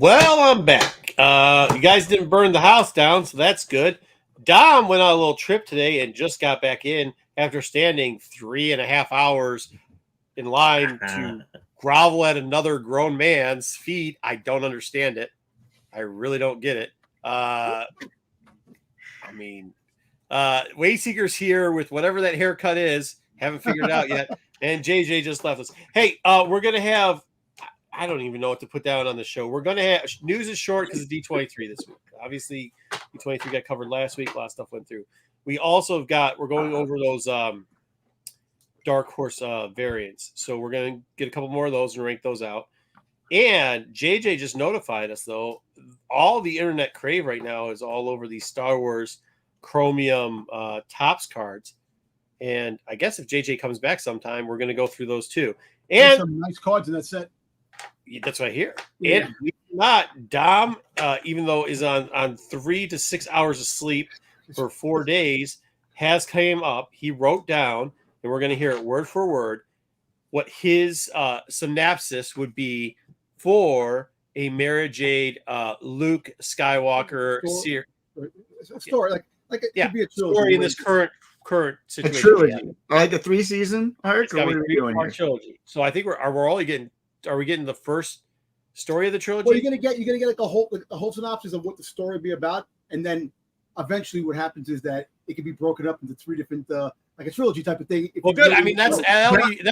Well, I'm back. You guys didn't burn the house down, so that's good. Dom went on a little trip today and just got back in after standing 3.5 hours in line to grovel at another grown man's feet. I don't understand it. I really don't get it. Weight Seeker's here with whatever that haircut is. Haven't figured it out yet. And JJ just left us. Hey, we're going to have, I don't even know what to put down on the show. We're going to have, news is short because of D23 this week. Obviously, D23 got covered last week. A lot of stuff went through. We also have got, we're going over those Dark Horse variants. So we're going to get a couple more of those and rank those out. And JJ just notified us, though, all the internet crave right now is all over these Star Wars Chromium Topps cards. And I guess if JJ comes back sometime, we're going to go through those too. And there's some nice cards in that set. That's what I hear. Yeah. And not Dom, even though is on 3 to 6 hours of sleep for 4 days, has came up. He wrote down, and we're going to hear it word for word, what his synopsis would be for a Mara Jade Luke Skywalker series. A story like it could be a trilogy. Story in this current situation. A trilogy, like a 3-season arc, or what are we doing here? Trilogy. So I think we're only getting. Are we getting the first story of the trilogy? Well, you're gonna get like a whole synopsis of what the story would be about, and then eventually what happens is that it can be broken up into 3 different, like a trilogy type of thing. Well, good. I mean, that'll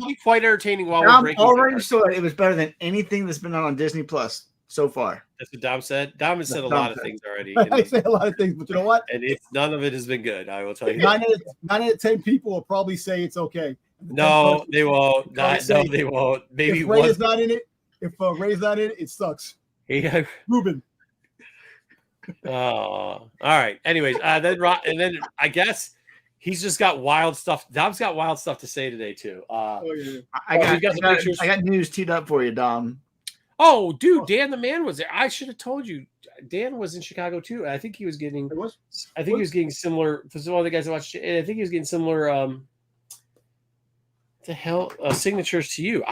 be quite entertaining while we're breaking. Already saw it was better than anything that's been on Disney Plus so far. That's what Dom said. Dom has said a lot of things already. I say a lot of things, but you know what? And none of it has been good. I will tell you. 9 out of 10 people will probably say it's okay. No, they won't. No, they won't. Maybe if Ray is not in it. If Ray's not in it sucks. Yeah. Ruben. Oh, all right. Anyways, then I guess he's just got wild stuff. Dom's got wild stuff to say today too. I got news teed up for you, Dom. Oh, dude, Dan the man was there. I should have told you. Dan was in Chicago too. I think he was getting. He was getting similar. For some of the guys that watched, I think he was getting similar. Signatures to you.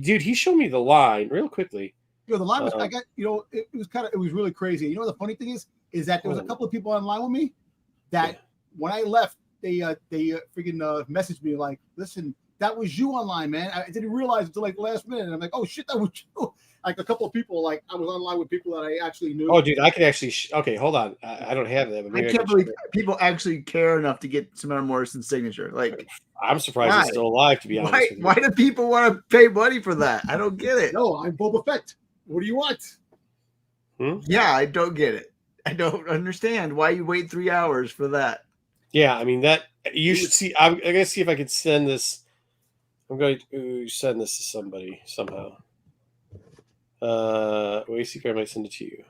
Dude. He showed me the line real quickly. The line was. I got. It was really crazy. You know, the funny thing is that there was a couple of people online with me that when I left, they freaking messaged me like, "Listen, that was you online, man. I didn't realize until like the last minute." And I'm like, "Oh shit, that was you." Like a couple of people, like I was online with people that I actually knew. Oh, dude, I can actually. Okay, hold on. I don't have that. But I can't believe people actually care enough to get Samara Morrison's signature. Like, I'm surprised he's still alive. To be honest, why do people want to pay money for that? I don't get it. No, I'm Boba Fett. What do you want? Yeah, I don't get it. I don't understand why you wait 3 hours for that. Yeah, I mean that you should see. I'm gonna see if I can send this. I'm going to send this to somebody somehow. Wait, see if I might send it to you.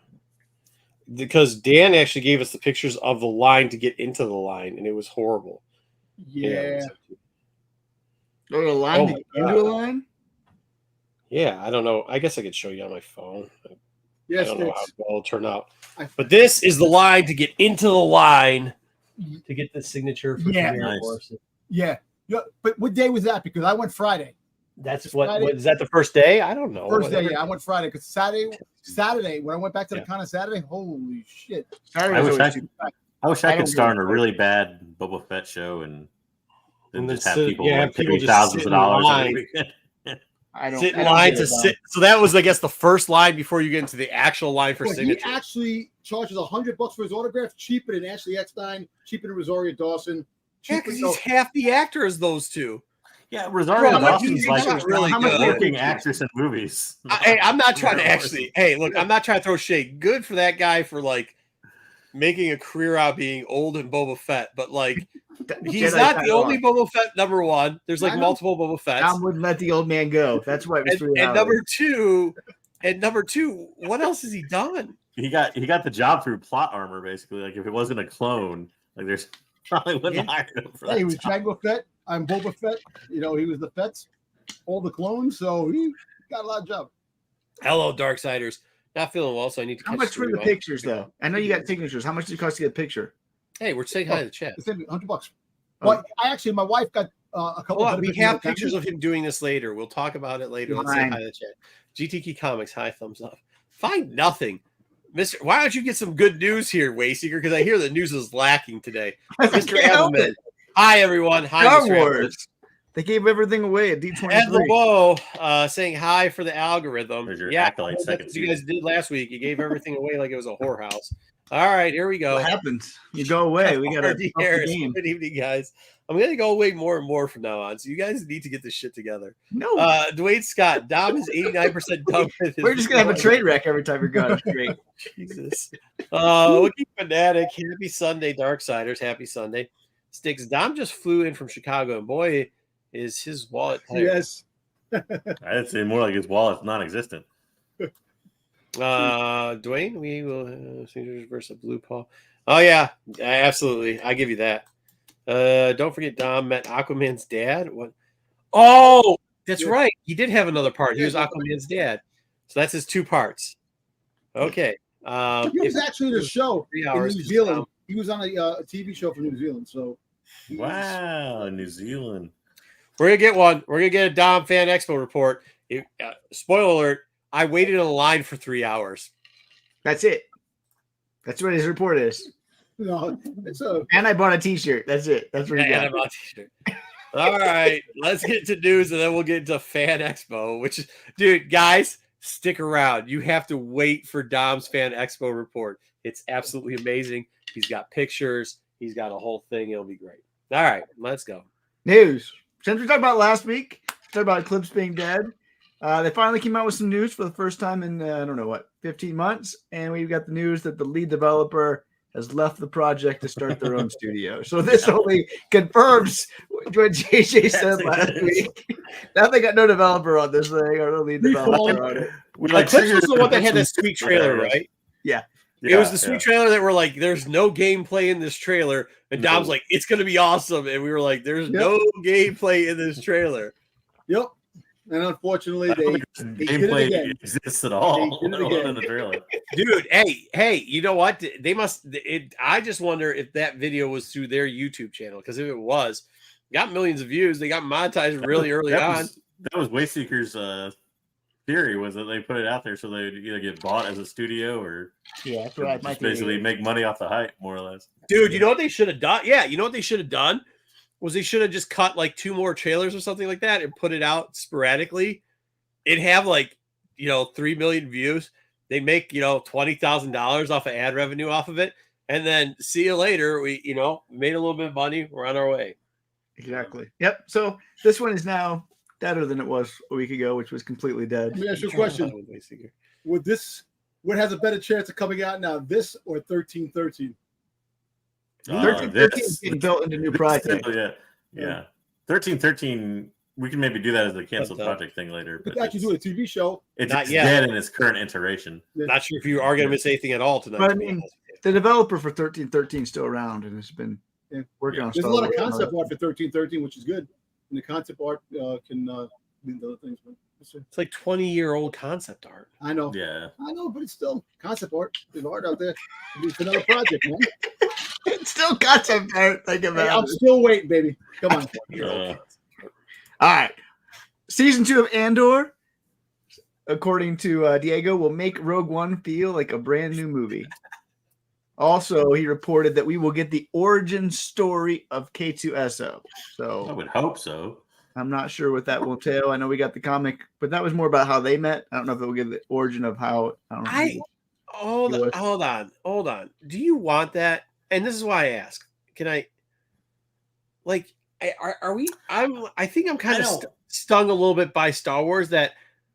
Because Dan actually gave us the pictures of the line to get into the line, and it was horrible. Yeah. A line to get into a line? Yeah, I don't know. I guess I could show you on my phone. Yes, I don't know how it'll turn out. But this is the line to get into the line to get the signature for nice. Yeah. But what day was that? Because I went Friday. That's what is that the first day? I don't know. First day, yeah. I went Friday because Saturday, when I went back to the con on Saturday, holy shit. I wish I could start a really bad Boba Fett show and just have people pay thousands of dollars every weekend. Sit in line to sit. So that was, I guess, the first line before you get into the actual line for signature. He actually charges $100 for his autograph, cheaper than Ashley Eckstein, cheaper than Rosario Dawson. Yeah, because he's half the actor as those two. Yeah, Rosario Dawson's like really good working actress in movies. I'm not trying to actually. Hey, look, I'm not trying to throw shade. Good for that guy for like making a career out being old and Boba Fett, but like he's not the only Boba Fett. Number one, there's like multiple Boba Fetts. I wouldn't let the old man go. That's why it was 3 hours. And number two, what else has he done? He got the job through plot armor, basically. Like if it wasn't a clone, like there's probably wouldn't hire him for that. He was Jango Fett. I'm Boba Fett. He was the Fetts, all the clones. So he got a lot of job. Hello, Darksiders. Not feeling well, so I need to. How much for the pictures, though? I know you got signatures. How much did it cost to get a picture? Hey, we're saying hi to the chat. It's $100. Well, my wife got a couple. We have pictures of him doing this later. We'll talk about it later. Let's say hi to the chat. GTK Comics, hi, thumbs up. Find nothing. Mister, why don't you get some good news here, Wayseeker? Because I hear the news is lacking today. Mr. Edelman. Hi, everyone. Hi, Star Mr. Wars. Edelman. They gave everything away at D23. Ed LeBeau saying hi for the algorithm. Yeah, that's what you guys did last week. You gave everything away like it was a whorehouse. All right, here we go. What happens? You go away. We got to game. Good evening, guys. I'm going to go away more and more from now on, so you guys need to get this shit together. No. Dwayne Scott, Dom is 89% done with his. We're just going to have a trade wreck every time we're going straight. Jesus. Looking Fanatic, happy Sunday, Darksiders, happy Sunday. Sticks, Dom just flew in from Chicago, and boy, is his wallet tired. Yes. I'd say more like his wallet's non-existent. Dwayne, we will versus Blue Paul. Oh yeah, absolutely. I give you that. Don't forget Dom met Aquaman's dad. What? Oh, that's right. He did have another part. He was Aquaman's dad. So that's his 2 parts. Okay. He was actually in a show in New Zealand. He was on a TV show for New Zealand. So wow, New Zealand. We're gonna get one. We're gonna get a Dom Fan Expo report. Spoiler alert: I waited in a line for 3 hours. That's it. That's what his report is. No, and I bought a T-shirt. That's it. That's what he got. I bought a T-shirt. All right, let's get to news, and then we'll get into Fan Expo. Which is, dude, guys, stick around. You have to wait for Dom's Fan Expo report. It's absolutely amazing. He's got pictures. He's got a whole thing. It'll be great. All right, let's go. News. Since we talked about last week, talked about Eclipse being dead. They finally came out with some news for the first time in, 15 months. And we've got the news that the lead developer has left the project to start their own studio. So this only confirms what JJ said last week. Now they got no developer on this thing or no lead developer on it. Eclipse was the one that had that sweet trailer, right? Yeah. It was the sweet trailer that we're like, there's no gameplay in this trailer. And Dom's like, it's going to be awesome. And we were like, there's no gameplay in this trailer. Yep. And unfortunately, they gameplay exists at all in the trailer. Dude, hey, you know what? They must. I just wonder if that video was through their YouTube channel, because if it was, got millions of views. They got monetized really early on. That was Wayseeker's theory, was that they put it out there so they either get bought as a studio or that's right. Just basically make money off the hype, more or less. Dude, you know what they should have done? Yeah, you know what they should have done? Was they should have just cut like 2 more trailers or something like that and put it out sporadically. It'd have 3 million views. They make, $20,000 off of ad revenue off of it. And then see you later. We, made a little bit of money. We're on our way. Exactly. Yep. So this one is now deader than it was a week ago, which was completely dead. Let me ask you a question. What has a better chance of coming out now, this or 1313? 1313 is being built into new project. Yeah. 1313, we can maybe do that as a canceled project thing later. But actually do a TV show. It's dead in its current iteration. Not sure if you are going to miss anything at all tonight. But I mean, the developer for 1313 is still around and has been working on. There's a lot of concept art for 1313, which is good. And the concept art can mean other things. But it's like 20-year-old concept art. I know. Yeah. I know, but it's still concept art. There's art out there. It's another project, man. It's still concept art. Think about it. I'm still waiting, baby. Come on. All right. Season 2 of Andor, according to Diego, will make Rogue One feel like a brand new movie. Also, he reported that we will get the origin story of K2SO. So I would hope so. I'm not sure what that will entail. I know we got the comic, but that was more about how they met. I don't know if it will give the origin of how. Hold on. Do you want that? And this is why I ask. Can I? Are we? I think I'm kind of stung a little bit by Star Wars, that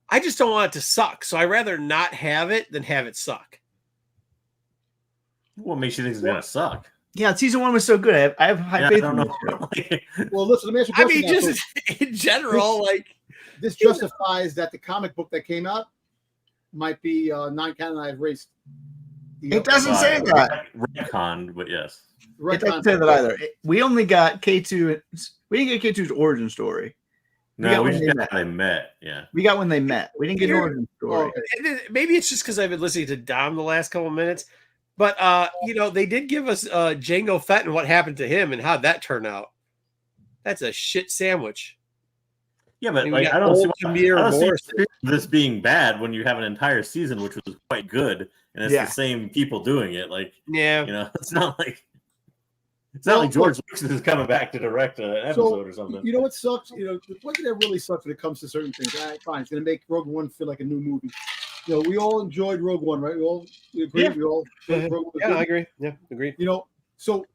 I just don't want it to suck. So I'd rather not have it than have it suck. What makes you think it's gonna suck? Yeah, season 1 was so good. I have high faith in it. Well, listen, let me ask you a question. Just in general, this justifies that the comic book that came out might be non-canonized erased. It doesn't say that. Retconned, but yes. It doesn't say that either. We only got K2. We didn't get K2's origin story. No, we just got how they met. Yeah. We got when they met. We didn't get an origin story. Maybe it's just because I've been listening to Dom the last couple of minutes. But, they did give us Jango Fett and what happened to him and how'd that turn out. That's a shit sandwich. Yeah, but And like we got I don't see, old Tamir Morrison. this being bad when you have an entire season which was quite good, and it's Yeah. the same people doing it. Like, Yeah. you know, it's not like George Lucas is coming back to direct an episode or something. You know what sucks? You know, the one thing that really sucks when it comes to certain things. All right, fine, it's gonna make Rogue One feel like a new movie. You know, we all enjoyed Rogue One, right? We agree. Yeah. We all Rogue One was good. I agree. Yeah, agreed. You know, so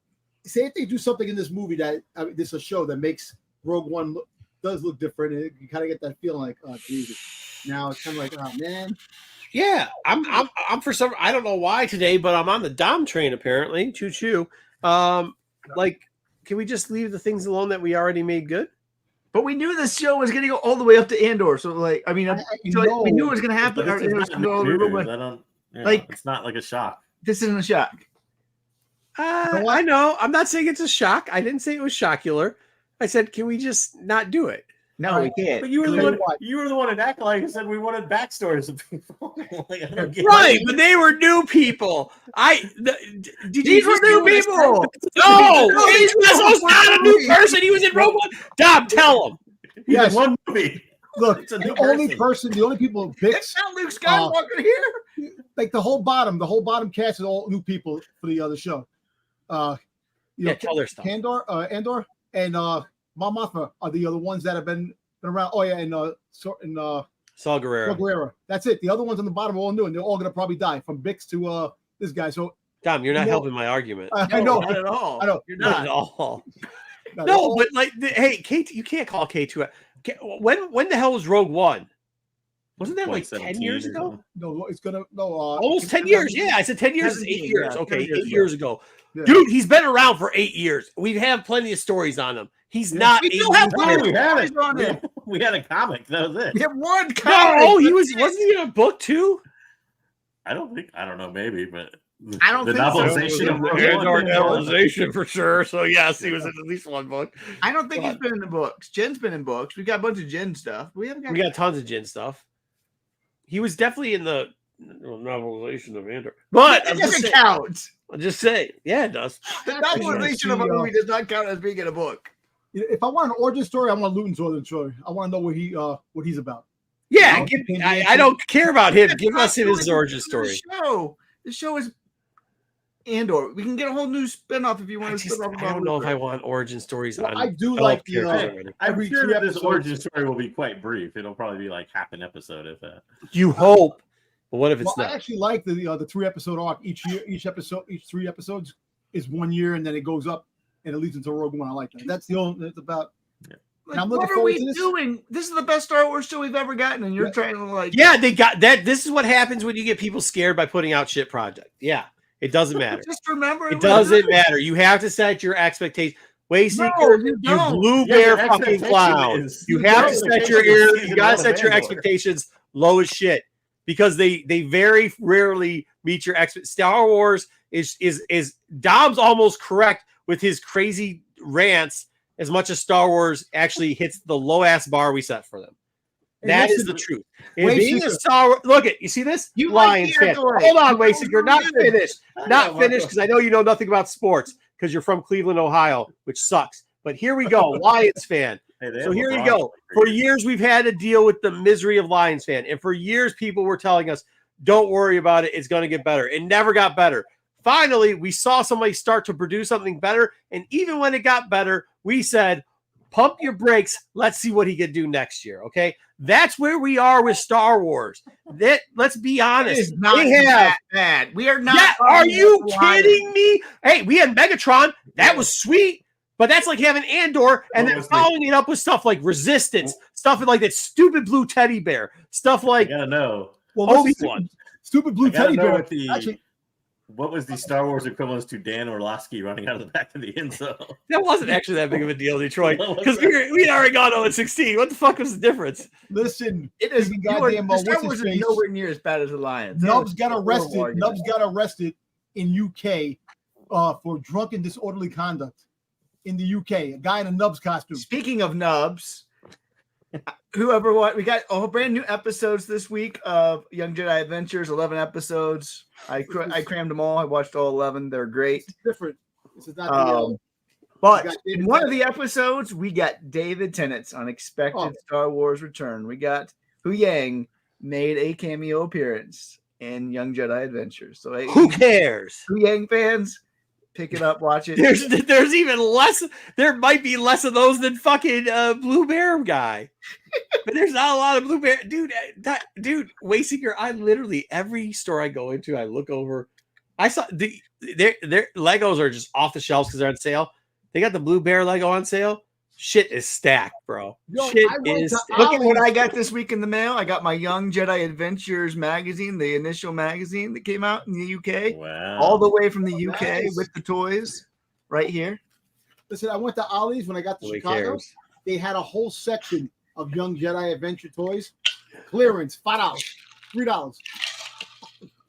say if they do something in this movie that this is a show that makes Rogue One does look different, and you kind of get that feeling like, oh Jesus. Now it's kind of like, oh man. Yeah, I'm for some. I don't know why today, but I'm on the Dom train apparently. Choo choo. Like, can we just leave the things alone that we already made good? But we knew this show was going to go all the way up to Andor. So, like, I mean, we knew it was going to happen. It's not like a shock. This isn't a shock. I know. I'm not saying it's a shock. I didn't say it was shockular. I said, can we just not do it? No, we can't. But you were the one in Acolyte who said we wanted backstories of people. Right, but they were new people. These were new people. No, Hayes was not a new person. He was in Rogue One. Dom, tell him. Yes, one movie. Look, the only people Bix. It's not Luke Skywalker here. Like the whole bottom cast is all new people for the other show. Tell their stuff. Andor, and Mon Mothma are the other ones that have been around. Oh yeah, and Saul Guerrero. That's it. The other ones on the bottom are all new, and they're all gonna probably die from Bix to this guy. So Dom, you're not helping my argument. I know, not at all. I know, you're not at all. No, but like, hey, K2, you can't call K2. When the hell was Rogue One? Wasn't that like 10 years ago? No, it's gonna almost 10 years. Yeah, I said 10 years is 8 years. Yeah, okay, 10 8 years ago. Yeah. Dude, he's been around for 8 years. We have plenty of stories on him. He's not. We still have plenty of stories on him. We had a comic. That was it. We have one comic. No, wasn't he in a book too? I don't know, maybe, but I don't think novelization of novelization for sure. So yes, he was in at least one book. I don't think he's been in the books. Jen's been in books. We got a bunch of Jen stuff. We got tons of Jen stuff. He was definitely in the novelization of Andor, but it doesn't count. I'll just say, yeah, it does. The novelization of a movie does not count as being in a book. If I want an origin story, I want Luton's origin story. I want to know what he's about. Yeah, I don't care about him. Give us his origin story. The show is Andor. We can get a whole new spinoff if you want to. I don't know if I want origin stories. Well, I do like I'm sure that this origin story will be quite brief. It'll probably be like half an episode, if that. You hope. But what if it's not? I actually like the 3-episode arc each year. Each 3 episodes is 1 year, and then it goes up and it leads into Rogue One. I like that. That's the only. That's about. Yeah. Like, what are we doing? This is the best Star Wars show we've ever gotten, and you're trying to like. Yeah, they got that. This is what happens when you get people scared by putting out shit project. Yeah, it doesn't matter. Just remember, it doesn't matter. You have to set your expectations. Wayseeker, you blue bear fucking clown. You have to set you gotta set your expectations low as shit. Because they very rarely meet your expectations. Star Wars is Dom's almost correct with his crazy rants as much as Star Wars actually hits the low ass bar we set for them. That is the truth. Being a Star Wars, look at you see this Lions fan. Hold on, Wayseeker, not finished, because I know you know nothing about sports because you're from Cleveland, Ohio, which sucks. But here we go, Lions fan. So here you go. For years, we've had to deal with the misery of Lions fan. And for years, people were telling us, don't worry about it. It's going to get better. It never got better. Finally, we saw somebody start to produce something better. And even when it got better, we said, pump your brakes. Let's see what he can do next year. Okay. That's where we are with Star Wars. Let's be honest. It is not that bad. We are not. Yeah, are you kidding me? Hey, we had Megatron. That was sweet. But that's like having Andor and then following it up with stuff like Resistance, stuff like that stupid blue teddy bear, stuff like. I gotta know. Well, stupid blue teddy bear. What was the Star Wars equivalence to Dan Orlovsky running out of the back of the end zone? That wasn't actually that big of a deal, Detroit, because we'd already gone 0-16. What the fuck was the difference? Listen, it is goddamn. Star Wars is nowhere near as bad as the Lions. Nubs got arrested in UK for drunken disorderly conduct. In the UK, a guy in a Nubs costume. Speaking of Nubs, whoever we got all brand new episodes this week of Young Jedi Adventures, 11 episodes. I crammed them all. I watched all 11. They're great. It's different. This is not But in one of the episodes, we got David Tennant's unexpected Star Wars return. We got Hu Yang made a cameo appearance in Young Jedi Adventures. So who cares? Hu Yang fans, pick it up, watch it. There's even less. There might be less of those than fucking Blue Bear guy. But there's not a lot of Blue Bear, dude. Wayseeker. I literally every store I go into, I look over. I saw their Legos are just off the shelves because they're on sale. They got the Blue Bear Lego on sale. Shit is stacked, bro. Shit is stacked. Look at what I got this week in the mail. I got my Young Jedi Adventures magazine, the initial magazine that came out in the UK. Wow. All the way from the UK with the toys right here. Listen, I went to Ollie's when I got to Chicago. Cares? They had a whole section of Young Jedi Adventure toys. Clearance, $5, $3.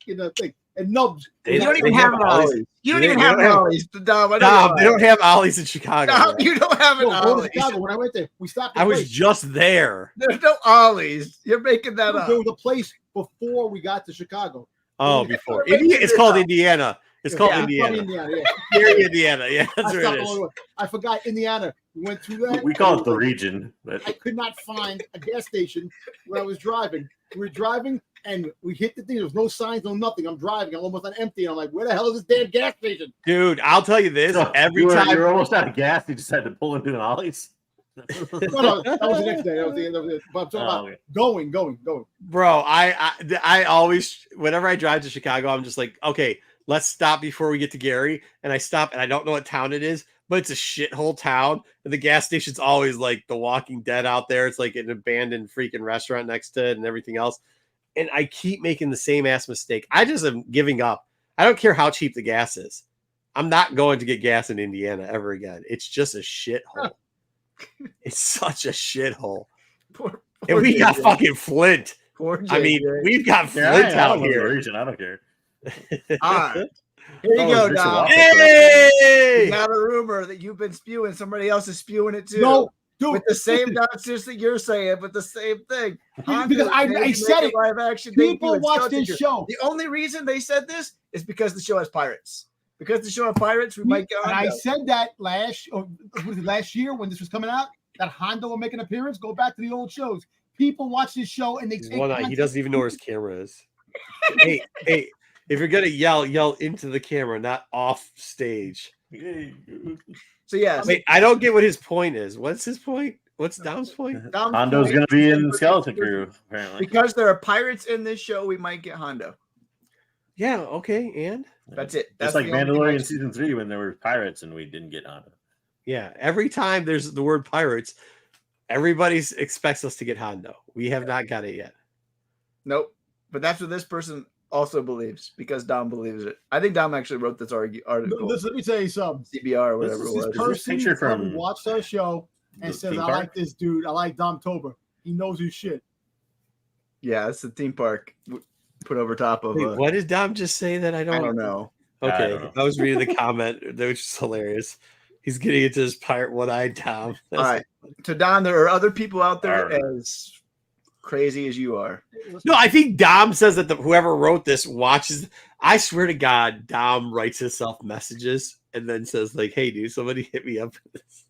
You know, thing. And nubs. You don't even have Ollie's. You don't even have Ollie's. Dom, they don't have Ollie's in Chicago. Dom, you don't have an Ollie's. Chicago. When I went there, we stopped. I was just there. There's no Ollie's. You're making that up. There was a place before we got to Chicago. Oh, before. It's called Indiana. It's called Indiana. Indiana. Yeah, that's where it is. I forgot Indiana. We went through that. We call it the region. But I could not find a gas station when I was driving. We were driving and we hit the thing. There was no signs, no nothing. I'm driving. I'm almost on empty. And I'm like, where the hell is this damn gas station? Dude, I'll tell you this. So every time you're almost out of gas, you decided to pull into an Ollie's. No, that was the next day. That was the end of it. But I'm talking about going. Bro, I always, whenever I drive to Chicago, I'm just like, okay, let's stop before we get to Gary. And I stop, and I don't know what town it is, but it's a shithole town. And the gas station's always like The Walking Dead out there. It's like an abandoned freaking restaurant next to it and everything else. And I keep making the same ass mistake. I just am giving up. I don't care how cheap the gas is. I'm not going to get gas in Indiana ever again. It's just a shithole. It's such a shithole. And we got fucking Flint. I mean, we've got Flint out here. Region. I don't care. All right. Here you go, Dom. Hey! We got a rumor that you've been spewing. Somebody else is spewing it too. No, dude. With the same nonsense that you're saying, but the same thing. Because I said it. Live action people watch this show. The only reason they said this is because the show has pirates. Because the show has pirates, we might go. And I said that last year when this was coming out, that Hondo will make an appearance. Go back to the old shows. People watch this show and they take he doesn't even know where his camera is. hey, if you're gonna yell into the camera, not off stage. So yeah. Wait, I don't get what his point is. What's his point? What's Dom's point? Hondo's gonna be in Skeleton Crew, apparently. Because there are pirates in this show, we might get Hondo. Yeah, okay, and that's it. That's like Mandalorian season 3 when there were pirates and we didn't get Hondo. Yeah, every time there's the word pirates, everybody expects us to get Hondo. We have not got it yet. Nope. But that's what this person also believes because Dom believes it. I think Dom actually wrote this article. Let me tell you something. CBR or whatever this it was. Person picture from watched our show and says, I like this dude. I like Dom Tober. He knows his shit. Yeah, it's the theme park put over top of. Wait, what did Dom just say that I don't know? Okay, I was reading the comment, which is hilarious. He's getting into his pirate one-eyed Dom. All right. To Dom, there are other people out there as crazy as you are. No, I think Dom says that whoever wrote this watches. I swear to God, Dom writes himself messages and then says like, "Hey, dude, somebody hit me up for this."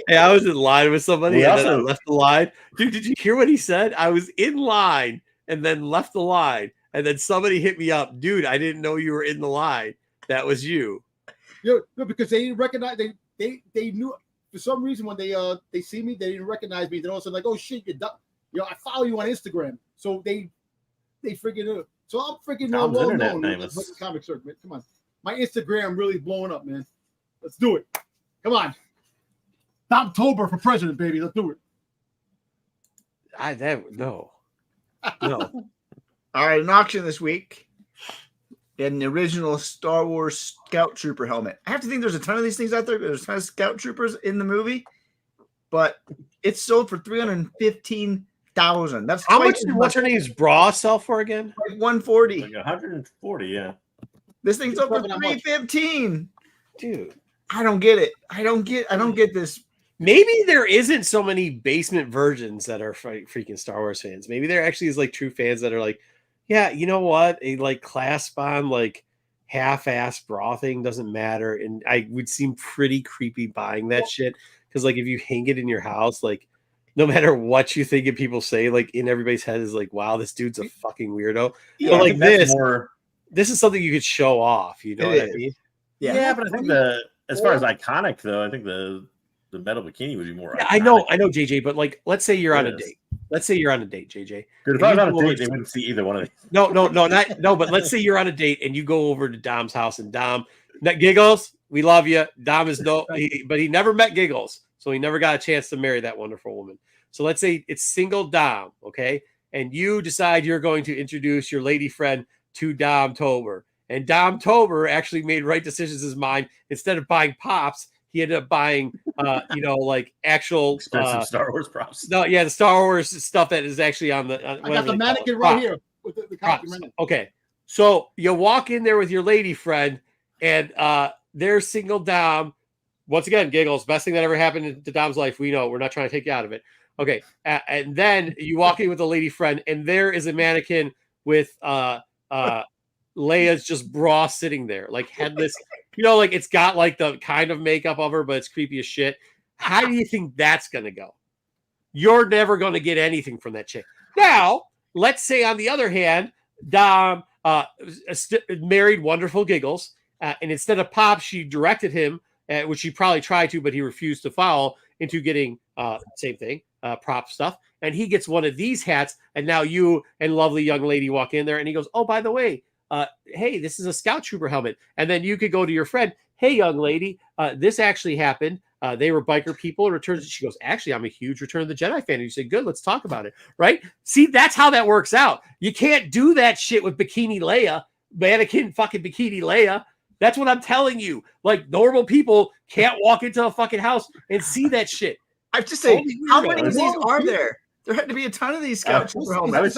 Hey, I was in line with somebody and then I left the line. Dude, did you hear what he said? I was in line and then left the line and then somebody hit me up. Dude, I didn't know you were in the line. That was you. No, because they didn't recognize. They knew for some reason when they see me, they didn't recognize me. They're also like, "Oh shit, I follow you on Instagram." So they freaking. So I'm freaking well known in the comic circuit. Man. Come on, my Instagram really blowing up, man. Let's do it. Come on, Dom Tober for president, baby. Let's do it. No. All right, an auction this week. An original Star Wars Scout Trooper helmet. I have to think there's a ton of these things out there. There's a ton of Scout Troopers in the movie, but it's sold for $315,000. That's how much did what's her name's bra sell for again? Like 140. Like 140, yeah. This thing's sold for $315. Dude, I don't get it. I don't get this. Maybe there isn't so many basement virgins that are freaking Star Wars fans. Maybe there actually is like true fans that are like, yeah, you know what? A like clasp on like half-ass brothing doesn't matter, and I would seem pretty creepy buying that shit because like if you hang it in your house, like no matter what you think and people say, like in everybody's head is like, wow, this dude's a fucking weirdo. Yeah, but like this is something you could show off, you know what I mean? Yeah, but I think as far as iconic though, I think the metal bikini would be more. Yeah, I know, JJ, but like, let's say you're on a date. Let's say you're on a date, JJ. Because if I was on a date, they wouldn't see either one of these. No. But let's say you're on a date and you go over to Dom's house, and Dom, Giggles, we love you. Dom is but he never met Giggles, so he never got a chance to marry that wonderful woman. So let's say it's single Dom, okay, and you decide you're going to introduce your lady friend to Dom Tober, and Dom Tober actually made right decisions in his mind. Instead of buying pops, he ended up buying, like actual expensive Star Wars props. No, yeah, the Star Wars stuff that is actually on the. I got the mannequin right here with the costume right now. Okay, so you walk in there with your lady friend, and there's single Dom. Once again, Giggles, best thing that ever happened to Dom's life. We know, we're not trying to take you out of it. Okay, and then you walk in with a lady friend, and there is a mannequin with Leia's just bra sitting there, like headless. Like it's got like the kind of makeup of her, but it's creepy as shit. How do you think that's going to go? You're never going to get anything from that chick. Now, let's say on the other hand, Dom married wonderful Giggles, and instead of pop, she directed him, which she probably tried to, but he refused to follow, into getting same thing, prop stuff. And he gets one of these hats, and now you and lovely young lady walk in there, and he goes, oh, by the way, hey, this is a Scout Trooper helmet. And then you could go to your friend, hey, young lady, this actually happened. They were biker people. She goes, actually, I'm a huge Return of the Jedi fan. And you say, good, let's talk about it. Right? See, that's how that works out. You can't do that shit with Bikini Leia, mannequin fucking Bikini Leia. That's what I'm telling you. Like, normal people can't walk into a fucking house and see that shit. I have to say, how many of these are there? There had to be a ton of these Scout Trooper helmets. I was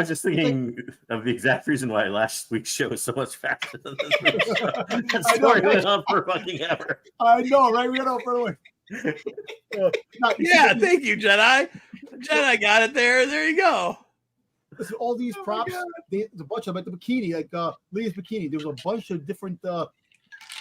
just thinking of the exact reason why last week's show was so much faster than this week's show. That story went on for fucking ever. I know, right? We got on for away. Yeah, thank you, Jedi. Jedi got it there. There you go. Listen, all these props, there's a bunch of them. Like the bikini, like Leia's bikini. There was a bunch of different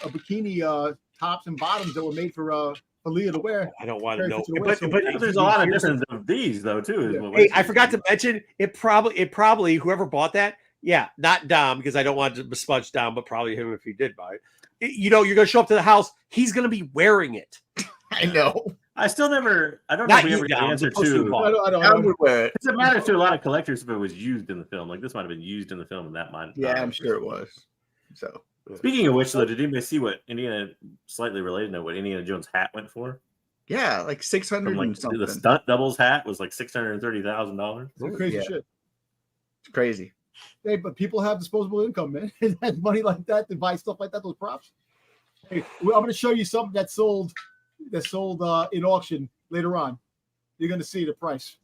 bikini tops and bottoms that were made for Leia to wear. I don't want to know, but there's a lot of different of these though too. Hey, I forgot to mention it. Probably whoever bought that, yeah, not Dom, because I don't want to besmudge Dom, but probably him if he did buy it. You're going to show up to the house. He's going to be wearing it. I know. I don't know if we ever get the answer to. I would wear it. It's a matter to a lot of collectors if it was used in the film. Like this might have been used in the film, and that might. Yeah, I'm sure it was. So. Speaking of which, though, did anybody see what slightly related to what Indiana Jones' hat went for? Yeah, like $600 and something. The stunt doubles hat was like $630,000. Crazy shit. It's crazy. Hey, but people have disposable income, man. They have money like that to buy stuff like that, those props. Hey, I'm going to show you something that sold in auction later on. You're going to see the price.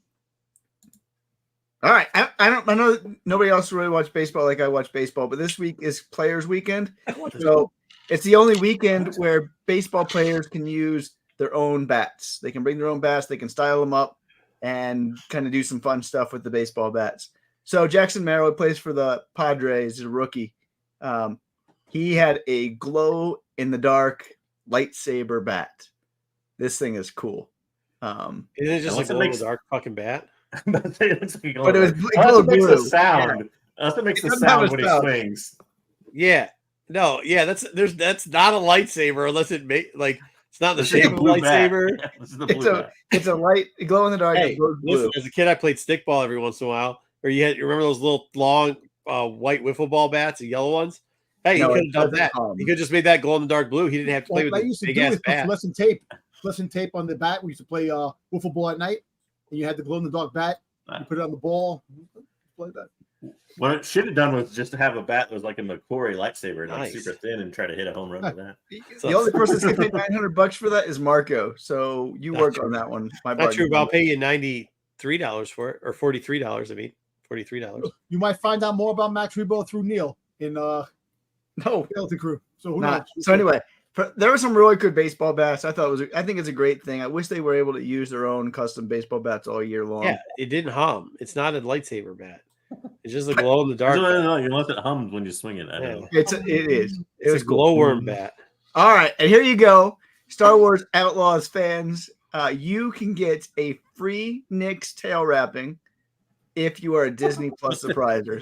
All right, I know nobody else really watched baseball like I watch baseball, but this week is Players Weekend, so it's the only weekend where baseball players can use their own bats. They can bring their own bats, they can style them up, and kind of do some fun stuff with the baseball bats. So Jackson Merrill plays for the Padres, is a rookie. He had a glow-in-the-dark lightsaber bat. This thing is cool. Isn't it just a glow-in-the-dark fucking bat? But it looks like but it makes the sound. That's what makes the sound when it swings. Yeah. No, yeah, that's not a lightsaber unless it it's not the shape of a lightsaber. Yeah, it's a light glow in the dark. Hey, listen, as a kid, I played stickball every once in a while. Or you remember those little long white wiffle ball bats, the yellow ones? Hey, you could have done that. You could have just made that glow in the dark blue. He didn't have to play with the big ass bat. Fluorescent tape on the bat. We used to play wiffle ball at night. And you had the glow in the dark bat. You put it on the ball. Play that. What it should have done was just to have a bat that was like a McQuarrie lightsaber, like super thin, and try to hit a home run with that. The only person that's going to pay $900 for that is Marco. So you work on that one. Not true. But I'll pay you $93 for it, or $43. I mean, $43. You might find out more about Max Rebo through Neil in Skeleton Crew. So who knows? So anyway. There were some really good baseball bats. I think it's a great thing. I wish they were able to use their own custom baseball bats all year long. Yeah, it didn't hum. It's not a lightsaber bat. It's just a glow in the dark. Unless it hums when you swing it. I don't know. It is. It's a glowworm bat. All right, and here you go, Star Wars Outlaws fans. You can get a free Nick's tail wrapping if you are a Disney Plus subscriber.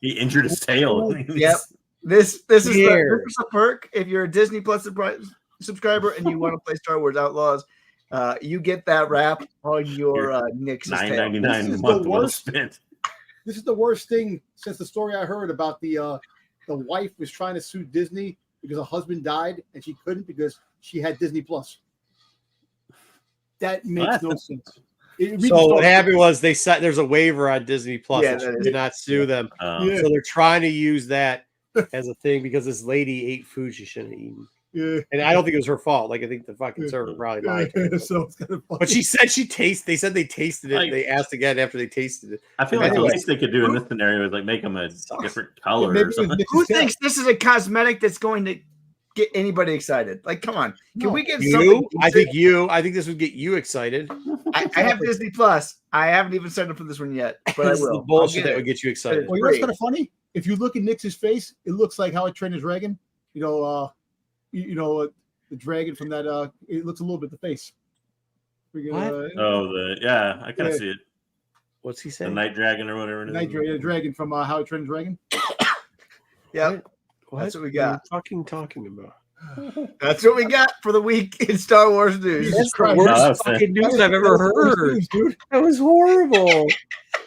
He injured his tail. Yep. This is a perk. If you're a Disney Plus subscriber and you want to play Star Wars Outlaws, you get that wrap on your Nick's tail. $9.99 a month well spent. This is the worst thing since the story I heard about the wife was trying to sue Disney because her husband died and she couldn't because she had Disney Plus. That makes no sense. So what happened was they said there's a waiver on Disney Plus that did not sue them. So they're trying to use that as a thing because this lady ate food she shouldn't have eaten. Yeah. And I don't think it was her fault. Like I think the fucking server probably lied. So it's kind of funny. But she said they said they tasted it. They asked again after they tasted it. I feel like the least they could do in this scenario is like make them a different color or something. Who thinks this is a cosmetic that's going to get anybody excited? Like, come on. Can we get you? I think this would get you excited. I have Disney Plus. I haven't even signed up for this one yet, but I will. The bullshit that would get you excited. Well, you know what's kind of funny? If you look at Nick's face, it looks like How I Trained His Dragon. The dragon from that. It looks a little bit the face. I kind of see it. What's he saying? The night dragon or whatever. The dragon from How I Trained His Dragon. Yeah, what? That's what we got. What are you talking about? That's what we got for the week in Star Wars news. That's the worst fucking news I've ever heard. Dude. That was horrible.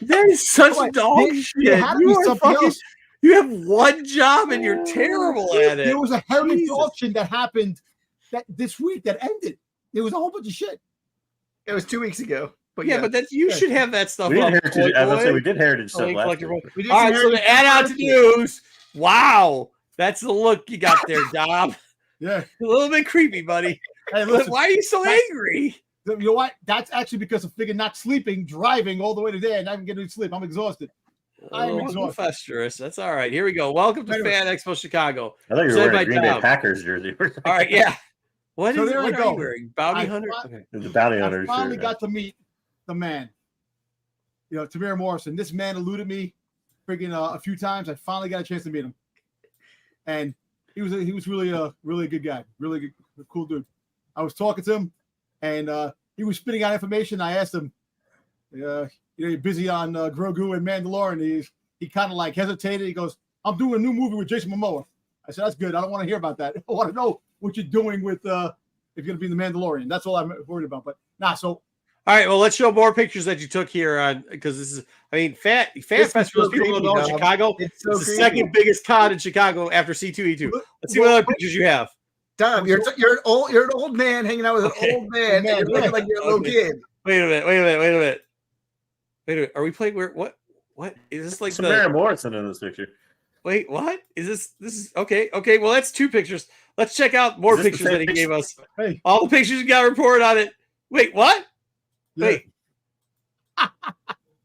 That is such dog shit. You have one job and you're terrible at it. There was a heritage auction that happened this week that ended. There was a whole bunch of shit. It was 2 weeks ago. But you should have that stuff. We did heritage stuff last year. All right, so to add on to news, wow, that's the look you got there, Dom. Yeah, a little bit creepy, buddy. Hey, listen, why are you so angry? You know what? That's actually because of not sleeping, driving all the way to there, and I'm getting to sleep. I'm exhausted. I'm exhausted. That's all right. Here we go. Welcome to Fan Expo Chicago. I thought you were wearing a Green Bay Packers jersey. All right, yeah. What are you wearing? Bounty Hunter? The Bounty Hunter. I finally got to meet the man. Tamir Morrison. This man eluded me a few times. I finally got a chance to meet him. And he was really a good guy. Really good, cool dude. I was talking to him, and he was spitting out information. I asked him, you're busy on Grogu and Mandalorian. He kind of like hesitated. He goes, I'm doing a new movie with Jason Momoa. I said, that's good. I don't want to hear about that. I want to know what you're doing with if you're going to be in the Mandalorian. That's all I'm worried about. But so. All right, well, let's show more pictures that you took here on because this is, Fan Fest for those people who know in Chicago. It's the second biggest con in Chicago after C2E2. Let's see what other pictures you have. Dom, you're an old man hanging out with an old man. And you're looking like you're a little kid. Wait a minute. Are we playing what is this like? Samara Morrison in this picture. Wait, what is this? This is okay. Well, that's two pictures. Let's check out more pictures that he gave us. Hey. All the pictures you got reported on it. Wait, what? Wait.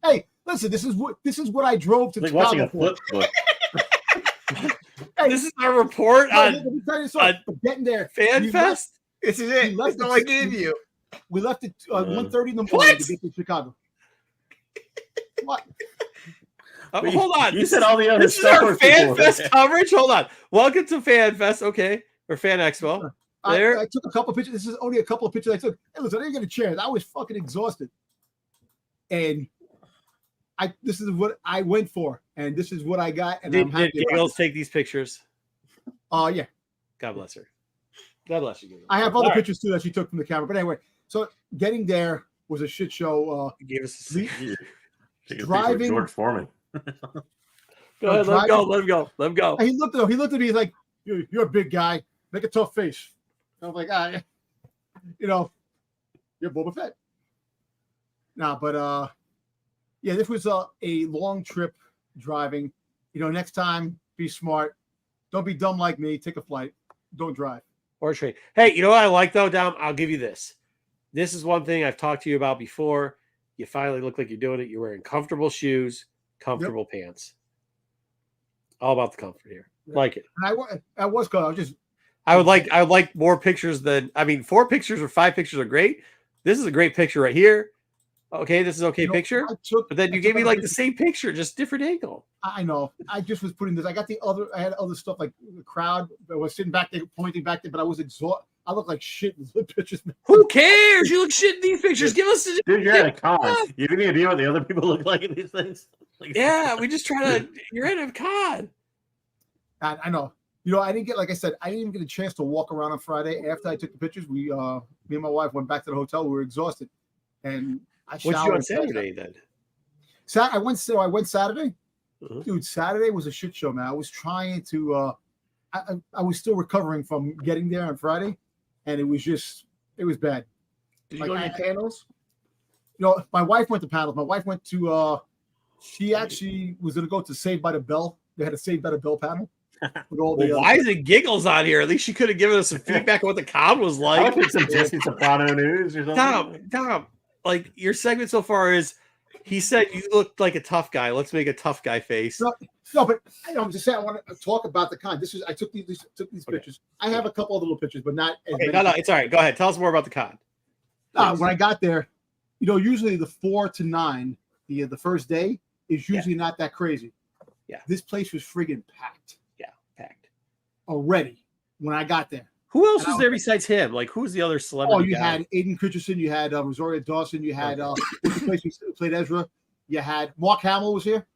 Hey, listen. This is what I drove to like Chicago watching a flip book. Hey, this is our report on getting there. Fan Fest. This is it. That's all I gave you. We left at 1:30 in the morning to get to Chicago. What? Hold on. You said all the other this is our Fan Fest coverage. Hold on. Welcome to Fan Fest. Okay, or Fan Expo. I took a couple pictures. This is only a couple of pictures I took. Hey, listen, I didn't get a chance. I was fucking exhausted, and this is what I went for, and this is what I got. And I'm happy. Did Giggles take these pictures? Yeah. God bless her. God bless you, Giggles. I have other pictures too that she took from the camera. But anyway, so getting there was a shit show. He gave us driving George Foreman. Go ahead, let him go. And he looked at me. He's like, "You're a big guy. Make a tough face." And I was like, you're Boba Fett. But this was a long trip driving. Next time, be smart. Don't be dumb like me. Take a flight. Don't drive. Or train. Hey, you know what I like though, Dom? I'll give you this. This is one thing I've talked to you about before. You finally look like you're doing it. You're wearing comfortable shoes, comfortable pants. All about the comfort here. Yep. Like it. And I was good. I would like more pictures than 4 pictures or 5 pictures are great. This is a great picture right here. Okay, this is okay picture. But then you gave me like the same picture, just different angle. I know. I just was putting this. I got I had other stuff like the crowd. I was sitting back there, pointing back there, but I was exhausted. I look like shit in the pictures. Who cares? You look shit in these pictures. Give us dude, you're at a con. You have any idea what the other people look like in these things? Like, yeah, we just try to. You're at a con. I know. You know, I didn't get, like I said, I didn't even get a chance to walk around on Friday after I took the pictures. Me and my wife went back to the hotel. We were exhausted, and I showered. What'd you do on Saturday then? I went Saturday. Dude, Saturday was a shit show, man. I was trying to. I was still recovering from getting there on Friday, and it was bad. Did you go to panels? You know, my wife went to panels. My wife went to. She actually was going to go to Saved by the Bell. They had a Saved by the Bell panel. Why is it giggles on here? At least she could have given us some feedback on what the con was like. Some Jesse Soprano news or something. Tom, like your segment so far is, he said you looked like a tough guy. Let's make a tough guy face. No, but I'm just saying I want to talk about the con. I took these pictures. I have a couple of little pictures, but not. Okay, no, it's all right. Go ahead. Tell us more about the con. When I got there, you know, usually the 4 to 9, the first day is usually not that crazy. Yeah, this place was friggin' packed. Yeah, packed already when I got there. Who else was there besides him? Like, who's the other celebrity? Oh, you had Aiden Christensen, you had Rosario Dawson, you had what's the place who played Ezra? You had Mark Hamill was here.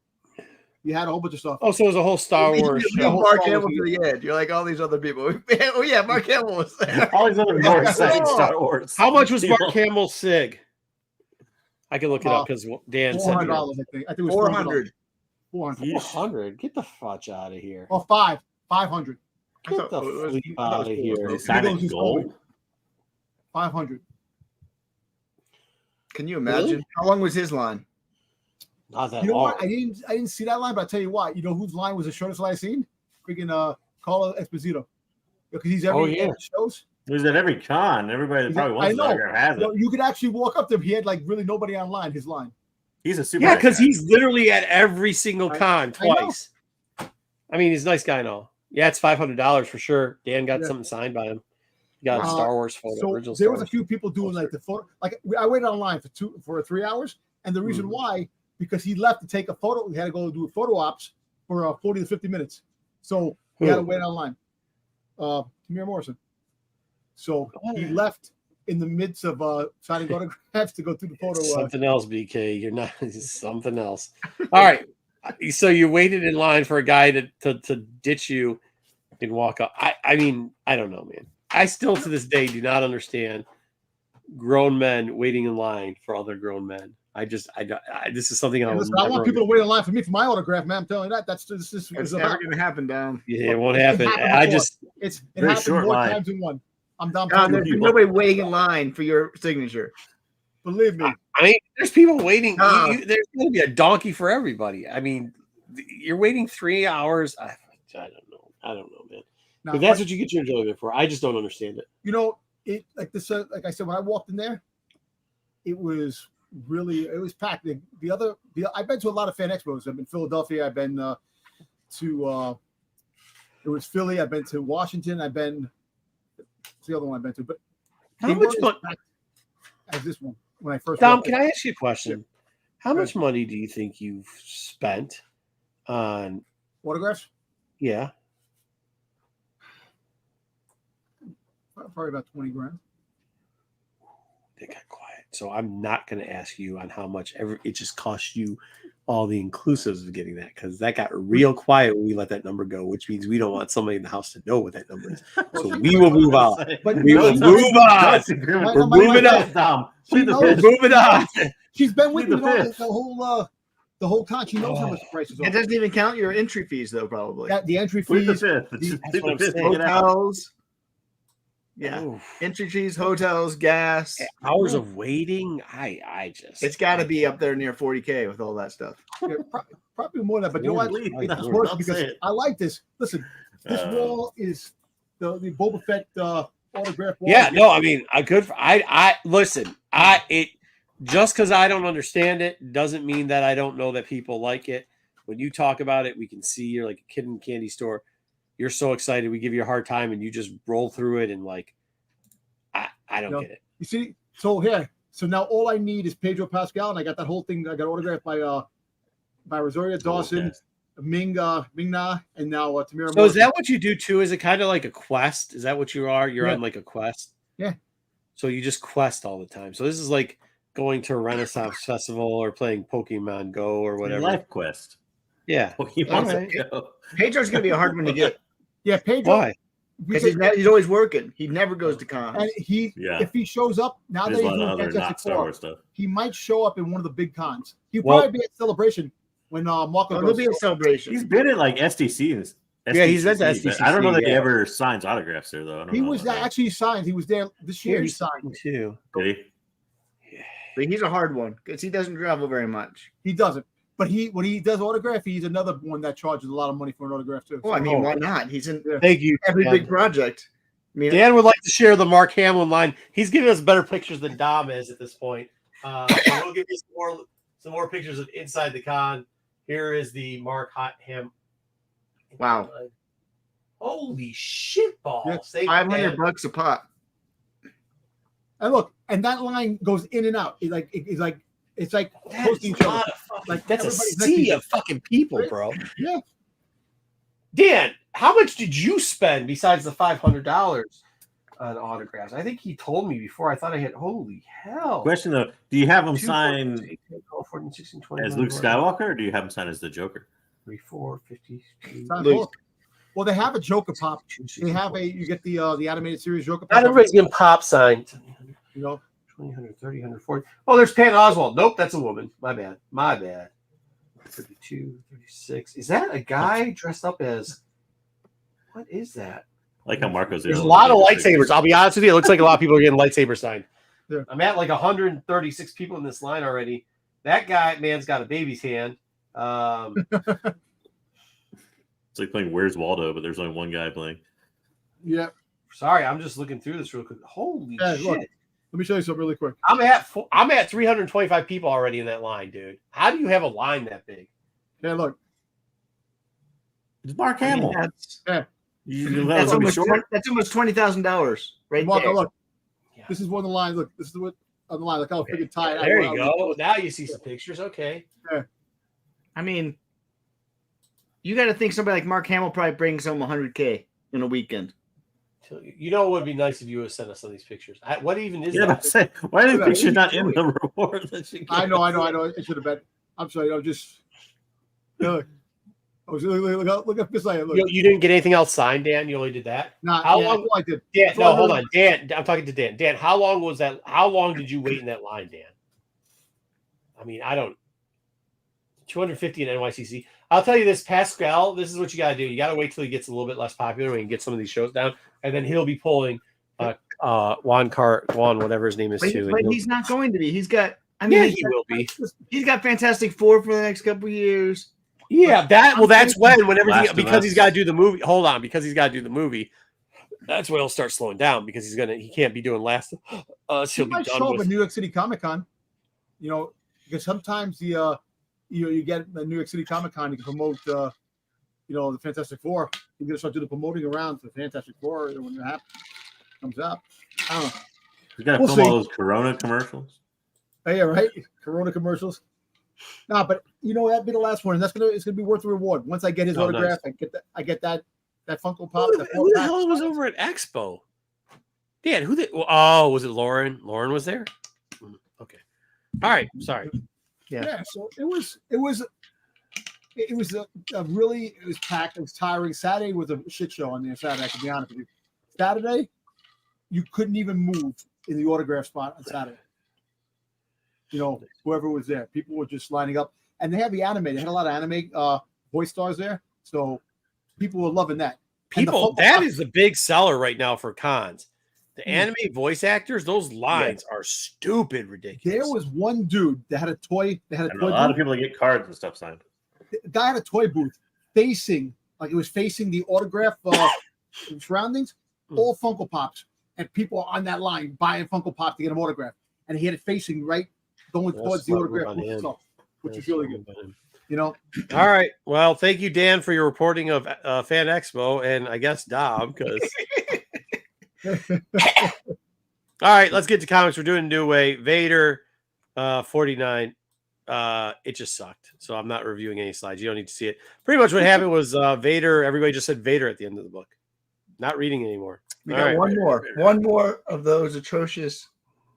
You had a whole bunch of stuff. Oh, so it was a whole Star Wars show. Mark Hamill to the end. You're like all these other people. Oh yeah, Mark Hamill was there. All these other more exciting Star Wars. How much was Mark Hamill's SIG? I can look it up because Dan said $400. I think it was 400. 400. Get the fudge out of here. Oh, 500. Get the fleep out of here. Gold. 500. Can you imagine? Really? How long was his line? Not that long. What? I didn't see that line, but I'll tell you what. You know whose line was the shortest line I seen? Freaking Carlo Esposito. Because he's every shows. He was at every con. Everybody that probably wants to autograph has it. You could actually walk up to him. He had like really nobody online. His line. He's a super. Yeah, because he's literally at every single con twice. I mean, he's a nice guy and all. Yeah, it's $500 for sure. Dan got something signed by him. He got a Star Wars photo. So there was a few people doing like the photo. Like I waited online for 3 hours, and the reason why, because he left to take a photo. He had to go do photo ops for 40 to 50 minutes. So he had to wait online. Tamir Morrison. So he left in the midst of signing autographs to go through the photo. Something else, BK. You're not something else. All right. So you waited in line for a guy to ditch you and walk up. I mean, I don't know, man. I still to this day do not understand grown men waiting in line for other grown men. This is something I want people to wait in line for me for my autograph, man. I'm telling you that. It's never going to happen, Dom. Yeah, it won't happen. It happened more times than one. I'm Dom. There's nobody waiting in line for your signature. Believe me. I mean, there's people waiting. There's going to be a donkey for everybody. I mean, you're waiting 3 hours. I don't know, man. But that's what you get your enjoyment for. I just don't understand it. You know, like I said, when I walked in there, it was packed. I've been to a lot of fan expos. I've been to Philadelphia. I've been to it was Philly. I've been to Washington. It's the other one I've been to. But how much money as this one when I first? Dom, can I ask you a question? How much money do you think you've spent on autographs? Yeah. Probably about 20 grand. They got quiet. So I'm not going to ask you on how much it just cost you all the inclusives of getting that, because that got real quiet when we let that number go, which means we don't want somebody in the house to know what that number is. So we will move on. We will move on. We're moving on. We're moving on. She's been with me the whole con. She knows how much the prices are. It doesn't even count your entry fees, though, probably. The entry fees. Hotels. Yeah. Oof. Entry fees, hotels, gas, hours of waiting. It's got to be up there near 40K with all that stuff. Yeah, probably more than that. But you know what? It's worse because I like this. Listen, this wall is the Boba Fett autograph wall. Yeah, no, I mean, listen. Just because I don't understand it doesn't mean that I don't know that people like it. When you talk about it, we can see you're like a kid in a candy store. You're so excited. We give you a hard time, and you just roll through it, and like, I don't get it. You see, so here, So now all I need is Pedro Pascal, and I got that whole thing. I got autographed by Rosario Dawson, Ming-Na, and now Tamira. So is that what you do too? Is it kind of like a quest? Is that what you are? You're on like a quest? Yeah. So you just quest all the time. So this is like going to a Renaissance festival or playing Pokemon Go or whatever. Life quest. Yeah. Pedro's going to be a hard one to get. Yeah, Pedro. Why? Because he's always working. He never goes to cons. And if he shows up now that he's doing Fantastic Four, stuff. he might show up in one of the big cons. He'll probably be at Celebration when Marco goes. He'll be at Celebration. He's been at like SDC. Yeah, he's at the SDC. I don't know that he ever signs autographs there though. He was actually signed. He was there this year. He signed too. Did he? But he's a hard one because he doesn't travel very much. He doesn't. But when he does autograph, he's another one that charges a lot of money for an autograph too. Well, I mean, why not? He's in Thank you, every big project. I mean, Dan would like to share the Mark Hamill line. He's giving us better pictures than Dom is at this point. So we'll give you some more pictures of inside the con. Here is the Mark Hamill. Wow! Holy shit balls! Yeah, $500 a pop. And look, and that line goes in and out. It's like posting each other. Like that's a sea of fucking people, bro. Yeah. Dan, how much did you spend besides the $500 on autographs? I think he told me before. I thought I had. Holy hell! Question though: do you have him signed 14, 16, as Luke Skywalker, or do you have him signed as the Joker? 3, 4, 50. Well, they have a Joker pop. They have you get the animated series Joker pop. Not everybody's getting pop signed. You know, 20, 100, 30, 140. Oh, there's Patton Oswalt. Nope, that's a woman. My bad. 32, 36. Is that a guy dressed up as? What is that? I like how Marco's there. There's a lot of lightsabers. I'll be honest with you. It looks like a lot of people are getting lightsabers signed. Yeah. I'm at like 136 people in this line already. That man's got a baby's hand. It's like playing Where's Waldo, but there's only one guy playing. Yeah. Sorry, I'm just looking through this real quick. Holy shit. Look, let me show you something really quick. I'm at 325 people already in that line, dude. How do you have a line that big? Yeah, look. It's Mark Hamill. That's almost $20,000 right Marco, there. Look, this is one of the lines. Look, this is what on the line. Look how freaking tight. There you go. Now you see some pictures. Okay. Yeah. I mean, you got to think somebody like Mark Hamill probably brings home $100K in a weekend. You know, it would be nice if you would send us some of these pictures. What even is that? Say, why are the pictures not in the reward? I know. It should have been. I'm sorry. I'm just. Look. Look at this line. Look. You didn't get anything else signed, Dan? You only did that? How long? I did. Dan, no, hold on. Dan, I'm talking to Dan. Dan, how long was that? How long did you wait in that line, Dan? I mean, 250 in NYCC. I'll tell you this, Pascal, this is what you got to do. You got to wait till he gets a little bit less popular when you get some of these shows down, and then he'll be pulling Juan, whatever his name is, too. But he's not going to be. He's got, he will be. He's got Fantastic Four for the next couple of years. Yeah, that's when everything, because he's got to do the movie. Hold on, because he's got to do the movie. That's when he'll start slowing down because he can't be doing last. He might show up at New York City Comic Con, because sometimes you get the New York City Comic Con, you can promote, the Fantastic Four. You're gonna start doing the promoting around for Fantastic Four when it comes up. I don't know. You got to film all those Corona commercials. Oh, yeah, right. Corona commercials. No, but that'd be the last one, and it's gonna be worth the reward. Once I get his autograph, nice. I get that Funko Pop. Who the hell was over at Expo? Dan, was it Lauren? Lauren was there. Okay. All right. Sorry. Yeah. So it was packed. It was tiring. Saturday was a shit show on there. Saturday, to be honest with you. Saturday, you couldn't even move in the autograph spot on Saturday. Whoever was there, people were just lining up, and they had the anime. They had a lot of anime voice stars there, so people were loving that. That is the big seller right now for cons. The anime voice actors, those lines are stupid ridiculous. There was one dude that had a toy. They had a lot of people that get cards and stuff signed. The guy had a toy booth facing the autograph surroundings, all Funko Pops, and people on that line buying Funko Pops to get an autograph, and he had it facing right. Going towards the autograph itself, which is really good. All right. Well, thank you, Dan, for your reporting of Fan Expo, and I guess Dom, because All right, let's get to comics. We're doing a new way. Vader, 49. It just sucked. So I'm not reviewing any slides. You don't need to see it. Pretty much what happened was Vader. Everybody just said Vader at the end of the book. Not reading anymore. We got one more of those atrocious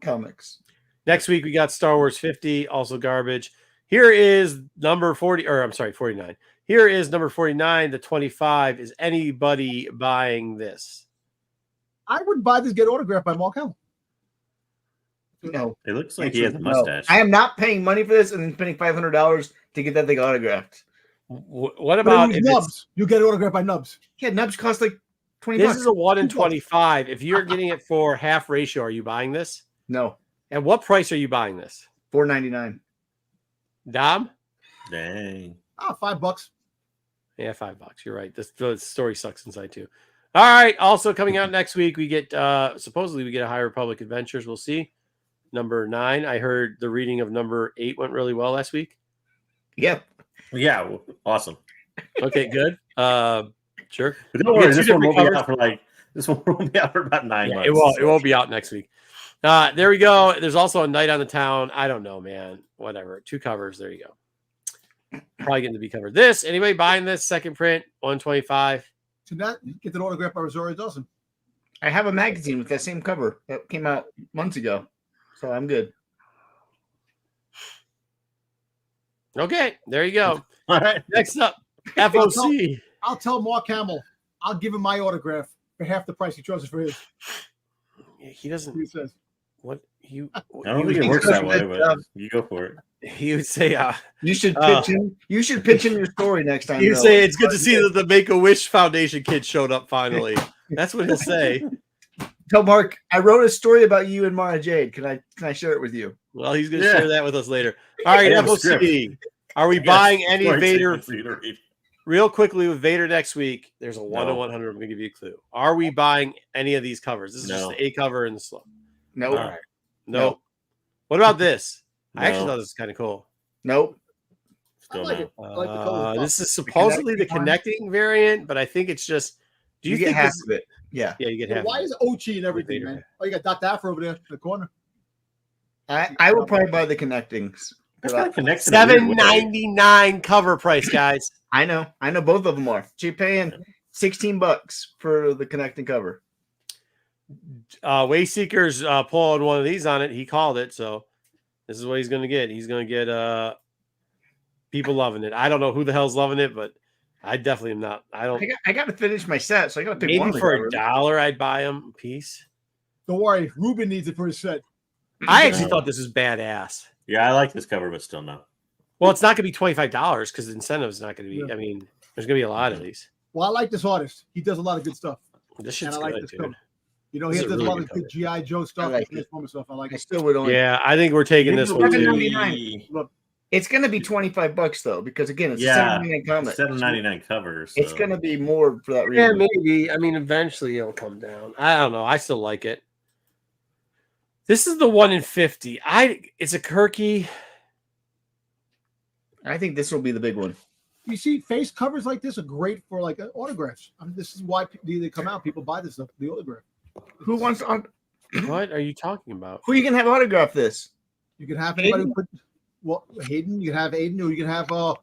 comics. Next week we got Star Wars 50, also garbage. Here is number 40, or I'm sorry, 49. Here is number 49. The 25. Is anybody buying this? I would buy this, get autographed by Mark Hamill. No, it looks like he has a mustache. I am not paying money for this and then spending $500 to get that thing autographed. What about Nubs? You get it autographed by Nubs. Yeah, Nubs cost like $20. This is a 1 in 25. If you're getting it for half ratio, are you buying this? No. At what price are you buying this? $4.99. Dom? Dang. Oh, $5. Yeah, $5. You're right. The story sucks inside too. All right. Also coming out next week, we get supposedly we get a High Republic Adventures. We'll see. Number 9. I heard the reading of number 8 went really well last week. Yep. Yeah. Awesome. Okay, good. Sure. But don't worry, this one won't be out for about 9 months. It won't be out next week. There we go. There's also a Night on the Town. I don't know, man. Whatever. 2 covers. There you go. Probably getting to be covered. This, anybody buying this second print, 125? To that, get an autograph by Rosario Dawson. I have a magazine with that same cover that came out months ago. So I'm good. Okay, there you go. All right. Next up, FOC. I'll tell Mark Hamill. I'll give him my autograph for half the price he charges for his. He doesn't. He says. What you? I don't think it works that way, but you go for it. He would say, "You should pitch him. You should pitch him your story next time." You say it's good to see that the Make-A-Wish Foundation kid showed up finally. That's what he'll say. Tell Mark, I wrote a story about you and Mara Jade. Can I share it with you? Well, he's going to share that with us later. All right, FOC. Are we buying any Vader? Real quickly with Vader next week, there's a 1 in 100. I'm going to give you a clue. Are we buying any of these covers? This is just the A cover and the slow. Nope. All right. Nope. What about this? I actually thought this was kind of cool. Nope. I like it. I like the color. This is supposedly the connecting variant, but I think it's just. Do you think half of it? Yeah. Yeah, you get half. Why is Ochi and everything, man? Oh, you got Dr. Afro over there in the corner. I will probably buy the connectings. $7.99 cover price, guys. I know both of them are. So you're paying $16 for the connecting cover. Wayseeker's pulling one of these on it. He called it, so this is what he's going to get. He's going to get people loving it. I don't know who the hell's loving it, but I definitely am not. I got to finish my set, so I got to pick maybe one. For $1, I'd buy them a piece. Don't worry, Ruben needs it for his set. I actually thought this was badass. Yeah, I like this cover, but still no. Well, it's not going to be $25 because the incentive is not going to be. Yeah. I mean, there's going to be a lot of these. Well, I like this artist. He does a lot of good stuff. This shit's and I like good, this dude. Cover. You know, he does a lot of good GI Joe stuff. I like it. Still would only. Yeah, I think we're taking this one too. Look, it's going to be $25 though, because again, it's $7.99 comic. $7.99 covers. So. It's going to be more for that reason. Yeah, maybe. I mean, eventually it'll come down. I don't know. I still like it. This is the 1 in 50. It's a Kirky. I think this will be the big one. You see, face covers like this are great for like autographs. I mean, this is why they come out. People buy this stuff, the autograph. Who wants on? What are you talking about? Who you can have autograph this? You can have anybody who put. Well, Hayden. You can have Aiden, or you can have the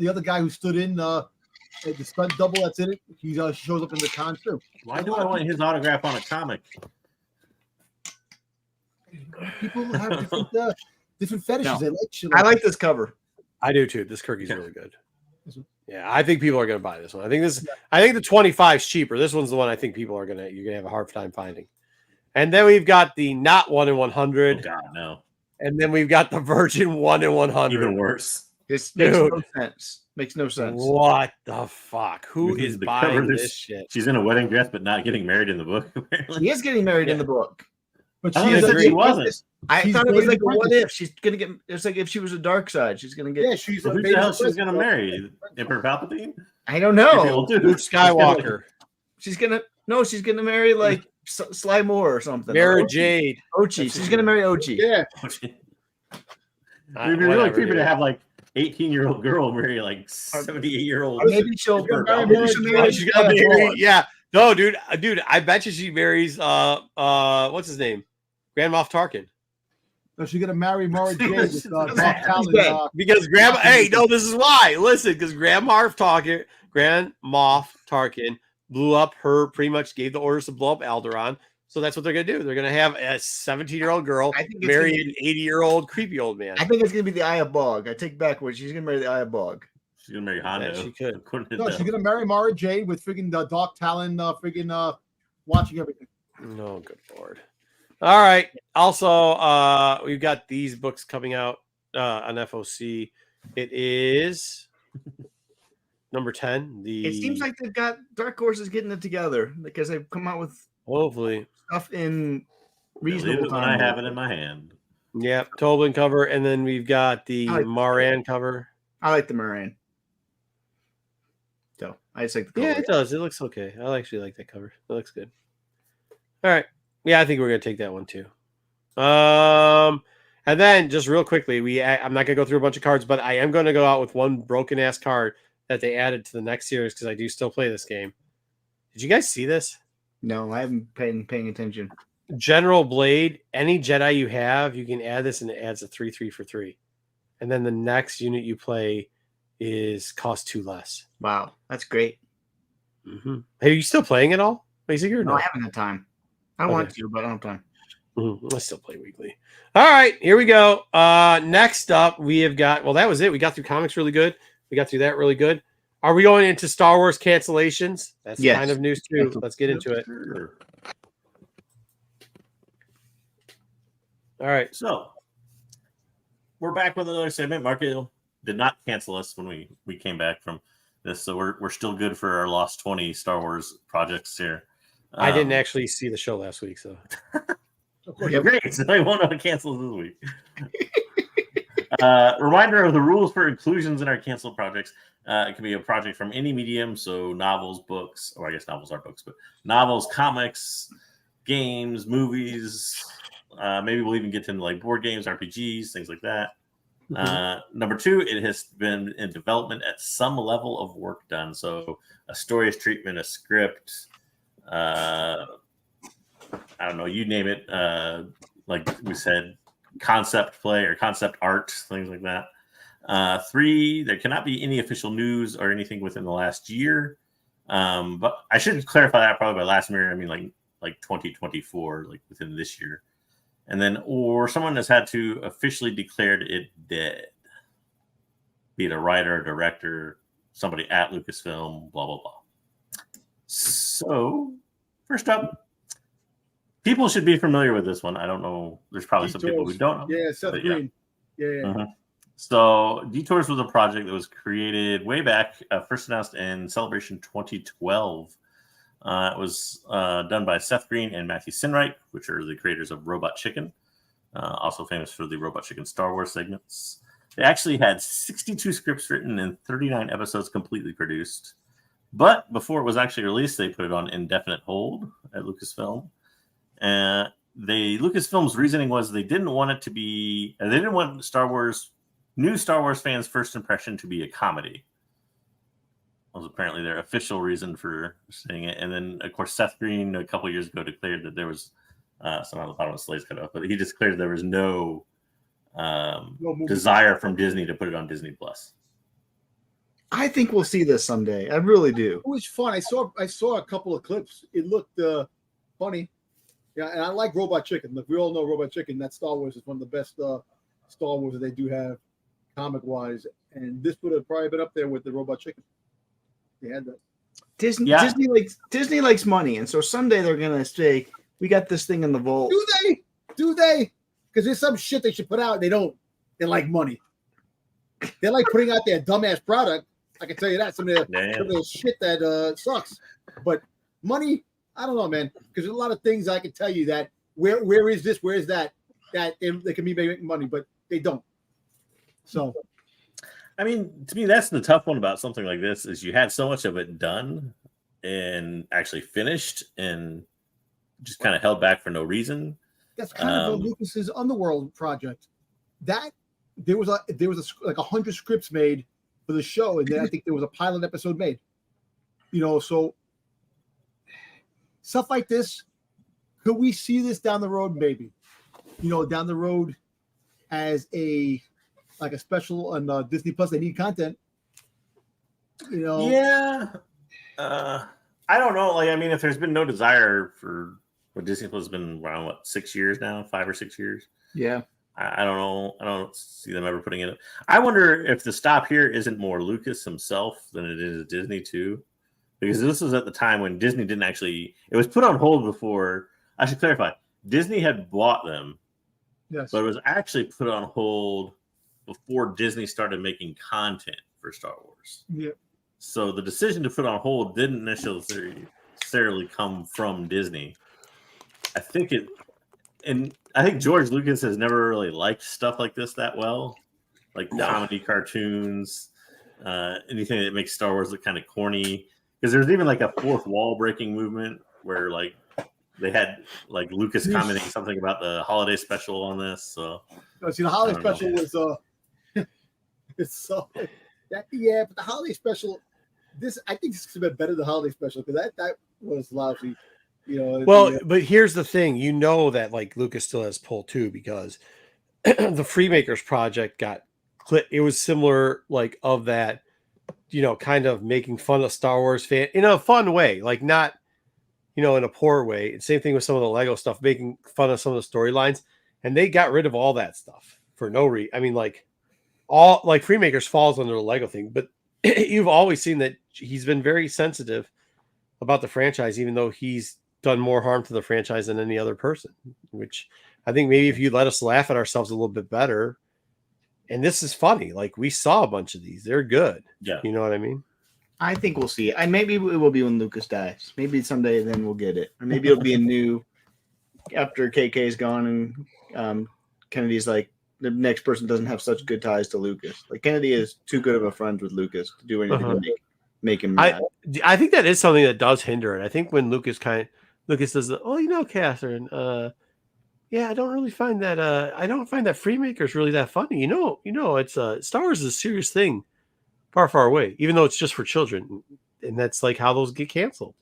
other guy who stood in the stunt double that's in it. He shows up in the con too. Why do I want his autograph on a comic? People have different fetishes. No. They like shit. I like this cover. I do too. This Kirky's really good. Yeah, I think people are going to buy this one. I think the 25 is cheaper. This one's the one I think you're going to have a hard time finding. And then we've got the not 1 in 100. Oh God, no. And then we've got the Virgin 1 in 100. Even worse. This makes no sense. Makes no sense. What the fuck? Who is buying this shit? She's in a wedding dress, but not getting married in the book. Apparently. She is getting married in the book. But she wasn't. I thought it was like, what if she's gonna get? It's like if she was a dark side, she's gonna get. Yeah, she's. Who the hell she's gonna marry? Emperor Palpatine? I don't know. Luke Skywalker. She's gonna marry like Sly Moore or something. Mara Jade. Ochi. She's gonna marry Ochi. Yeah. It'd be really creepy to have like 18-year-old girl marry like 78-year-old. Maybe she'll. Yeah. No, dude, I bet you she marries what's his name? Grand Moff Tarkin. No, she's gonna marry Mara Jade with Dark Talon. Because this is why. Listen, because Grand Moff Tarkin blew up pretty much gave the orders to blow up Alderaan. So that's what they're gonna do. They're gonna have a 17-year-old girl marry an 80-year-old creepy old man. I think it's gonna be the Eye of Bog. I take back what she's gonna marry the Eye of Bog. She's gonna marry Hondo. Yeah, she could. No, she's gonna marry Mara Jade with freaking Dark Talon, watching everything. No, good lord. All right. Also, we've got these books coming out on FOC. It is number 10. It seems like they've got Dark Horse is getting it together because they've come out with hopefully stuff in reasonable time. I have it in my hand. Yeah, Tobin cover, and then we've got the Moran cover. I like the Moran. So I just like the cover. Yeah, it does. It looks okay. I actually like that cover. It looks good. All right. Yeah, I think we're gonna take that one too. And then just real quickly, I'm not gonna go through a bunch of cards, but I am gonna go out with one broken ass card that they added to the next series because I do still play this game. Did you guys see this? No, I haven't been paying attention. General Blade, any Jedi you have, you can add this and it adds a 3/3 for 3. And then the next unit you play cost 2 less. Wow, that's great. Mm-hmm. Hey, are you still playing it all? No, I haven't had time. I want to, but I don't have time. Mm-hmm. I still play weekly. All right, here we go. Next up, we have got, that was it. We got through comics really good. We got through that really good. Are we going into Star Wars cancellations? That's kind of news too. Let's get into it. Sure. All right. So we're back with another segment. Mark did not cancel us when we came back from this, so we're still good for our lost 20 Star Wars projects here. I didn't actually see the show last week, so great. So I won't cancel this week. Reminder of the rules for inclusions in our canceled projects. It can be a project from any medium, so novels, books, or I guess novels are books, but novels, comics, games, movies. Maybe we'll even get into like board games, RPGs, things like that. Number 2, it has been in development at some level of work done. So a story treatment, a script, I don't know, you name it. Like we said, concept play or concept art, things like that. 3, there cannot be any official news or anything within the last year. But I should clarify that probably by last year. I mean, like 2024, like within this year. And then, or someone has had to officially declared it dead. Be it a writer, director, somebody at Lucasfilm, blah, blah, blah. So, first up, people should be familiar with this one. I don't know. There's probably some people who don't know. Yeah, Seth Green. Yeah. So, Detours was a project that was created way back, first announced in Celebration 2012. It was done by Seth Green and Matthew Sinwright, which are the creators of Robot Chicken, also famous for the Robot Chicken Star Wars segments. They actually had 62 scripts written and 39 episodes completely produced. But before it was actually released, they put it on indefinite hold at Lucasfilm. Lucasfilm's reasoning was they didn't want it to be, they didn't want new Star Wars fans' first impression to be a comedy. Was apparently their official reason for saying it. And then, of course, Seth Green a couple years ago declared that there was some on the bottom of the slate's cut off, but he just declared there was no desire from Disney to put it on Disney Plus. I think we'll see this someday. I really do. It was fun. I saw a couple of clips. It looked funny. Yeah, and I like Robot Chicken. Look, we all know Robot Chicken. That Star Wars is one of the best Star Wars that they do have, comic wise. And this would have probably been up there with the Robot Chicken. They had that. Disney likes money, and so someday they're gonna say, "We got this thing in the vault." Do they? Because there's some shit they should put out. They don't. They like money. They like putting out their dumbass product. I can tell you that. Some of the shit that sucks. But money, I don't know, man. Because there's a lot of things I can tell you that where is this? Where is that? That they can be making money, but they don't. So. I mean, to me, that's the tough one about something like this is you had so much of it done and actually finished and just kind of held back for no reason. That's kind of Lucas's Underworld project. That there was like 100 scripts made for the show, and then I think there was a pilot episode made. So stuff like this. Could we see this down the road? Maybe, down the road as a special on Disney Plus. They need content. Yeah. I don't know. Like, I mean, if there's been no desire for what Disney Plus has been around, 6 years now, 5 or 6 years. Yeah. I don't know. I don't see them ever putting it. I wonder if the stop here isn't more Lucas himself than it is Disney too, because this was at the time when Disney didn't actually. It was put on hold before. I should clarify. Disney had bought them, Yes, but it was actually put on hold before Disney started making content for Star Wars. Yeah. So the decision to put on hold didn't necessarily come from Disney. I think George Lucas has never really liked stuff like this that well, like comedy cartoons, anything that makes Star Wars look kind of corny. Because there's even like a fourth wall breaking movement where like they had like Lucas commenting something about the holiday special on this. So see, the holiday special was it's so but the holiday special. I think this could have been better than the holiday special because that was lousy. But here's the thing, that like Lucas still has pull too, because the Freemakers project got it was similar, like of that, kind of making fun of Star Wars fan in a fun way, like not, in a poor way. And same thing with some of the Lego stuff, making fun of some of the storylines, and they got rid of all that stuff for no reason. I mean, like all like Freemakers falls under the Lego thing, but you've always seen that he's been very sensitive about the franchise, even though he's done more harm to the franchise than any other person, which I think maybe if you let us laugh at ourselves a little bit better. And this is funny. Like, we saw a bunch of these. They're good. Yeah. You know what I mean? I think we'll see it. Maybe it will be when Lucas dies. Maybe someday then we'll get it. Or maybe it'll be a new after KK's gone and Kennedy's like, the next person doesn't have such good ties to Lucas. Like, Kennedy is too good of a friend with Lucas to do anything to make him mad. I think that is something that does hinder it. I think when Lucas does the, Catherine, I don't really find that I don't find that Freemakers really that funny. It's Star Wars is a serious thing far, far away, even though it's just for children. And that's like how those get canceled.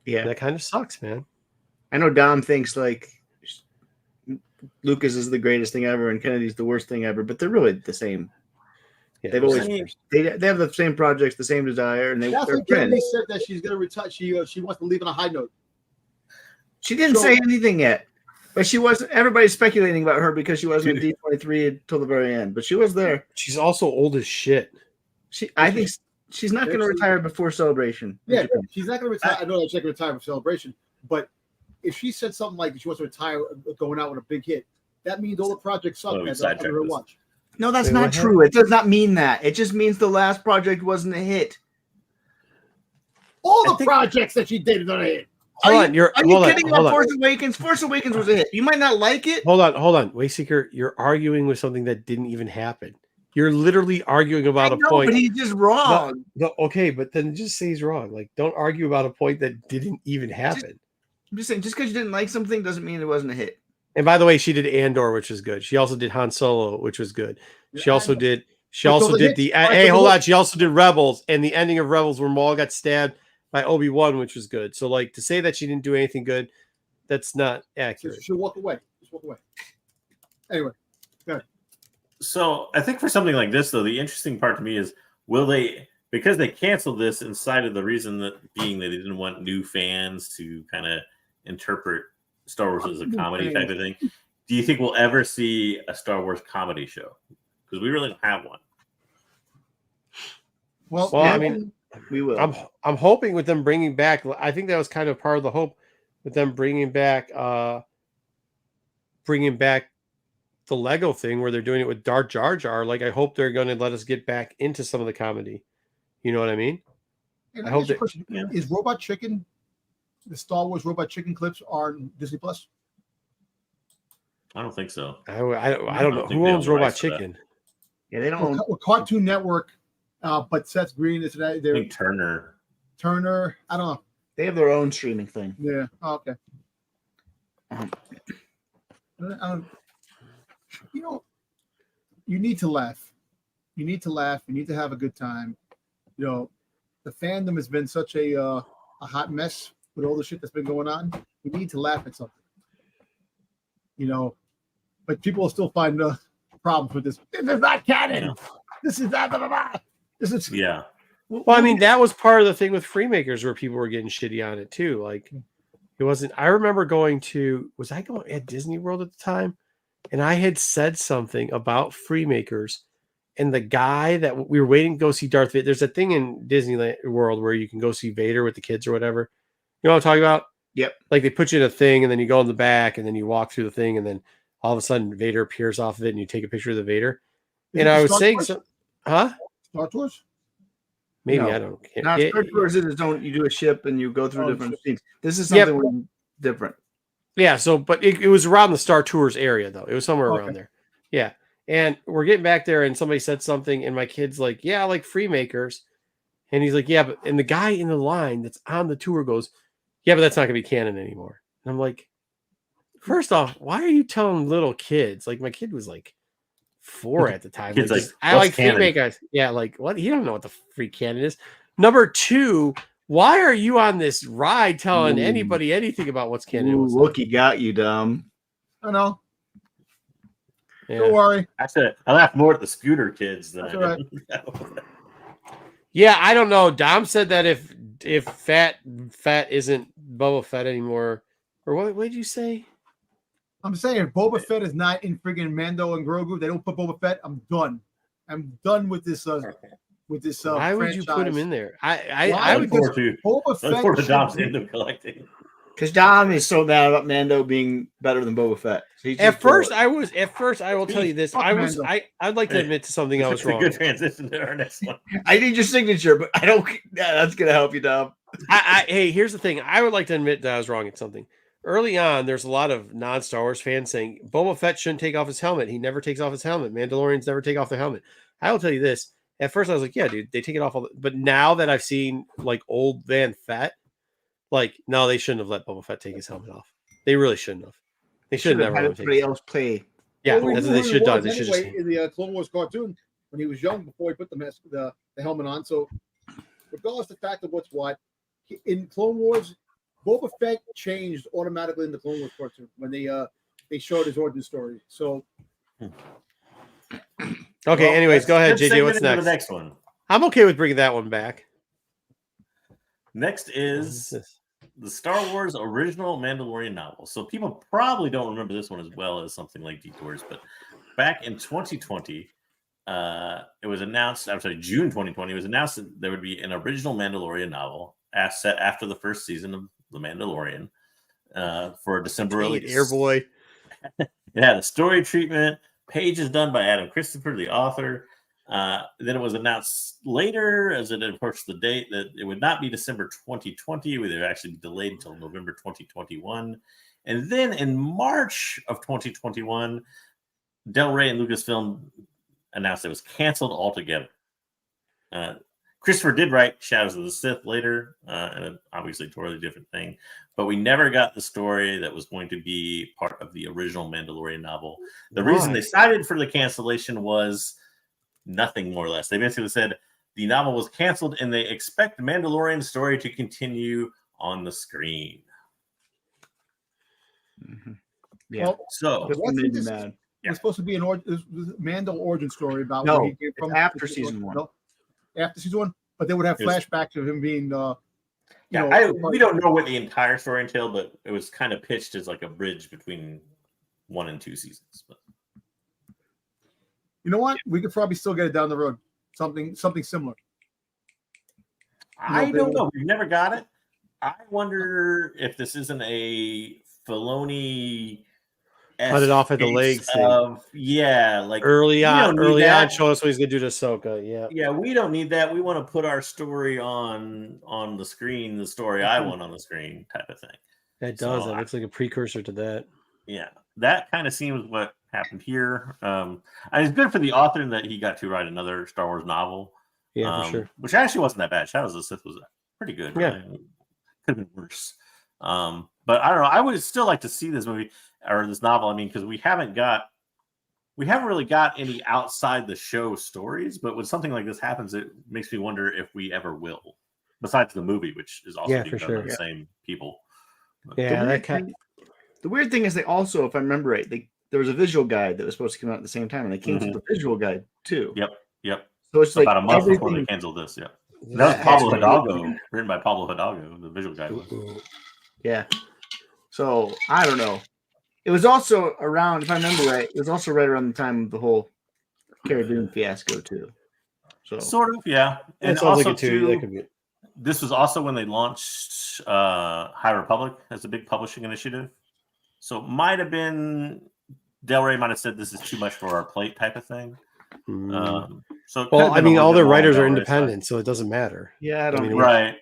Yeah. And that kind of sucks, man. I know Dom thinks like Lucas is the greatest thing ever and Kennedy's the worst thing ever, but they're really the same. Yeah, they have the same projects, the same desire, and they're Kennedy said that she's going to retire. She wants to leave on a high note. She didn't say anything yet, but she was. Everybody's speculating about her because she wasn't in D23 until the very end, but she was there. She's also old as shit. I think she's not going to retire before Celebration. Yeah, she's not going to retire. I know she's not going to retire for Celebration, but if she said something like she wants to retire going out with a big hit, that means all the projects suck. That's under her watch. No, that's not true. It does not mean that. It just means the last project wasn't a hit. All the projects that she did are a hit. Are you kidding about Force Awakens? Force Awakens was a hit. You might not like it. Hold on. Wayseeker, you're arguing with something that didn't even happen. You're literally arguing about a point. But he's just wrong. Okay, but then just say he's wrong. Like, don't argue about a point that didn't even happen. I'm just saying, just because you didn't like something doesn't mean it wasn't a hit. And by the way, she did Andor, which was good. She also did Han Solo, which was good. She also did the hold on. She also did Rebels, and the ending of Rebels where Maul got stabbed by Obi-Wan, which was good. So, like, to say that she didn't do anything good, that's not accurate. She'll walk away. Just walk away. Anyway, go ahead. So I think for something like this, though, the interesting part to me is, will they, because they canceled this inside of the reason that being that they didn't want new fans to kind of interpret Star Wars as a comedy type of thing. Do you think we'll ever see a Star Wars comedy show? Because we really don't have one. Well, I mean, we will. I'm hoping with them bringing back. I think that was kind of part of the hope with them bringing back the Lego thing where they're doing it with Darth Jar Jar. Like, I hope they're going to let us get back into some of the comedy. You know what I mean? And I hope that is Robot Chicken. The Star Wars Robot Chicken clips are on Disney Plus. I don't think so. I don't know who owns Robot Chicken. Yeah, they don't own Cartoon Network, but Seth Green is that. I think Turner. I don't know. They have their own streaming thing. Yeah. Oh, okay. You need to laugh. You need to laugh. You need to have a good time. The fandom has been such a hot mess with all the shit that's been going on. We need to laugh at something, But people will still find problems with this. This is not canon. Yeah. This is not. Blah, blah, blah. This is. Yeah. Well, I mean, that was part of the thing with Freemakers where people were getting shitty on it too. Like, it wasn't. I remember going at Disney World at the time, and I had said something about Freemakers, and the guy that we were waiting to go see Darth Vader. There's a thing in Disneyland World where you can go see Vader with the kids or whatever. You know what I'm talking about? Yep. Like they put you in a thing, and then you go in the back, and then you walk through the thing, and then all of a sudden Vader appears off of it, and you take a picture of the Vader. Is And it I the was Star saying, Tours? huh? Star Tours? Maybe No. I don't. Now, Star Tours is its own. You do a ship and you go through different scenes. This is something different. Yeah. So, but it was around the Star Tours area, though. It was somewhere around there. Yeah. And we're getting back there, and somebody said something, and my kid's like, "Yeah, I like Freemakers," and he's like, "Yeah," but and the guy in the line that's on the tour goes, "Yeah, but that's not gonna be canon anymore." And I'm like, first off, why are you telling little kids? Like my kid was like 4 at the time. Kid's Like, like, I "What's like canon?" Freemakers. Yeah, like what? You don't know what the free canon is. Number 2, why are you on this ride telling anybody anything about what's canon? Ooh, Wookie got you, dumb. I know. Yeah. Don't worry. I laughed more at the scooter kids than That's I all did. Yeah, I don't know. Dom said that if Fat isn't Boba Fett anymore, or what did you say? I'm saying if Boba Fett is not in friggin' Mando and Grogu, they don't put Boba Fett. I'm done. I'm done with this. Why would you put him in there? I Why? would Because That's Boba for Fett the should Dom's be- into collecting. Because Dom is so mad about Mando being better than Boba Fett. So At first, I will tell you this. Fuck Mando. I'd like to admit to something I was It's a wrong. good transition to our next one. I need your signature, but I don't. Yeah, that's gonna help you, Dom. Hey, here's the thing. I would like to admit that I was wrong at something. Early on, there's a lot of non-Star Wars fans saying Boba Fett shouldn't take off his helmet. He never takes off his helmet. Mandalorians never take off their helmet. I will tell you this. At first, I was like, yeah, dude, they take it off all but now that I've seen like old Van Fett, like, no, they shouldn't have let Boba Fett take his helmet off. They really shouldn't have. They should have never had let him take somebody his else play. Yeah, Well, we that's knew what they who he should have done. was They should anyway in the Clone Wars cartoon when he was young before he put the helmet on. So, regardless of the fact of what's what, in Clone Wars, Boba Fett changed automatically in the Clone Wars cartoon when they showed his origin story. So, Okay, anyways, go ahead, Let's JJ. What's segue into next? The next one. I'm okay with bringing that one back. Next is the Star Wars original Mandalorian novel. So people probably don't remember this one as well as something like Detours, but back in 2020, it was announced, I'm sorry, June 2020, it was announced that there would be an original Mandalorian novel set after the first season of The Mandalorian for a December release. Airboy. It had a story treatment. Page is done by Adam Christopher, the author. Then it was announced later, as it approached the date, that it would not be December 2020. It would actually be delayed until November 2021. And then in March of 2021, Del Rey and Lucasfilm announced it was canceled altogether. Christopher did write Shadows of the Sith later, and obviously a totally different thing. But we never got the story that was going to be part of the original Mandalorian novel. The reason they cited for the cancellation was nothing more or less. They basically said the novel was canceled and they expect the Mandalorian story to continue on the screen. Mm-hmm. Yeah. well, So That's what made me mad. it was supposed to be it was Mando origin story about No, where he came from after season 1. No, after season 1, but they would have flashbacks of him being we don't know what the entire story entailed, but it was kind of pitched as like a bridge between 1 and 2 seasons. But you know what? We could probably still get it down the road. Something similar. I don't know. We've never got it. I wonder if this isn't a Filoni Cut it off at the legs thing. Yeah, like early on, that. show us what he's gonna do to Ahsoka. Yeah. Yeah, we don't need that. We want to put our story on the screen, the story I want on the screen, type of thing. That does. That looks like a precursor to that. Yeah, that kind of seems what happened here. And it's good for the author in that he got to write another Star Wars novel. Yeah, for sure. Which actually wasn't that bad. Shadows of the Sith was pretty good. Yeah. Really. Could have been worse. But I don't know. I would still like to see this movie or this novel. I mean, because we haven't really got any outside the show stories. But when something like this happens, it makes me wonder if we ever will. besides the movie, which is also Yeah, being for done by sure. the same people. Yeah, that kind. The weird thing is they also, if I remember right, there was a visual guide that was supposed to come out at the same time, and they canceled the visual guide too. Yep. So it's like about a month before they everything. canceled this. Yeah, that was That Pablo has- Hidalgo, written by Pablo Hidalgo. The visual guide was. Yeah. So I don't know. It was also around, if I remember right, it was also right around the time of the whole Cara Dune fiasco too. So Sort of, yeah. That And sounds like also it too. That too, could be. this was also when they launched High Republic as a big publishing initiative. So it might have been Del Rey might have said this is too much for our plate type of thing. So it could Well, have I been a mean, little all bit their more on writers Del are Rey's independent, so it doesn't matter. yeah, I don't mean, know. right?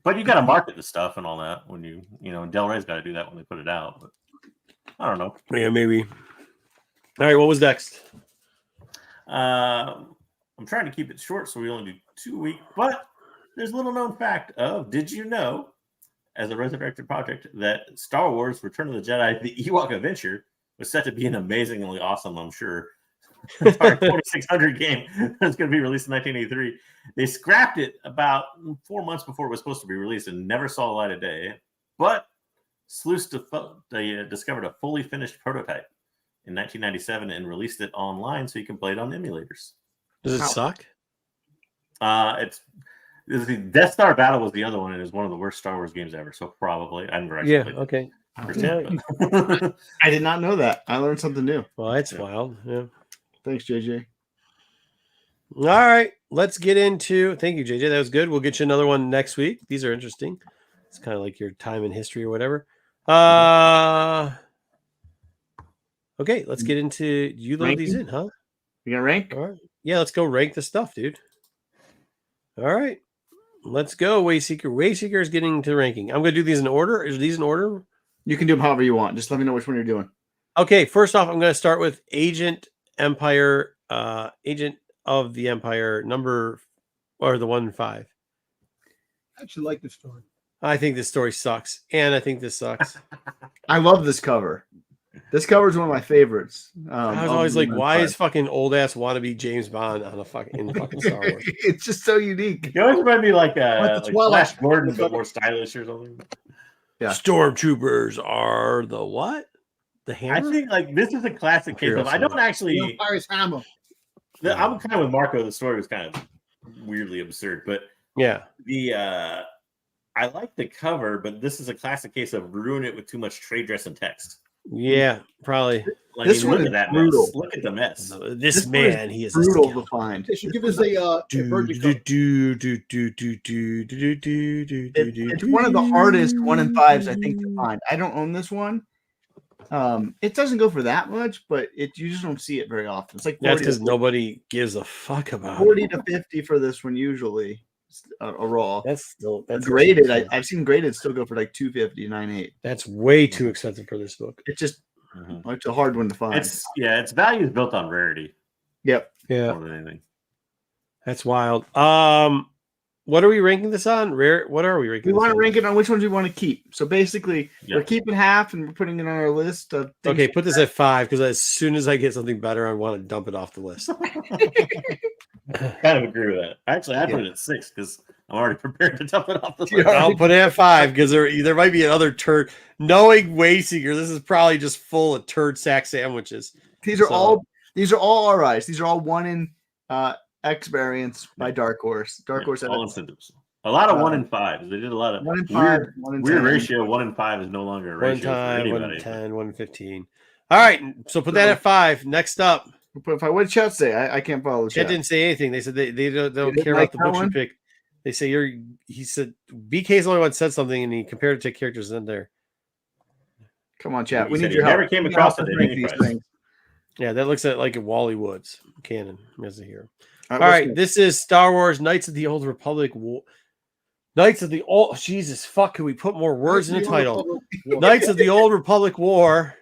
But you got to market the stuff and all that when you know Del Rey's got to do that when they put it out. But I don't know. Yeah, maybe. All right, what was next? I'm trying to keep it short, so we only do 2 weeks. But there's a little known fact of did you know, as a resurrected project, that Star Wars: Return of the Jedi, the Ewok Adventure, was set to be an amazingly awesome, I'm sure, 2600 game that's going to be released in 1983. They scrapped it about 4 months before it was supposed to be released and never saw the light of day. But sleuths they discovered a fully finished prototype in 1997 and released it online so you can play it on emulators. Does it suck? It's the Death Star Battle was the other one, and it's one of the worst Star Wars games ever. So probably I never actually played it. Okay. Firsthand, Yeah. but- I did not know that. I learned something new. Well, that's wild. Yeah. Thanks, JJ. All right, let's get into. Thank you, JJ. That was good. We'll get you another one next week. These are interesting. It's kind of like your time in history or whatever. Okay, let's get into. You load these in, huh? You gonna rank? All right. Yeah, let's go rank the stuff, dude. All right, let's go. Wayseeker. Wayseeker is getting to ranking. I'm going to do these in order. Is these in order? You can do them however you want. Just let me know which one you're doing. Okay, first off, I'm going to start with Agent Empire, Agent of the Empire, number or the 1 in 5. I actually like this story. I think this story sucks, and I think this sucks. I love this cover. This cover is one of my favorites. I was always like, why is fucking old ass wannabe James Bond on a fucking Star Wars? It's just so unique. You always remind me like the Twilight. Flash Gordon, but more stylish or something. Yeah. Stormtroopers are the what? The I hammer? think like this is a classic case of I don't The actually. Empire's hammer. I'm kind of with Marco. The story was kind of weirdly absurd, but Yeah. the I like the cover, but this is a classic case of ruin it with too much trade dress and text. Yeah, probably. Like, This look one at is that brutal. mess. Look at the mess. This one is man, he is brutal to find. They should give us a virgin cover. It's one of the hardest 1 in 5s I think to find. I don't own this one. It doesn't go for that much, but you just don't see it very often. It's like 40 That's because nobody gives a fuck about 40 it. to 50 for this one usually. A raw. That's Graded. I've seen graded still go for like 250, 9.8. That's way too expensive for this book. It's just it's a hard one to find. Its value is built on rarity Yep. Yeah, more than anything. that's wild. What are we ranking this on? Rare. What are we ranking? We this want to on? rank it on which ones we want to keep. So basically, Yeah. we're keeping half and we're putting it on our list of things. Okay, put this at 5 because as soon as I get something better, I want to dump it off the list. Kind of agree with that. Actually, I put it at 6 because I'm already prepared to dump it off the list. I'll put it at 5 because there might be another turd. Knowing Wayseeker, this is probably just full of turd sack sandwiches. These are So- all RIs. These are all 1 in X variants by Dark Horse. Dark Horse all edits. incentives. A lot of 1 in 5s. They did a lot of 1 in 5, weird, 1 in weird 10. ratio. 1 in 5 is no longer a 1 ratio for time, 1 anybody. in 10, 1 in 15. All right, so put that at 5. Next up, What did chat say? I can't follow the Chet chat. didn't say anything. They said they don't didn't care like about the that books you one? pick. They say he said BK's the only one said something and he compared it to characters in there. Come on, chat. He We said need he your help. never came We need across help it to at rank any these price. things. Yeah, that looks at like a Wally Woods canon as a hero. All let's right, go. this is Star Wars Knights of the Old Republic. Knights of the Old. Jesus fuck! Can we put more words in the title? Knights of the Old Republic War.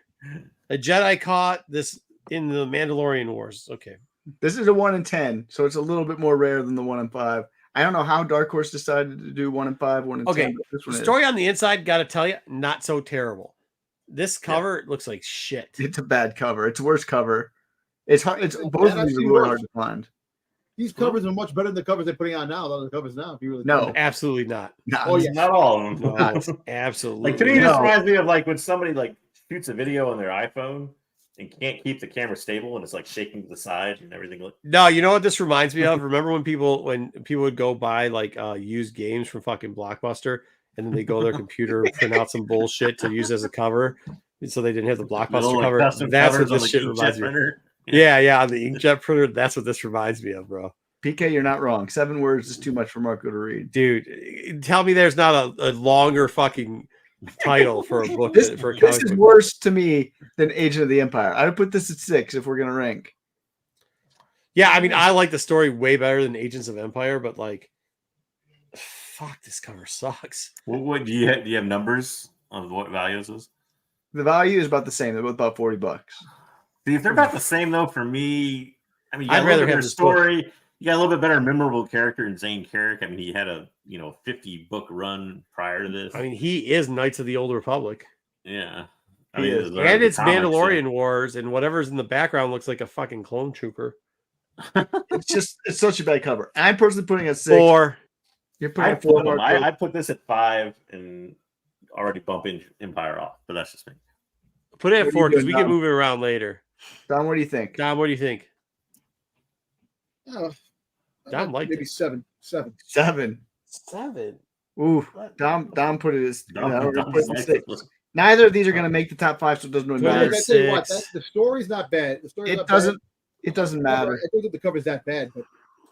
A Jedi caught this in the Mandalorian Wars. Okay. This is a 1 in 10, so it's a little bit more rare than the 1 in 5. I don't know how Dark Horse decided to do 1 in 5, 1 in Okay. 10. But this The one story on the inside, got to tell you, not so terrible. This cover looks like shit. it's a bad cover. It's a worse cover. It's hard. It's both of these are actually really works. hard to find. These covers are much better than the covers they're putting on now. The covers now, if you really No. Absolutely not. Oh, yeah. Not all of them. No, absolutely. Like to me, it not. just reminds me of like when somebody like shoots a video on their iPhone and can't keep the camera stable and it's like shaking to the side and everything. No, you know what this reminds me of? Remember when people would go buy like used games from fucking Blockbuster and then they go to their computer and print out some bullshit to use as a cover, so they didn't have the Blockbuster Little, like, cover. custom That's what covers on this the shit reminds inkjet me of. printer. Yeah, on the inkjet printer. That's what this reminds me of, bro. PK, you're not wrong. 7 words is too much for Marco to read. Dude, tell me there's not a longer fucking title for a book. This for a comic is book. worse to me than Agent of the Empire. I would put this at 6 if we're gonna rank. Yeah, I mean, I like the story way better than Agents of Empire, but like, fuck, this cover sucks. What do you have? Do you have numbers on what values is? The value is about the same. They're both about $40. See, if they're about the same though, for me, I mean, you got I'd a rather little bit have better this book. story. You got a little bit better memorable character in Zane Carrick. I mean, he had a 50 book run prior to this. I mean, he is Knights of the Old Republic. Yeah. He is. And it's comics, Mandalorian Wars, and whatever's in the background looks like a fucking clone trooper. It's such a bad cover. I'm personally putting it at 6. Or You're putting I it at 4. put, Marco. I put this at 5 and already bumping Empire off, but that's just me. put it at What are 4 you because doing we can now? move it around later. Don, what do you think? Dom, what do you think? Oh, Dom liked maybe it. 7. 7. 7. Ooh, Dom put it as Dom put it at likes 6. it. Neither of these are going to make the top 5, so it doesn't really Put it matter. I tell you what, Six. the story's not bad. The story's It not doesn't. Bad. It doesn't matter. I don't think the cover's that bad, but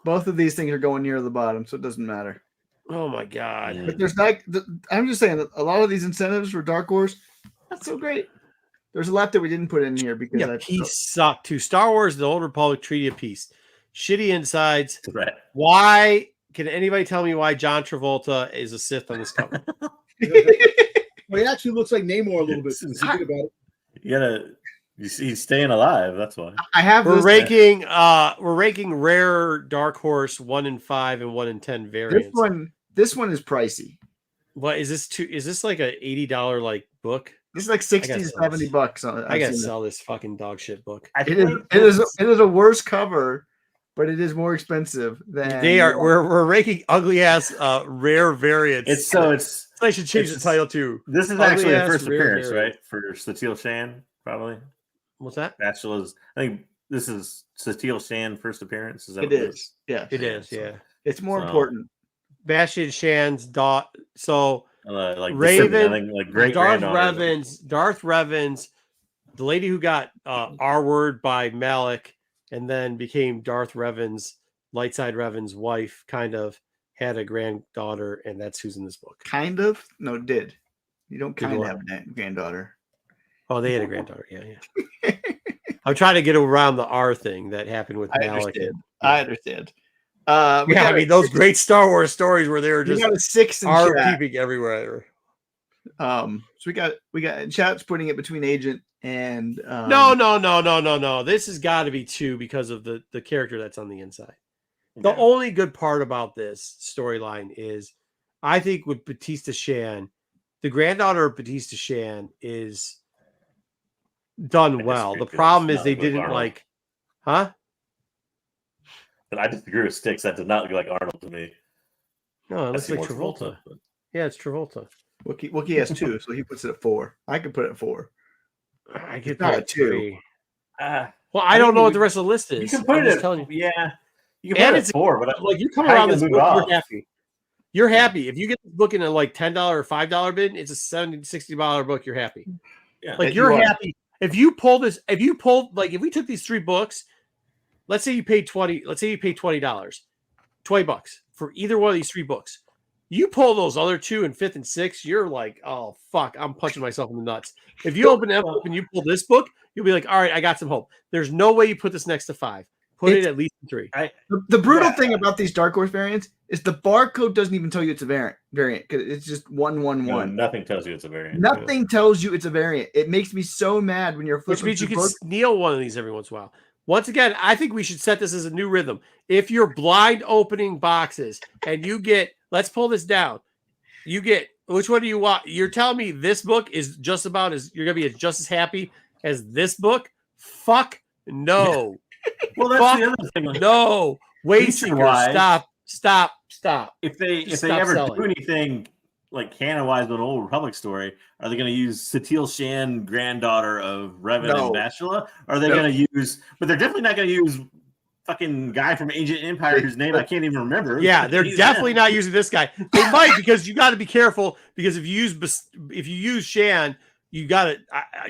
Both of these things are going near the bottom, so it doesn't matter. Oh my god. But there's like, I'm just saying that a lot of these incentives for Dark Horse, that's so great. There's a lot that we didn't put in here because Yeah, peace sucked too. Star Wars: The Old Republic Treaty of Peace. Shitty insides. Right. Why can anybody tell me why John Travolta is a Sith on this cover? well, he actually looks like Namor a little bit. If you think about it. You gotta. You see, he's staying alive. That's why. I have We're this. ranking rare Dark Horse 1 in 5 and 1 in 10 variants. This one is pricey. What is this? Is this like a $80 like book? This is like 60 to sell this. $70 on it. I gotta sell this fucking dog shit book. It is a worse cover, but it is more expensive than They are. We're ranking ugly ass rare variants. I should change the title to. This is Ugly actually the ass first rare appearance, variant. right? For Satil Shan, probably. What's that? Bachelor's. I think this is Satil Shan first appearance. Is that It is. Yeah. It is. Yeah. It's more So- important. Bastian Shan's daughter. So like Raven, descendant, like great Darth granddaughter. Revens, the lady who got R word by Malik and then became Darth Revens, Lightside Revens' wife, kind of had a granddaughter, and that's who's in this book. Kind of. No, did. You don't Did kind of what? have a granddaughter. Oh, they had a granddaughter. Yeah. I'm trying to get around the R thing that happened with I Malik. understand. and- I understand. I mean those great Star Wars stories where they were We just got a 6 in R chat. peeping everywhere. So we got chat's putting it between Agent and No. This has got to be 2 because of the character that's on the inside. The Yeah. only good part about this storyline is, I think with Batista Shan, the granddaughter of Batista Shan is done well. The disagree, problem because is it's they not like didn't Arnold. huh? But I disagree with Sticks. That did not look like Arnold to me. No, it I looks see like more Travolta. but- Yeah, it's Travolta. Wookie has 2, so he puts it at 4. I could put it at 4. I could not put a it 2. 3. Ah, Well, I don't think know what we- the rest of the list you is. can put I'm it just at telling you. Yeah, you can And put it it's- at 4, but Like you come how you around gonna this move book, it you're off? happy. You're happy. If you get this book in a like $10 or $5 bin, it's a $70 to $60 book. You're happy. Yeah. Like Yeah, you're you are. happy. If we took these 3 books, let's say you paid $20 $20 for either one of these 3 books. You pull those other 2 in 5th and 6th, you're like, oh fuck, I'm punching myself in the nuts. If you open it up and you pull this book, you'll be like, all right, I got some hope. There's no way you put this next to 5. Put it at least in 3. The brutal Yeah. thing about these Dark Horse variants is the barcode doesn't even tell you it's a variant because it's just 111. Nothing tells you it's a variant. Nothing tells you it's a variant. It makes me so mad when you're Which flipping means you through can books. steal one of these every once in a while. Once again, I think we should set this as a new rhythm. If you're blind opening boxes and you get, let's pull this down. You get, which one do you want? You're telling me this book is just about as, you're going to be just as happy as this book? Fuck no. Well, that's Fuck the other thing. Like, no. Wayseeker, Feature-wise, stop. If they stop ever selling. do anything like canon-wise with an Old Republic story, are they going to use Satil Shan, granddaughter of Revan No. and Bastila? Are they No. going to use? But they're definitely not going to use fucking guy from Ancient Empire whose name I can't even remember. Yeah, they're Use definitely him. not using this guy. They might, because you got to be careful, because if you use Shan, you got to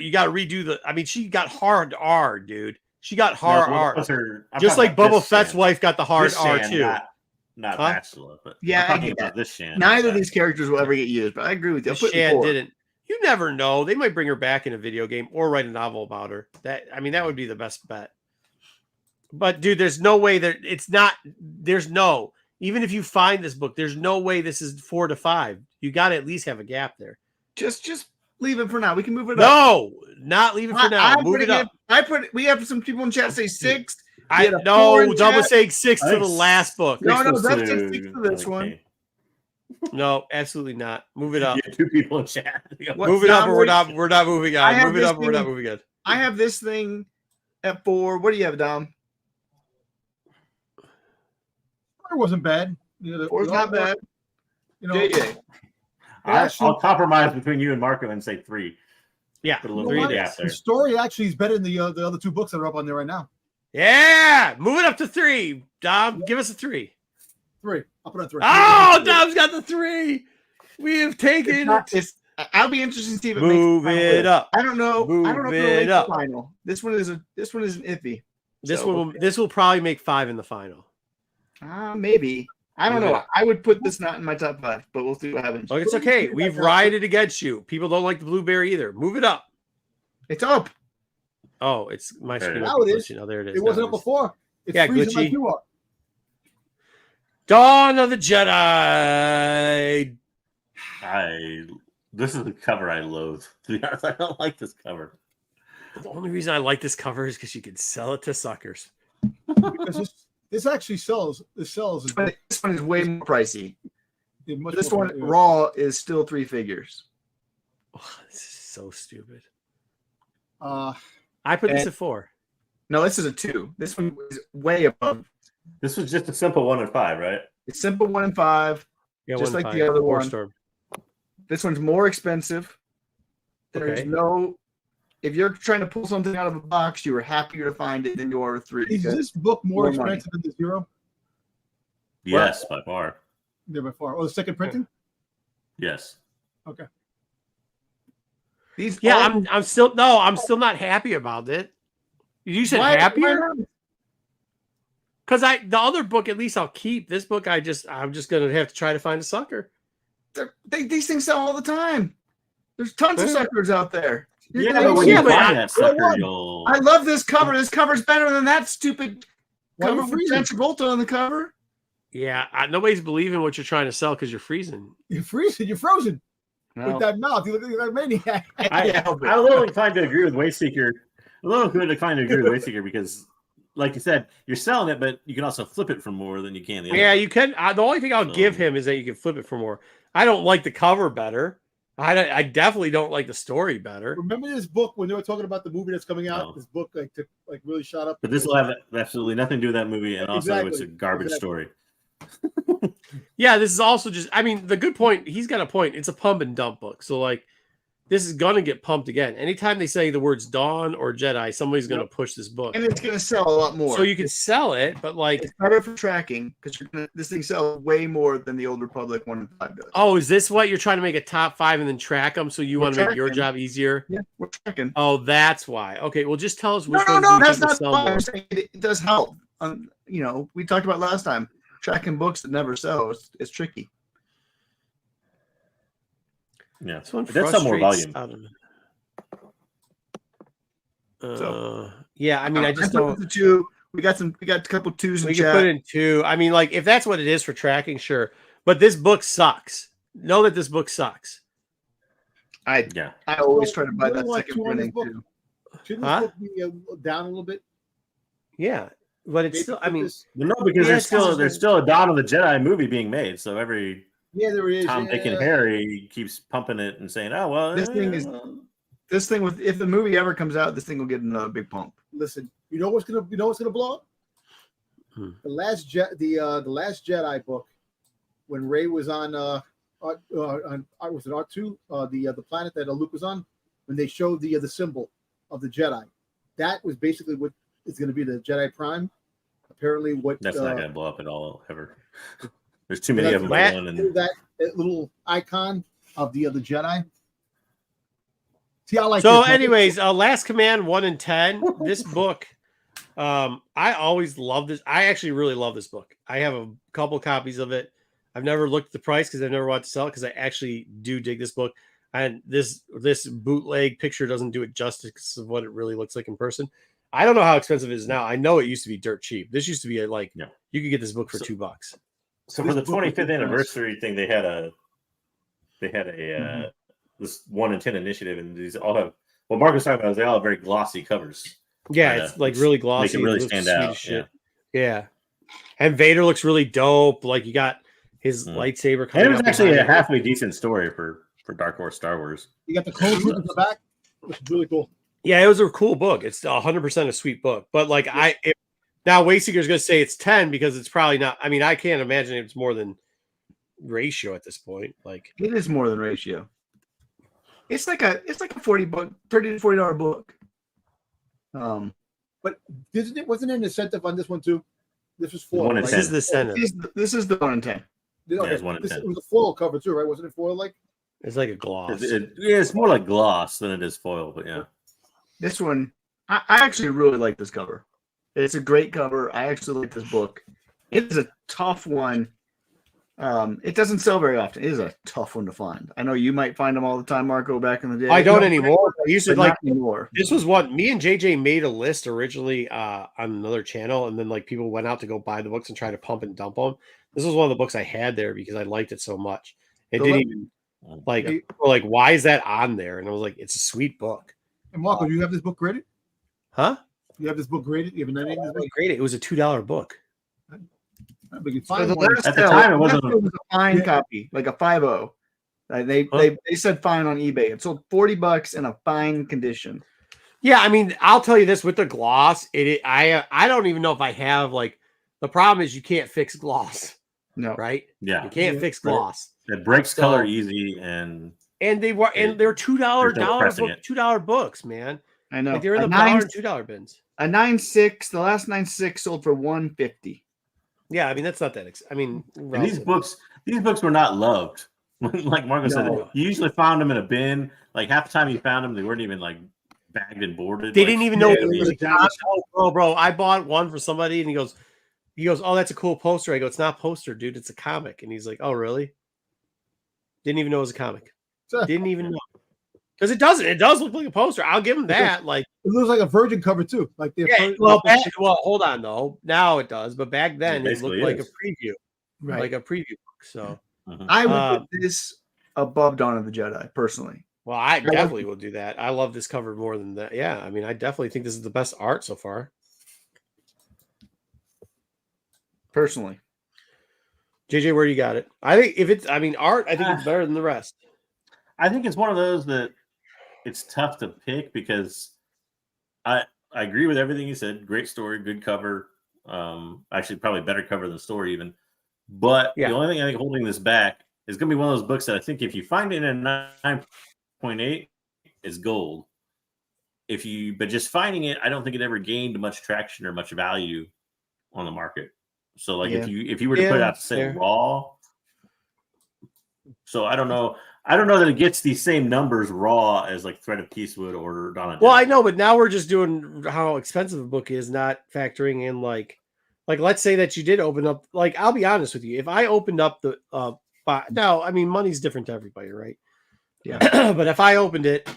redo the. I mean, she got hard R, dude. She got hard No, R. what's her? I'm Just talking like about Boba this Fett's Shan. wife got the hard This R Shan, too. Not Huh? Bastila, but Yeah, I'm I talking get about that. this Shan. Neither of not these characters will ever get used, but I agree with you. I'll put Shan four. didn't. You never know. They might bring her back in a video game or write a novel about her. That would be the best bet. But dude, there's no way that it's not. There's no. Even if you find this book, there's no way this is 4 to 5. You got to at least have a gap there. Just leave it for now. We can move it up. No, not leave it for now. Move it up. We have some people in chat say 6. I no. Double saying 6 to the last book. No, Six was that's to- just 6 to this one. okay. No, absolutely not. Move it up. You have 2 people in chat. What Move it up, or number- we're not moving I on. have Move it this up, or we're not thing- moving on. I have this thing at 4. What do you have, Dom? It wasn't bad. You know, 4's not bad. You know, JJ. I'll compromise between you and Marco and say 3. Yeah, Put a you little know bit what? gap there. The story actually is better than the other 2 books that are up on there right now. yeah. Move it up to 3. Dom, give us a 3. 3. I'll put it on 3. Oh, Dom's got the 3. We have taken it. I'll be interested to see if it Move makes it up. I don't know. Move I don't know if it it'll make up. the final. This one isn't iffy. This will probably make 5 in the final. Maybe. I don't Move it know. up. I would put this not in my top 5, but we'll see what happens. Oh, it's okay. We've rioted against you. People don't like the blueberry either. Move it up. It's up. Oh, it's my There it screen. is. Now it is. glitching. Oh, there it is. It wasn't Now up before. It's Yeah, freezing glitchy. like you are. Dawn of the Jedi. This is the cover I loathe. To be honest, I don't like this cover. The only reason I like this cover is because you can sell it to suckers. Because this actually sells. This sells. But this one is way more pricey. Much This more- one raw is still 3 figures. Oh, this is so stupid. I put this And- at 4. No, this is a 2. This one is way above. This was just a simple 1 and 5, right? It's simple 1 and 5. Yeah, Just 1 like to the 5. other War one. Storm. This one's more expensive. There's Okay. no. If you're trying to pull something out of a box, you are happier to find it than you are 3. is this book more More money. expensive than the Zero? Yes, by far. Yeah, by far. Oh, the second printing. Yes. Okay. These Yeah, all- I'm still not happy about it. You said Why happier? not? Because the other book at least I'll keep. This book I'm just gonna have to try to find a sucker. These things sell all the time. There's tons of Yeah. suckers out there. You're Yeah, gonna- but when Yeah, you but find I- that sucker, one. you'll. I love this cover. This cover's better than that stupid Why cover you with freezing? John Travolta on the cover. Yeah, nobody's believing what you're trying to sell because you're freezing. You're freezing. You're frozen No. with that mouth. You look like that maniac. I'm a little inclined to agree with Wayseeker. A little inclined to agree with Wayseeker because, like you said, you're selling it, but you can also flip it for more than you can. The other Yeah, one. you can. The only thing I'll give him is that you can flip it for more. I don't like the cover better. I definitely don't like the story better. Remember this book when they were talking about the movie that's coming out? No. This book really shot up. But this will have absolutely nothing to do with that movie, and also it's a Exactly. garbage Exactly. story. Yeah, this is also just. I mean, the good point. He's got a point. It's a pump and dump book, so like, this is gonna get pumped again. Anytime they say the words Dawn or Jedi, somebody's gonna push this book. And it's going to sell a lot more. So you can sell it, but like, It's better for tracking because this thing sells way more than the Old Republic 1 and 5 does. oh, is this what you're trying to make a top 5 and then track them? So you We're want to make your tracking. job easier? Yeah, we're tracking. Oh, that's why. Okay, well, just tell us which No, ones you that's think will not sell why. more. I'm saying it does help. We talked about last time. Tracking books that never sell is tricky. Yeah, This one It does sell more frustrates volume. out of it. So- Yeah, I mean, I just put don't. the 2. We got a couple 2s in We can chat. put in 2. I mean, like, if that's what it is for tracking, sure. But this book sucks. Know that this book sucks. yeah. I always try to buy What do that you want second to on this printing book? too. Shouldn't Huh? this book be down a little bit? Yeah, but it's Maybe still. I put mean, this- No, because Yeah, there's still a Dawn of the Jedi movie being made, so every yeah, there is. Tom, yeah. Dick, and Harry keeps pumping it and saying, "Oh well." This thing is- This thing if the movie ever comes out, this thing will get another big pump. Listen, you know what's gonna blow up? the last Jedi book, when Rey was on was it R2, the planet that Luke was on, when they showed the symbol of the Jedi, that was basically what is going to be the Jedi Prime. Apparently, what that's not going to blow up at all ever. There's too many of them. That little icon of the Jedi. See, I like. So, anyways, Last Command 1 and 10. This book, I always love this. I actually really love this book. I have a couple copies of it. I've never looked at the price because I've never wanted to sell it because I actually do dig this book. And this bootleg picture doesn't do it justice of what it really looks like in person. I don't know how expensive it is now. I know it used to be dirt cheap. This used to be you could get this book for $2. So for the 25th anniversary thing, they had a this 1 in 10 initiative, and these all have what Mark was talking about is they all have very glossy covers. Yeah, it's like really glossy. Make it really stand out. Yeah. And Vader looks really dope. Like you got his lightsaber coming. And it was actually a halfway decent story for Dark Horse Star Wars. You got the clone troop in the back, which is really cool. Yeah, it was a cool book. It's 100% a sweet book. But like now Wayseeker's going to say it's 10 because it's probably not. I mean, I can't imagine it's more than ratio at this point. Like it is more than ratio. It's like a $40 book, $30 to $40 book. But wasn't there an incentive on this one too? This was foil. This is the incentive. This is the 1 in 10. Yeah, it's 1 in 10. It was a foil cover too, right? Wasn't it foil like? It's like a gloss. It's more like gloss than it is foil, but yeah. This one, I actually really like this cover. It's a great cover. I actually like this book. It is a tough one. It doesn't sell very often. It is a tough one to find. I know you might find them all the time, Marco, back in the day. I don't anymore. I used to like anymore. This was what me and JJ made a list originally on another channel, and then like people went out to go buy the books and try to pump and dump them. This was one of the books I had there because I liked it so much. It didn't even like why is that on there? And I was like, it's a sweet book. And Marco, do you have this book graded? Huh? You have this book graded? You have a 98 graded. It was a $2 book. But you find at the time, it was a fine copy, like a 5.0. They said fine on eBay. It sold $40 in a fine condition. Yeah, I mean, I'll tell you this with the gloss. I don't even know if I have like the problem is you can't fix gloss. No, right? Yeah, you can't fix gloss. It breaks color easy, and they're $2 books, man. I know. Like they're in the $2 bins. A 9.6. The last 9.6 sold for $150. Yeah, I mean that's not that. These books were not loved. Like Marco said, you usually found them in a bin. Like half the time you found them, they weren't even like bagged and boarded. They didn't even know it was a comic. Bro, I bought one for somebody, and he goes, "Oh, that's a cool poster." I go, "It's not a poster, dude. It's a comic." And he's like, "Oh, really?" Didn't even know it was a comic. Didn't even know. Because it doesn't. It does look like a poster. I'll give him that. Like it looks like a Virgin cover too. Like well, hold on though. Now it does, but back then it looked like a preview, right? Like a preview book. So I would put this above Dawn of the Jedi personally. Well, I definitely will do that. I love this cover more than that. Yeah, I mean, I definitely think this is the best art so far. Personally, JJ, where you got it? I think art. I think it's better than the rest. I think it's one of those that it's tough to pick because I agree with everything you said. Great story, good cover. Actually, probably better cover than story even. But the only thing I think holding this back is going to be one of those books that I think if you find it in a 9.8 is gold. But just finding it, I don't think it ever gained much traction or much value on the market. So like if you were to put it out to say raw. So I don't know. I don't know that it gets these same numbers raw as like Thread of Peacewood or Donna. Well, I know, but now we're just doing how expensive a book is, not factoring in like let's say that you did open up. Like I'll be honest with you, if I opened up the now, I mean, money's different to everybody, right? Yeah. But if I opened it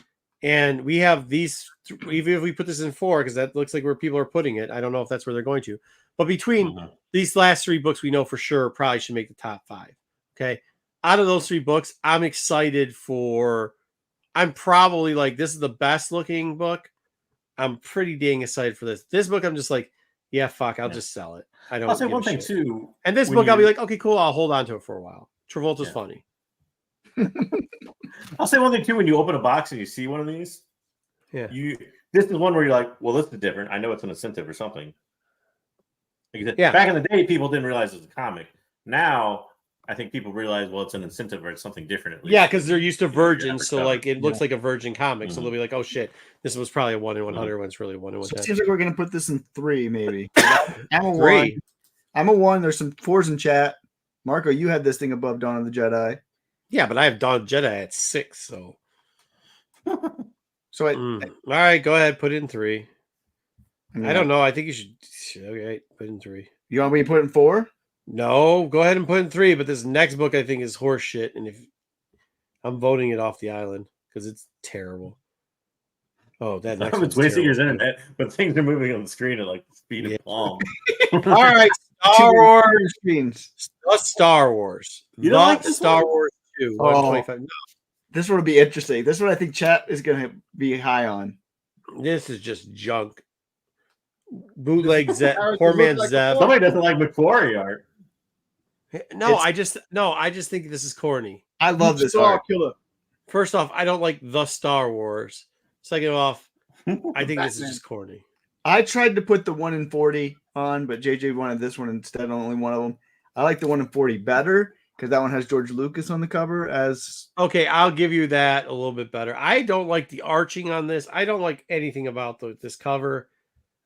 and we have these, even if we put this in 4, because that looks like where people are putting it, I don't know if that's where they're going to. But between these last 3 books, we know for sure probably should make the top 5. Okay. Out of those 3 books, I'm excited for. I'm probably like, this is the best looking book. I'm pretty dang excited for this. This book, I'm just like, yeah, fuck, I'll just sell it. I don't. I'll say one thing too. And this book, I'll be like, okay, cool, I'll hold on to it for a while. Travolta's funny. I'll say one thing too. When you open a box and you see one of these, this is one where you're like, well, this is different. I know it's an incentive or something. Like I said, Yeah. back in the day, people didn't realize it was a comic. Now, I think people realize, well, it's an incentive or it's something different. At least. Yeah, because they're used to You know, your virgins, average so cover. like it looks like a virgin comic, so Mhm. they'll be like, "Oh shit, this was probably a 1 in 100 when it's really 1 in So it 110." seems like we're gonna put this in 3, maybe. I'm a 1. 3. I'm a 1. There's some 4s in chat. Marco, you had this thing above Dawn of the Jedi. Yeah, but I have Dawn Jedi at 6, so. So All right, go ahead, put it in 3. mean, I don't know. I think you should. Okay, put it in 3. You want me to put it in 4? No, go ahead and put it in 3. But this next book I think is horse shit, and if I'm voting it off the island because it's terrible. Oh, that next one's It's wasting your terrible. internet, but things are moving on the screen at like the speed of palm. All right, Star Wars. Screens. The Star Wars. You don't like this Star one? Wars 2. Oh. 125. No, This one will be interesting. This one I think chat is gonna be high on. this is just junk. Bootleg Zeb, Characters poor look man like Zeb. Somebody doesn't like McQuarrie art. No, It's- I just think this is corny. I love this Star art. Killer. First off, I don't like the Star Wars. Second off, I think this is Batman. just corny. I tried to put the 1 in 40 on, but JJ wanted this one instead, only one of them. I like the 1 in 40 better because that one has George Lucas on the cover as Okay, I'll give you that a little bit better. I don't like the arching on this. I don't like anything about this cover.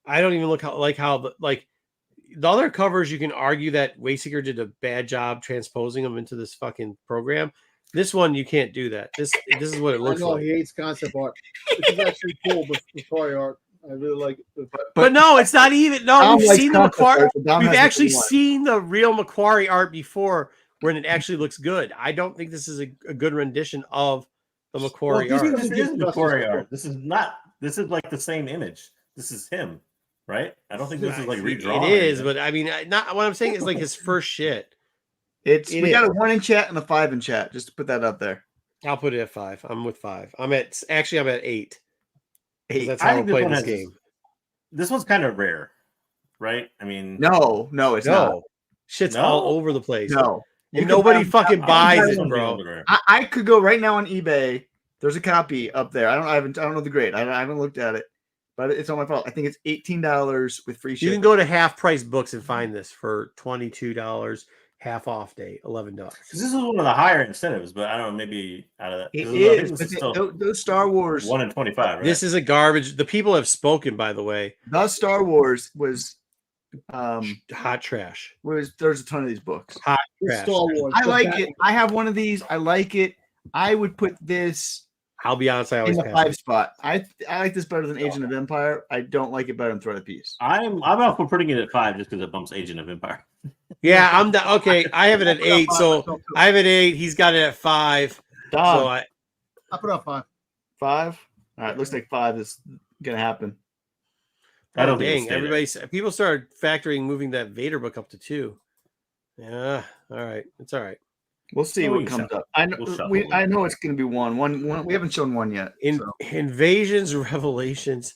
I don't even like how the other covers. You can argue that Wayseeker did a bad job transposing them into this fucking program. This one you can't do that. This is what it I looks know like. he hates concept art. This is actually cool, but Macquarie art, I really like it. But no, it's not even. No, Dom we've likes seen the concept Macquarie. art, but Dom We've has actually the one. seen the real Macquarie art before, when it actually looks good. I don't think this is a good rendition of the Macquarie Well, art. this This is McQuarrie art. This is not. This is like the same image. This is him, right? I don't think this is like redrawn. It is, but I mean, not what I'm saying is like his first shit. It's It we got is. a 1 in chat and a 5 in chat, just to put that up there. I'll put it at 5. I'm with 5. I'm at 8. 'Cause 8. that's I how think we're this playing one this has- game. This one's kind of rare, right? I mean, No, it's not. No, shit's No? all over the place. No. And You can nobody have- fucking I buys think it, this one's a bro. little bit rare. I could go right now on eBay. There's a copy up there. I don't know the grade. I haven't looked at it, but it's on my phone. I think it's $18 with free You shipping. can go to Half Price Books and find this for $22, half off day, $11. This is one of the higher incentives, but I don't know, maybe out of that. It 'cause I think is, this but is still those Star Wars, 1 in 25, right? This is a garbage. The people have spoken, by the way. the Star Wars was Hot trash. there's a ton of these books. Hot It's trash. Star Wars. I The like Batman. it. I have one of these. I like it. I would put this I'll be honest, I in always the pass 5 it. spot. I like this better than Agent of Empire. I don't like it better than Thread of Peace. I'm off for putting it at 5 just because it bumps Agent of Empire. Yeah, I'm okay. I have it at 8, so I have it at 8. He's got it at 5. Dom, So I put up 5. 5. All right, looks like 5 is gonna happen. I don't think dang, it'll stay there. everybody's people started factoring moving that Vader book up to 2. Yeah, all right. It's all right. We'll see Well, what we can comes shuffle. up. I know. We'll shuffle. I know it's going to be one. We haven't shown one yet. So. Invasions, Revelations,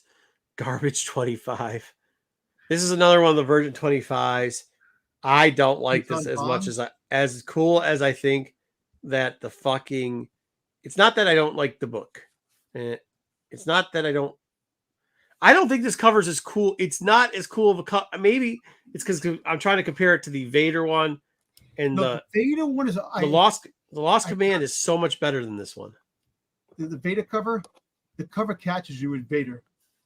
Garbage 25. This is another one of the Virgin 25s. I don't like this as much as cool as I think that the fucking. It's not that I don't like the book. It's not that I don't think this cover's as cool. It's not as cool of a cut. Maybe it's because I'm trying to compare it to the Vader one, and No, the Vader one is the Lost Command is so much better than this one. the Vader cover. The cover catches you with Vader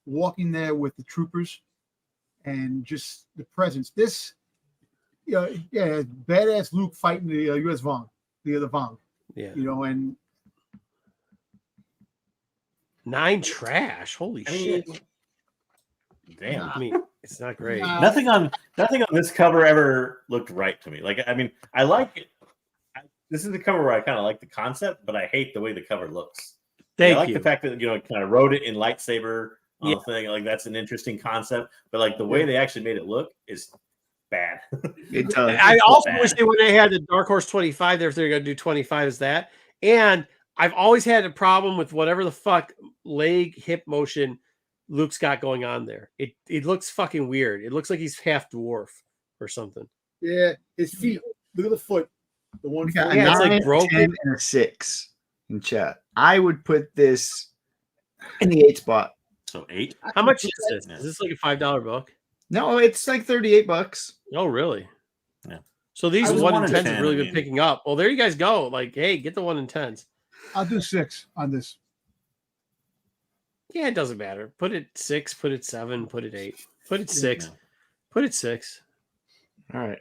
walking there with the troopers, and just the presence. This, badass Luke fighting the U.S. Vong, the Vong. Yeah, And 9 trash. Holy shit! Damn. I mean, it's not great. Nah. Nothing on this cover ever looked right to me. Like, I mean, I like it. This is the cover where I kind of like the concept, but I hate the way the cover looks. Thank I like you. the fact that it kind of wrote it in lightsaber on Yeah. the thing. Like, that's an interesting concept, but like the way they actually made it look is bad. It does. I also bad. wish when they had the Dark Horse 25 there, if they're going to do 25 as that. And I've always had a problem with whatever the fuck leg hip motion Luke's got going on there. It looks fucking weird. It looks like he's half dwarf or something. yeah, his feet. Look at the foot. The one. We got foot. a Yeah, it's like 9, broken. 10, and a 6 in chat. I would put this in the 8 spot. So 8. How much is this? Is this like a $5 book? No, it's like $38. Oh, really? Yeah. So these I was 1 1 in in 10s 10, have really I been mean. picking up. Well, there you guys go. Like, hey, get the 1 in 10s. I'll do 6 on this. Yeah, it doesn't matter. Put it 6, put it 7, put it 8, put it 6, Yeah. put it 6. All right.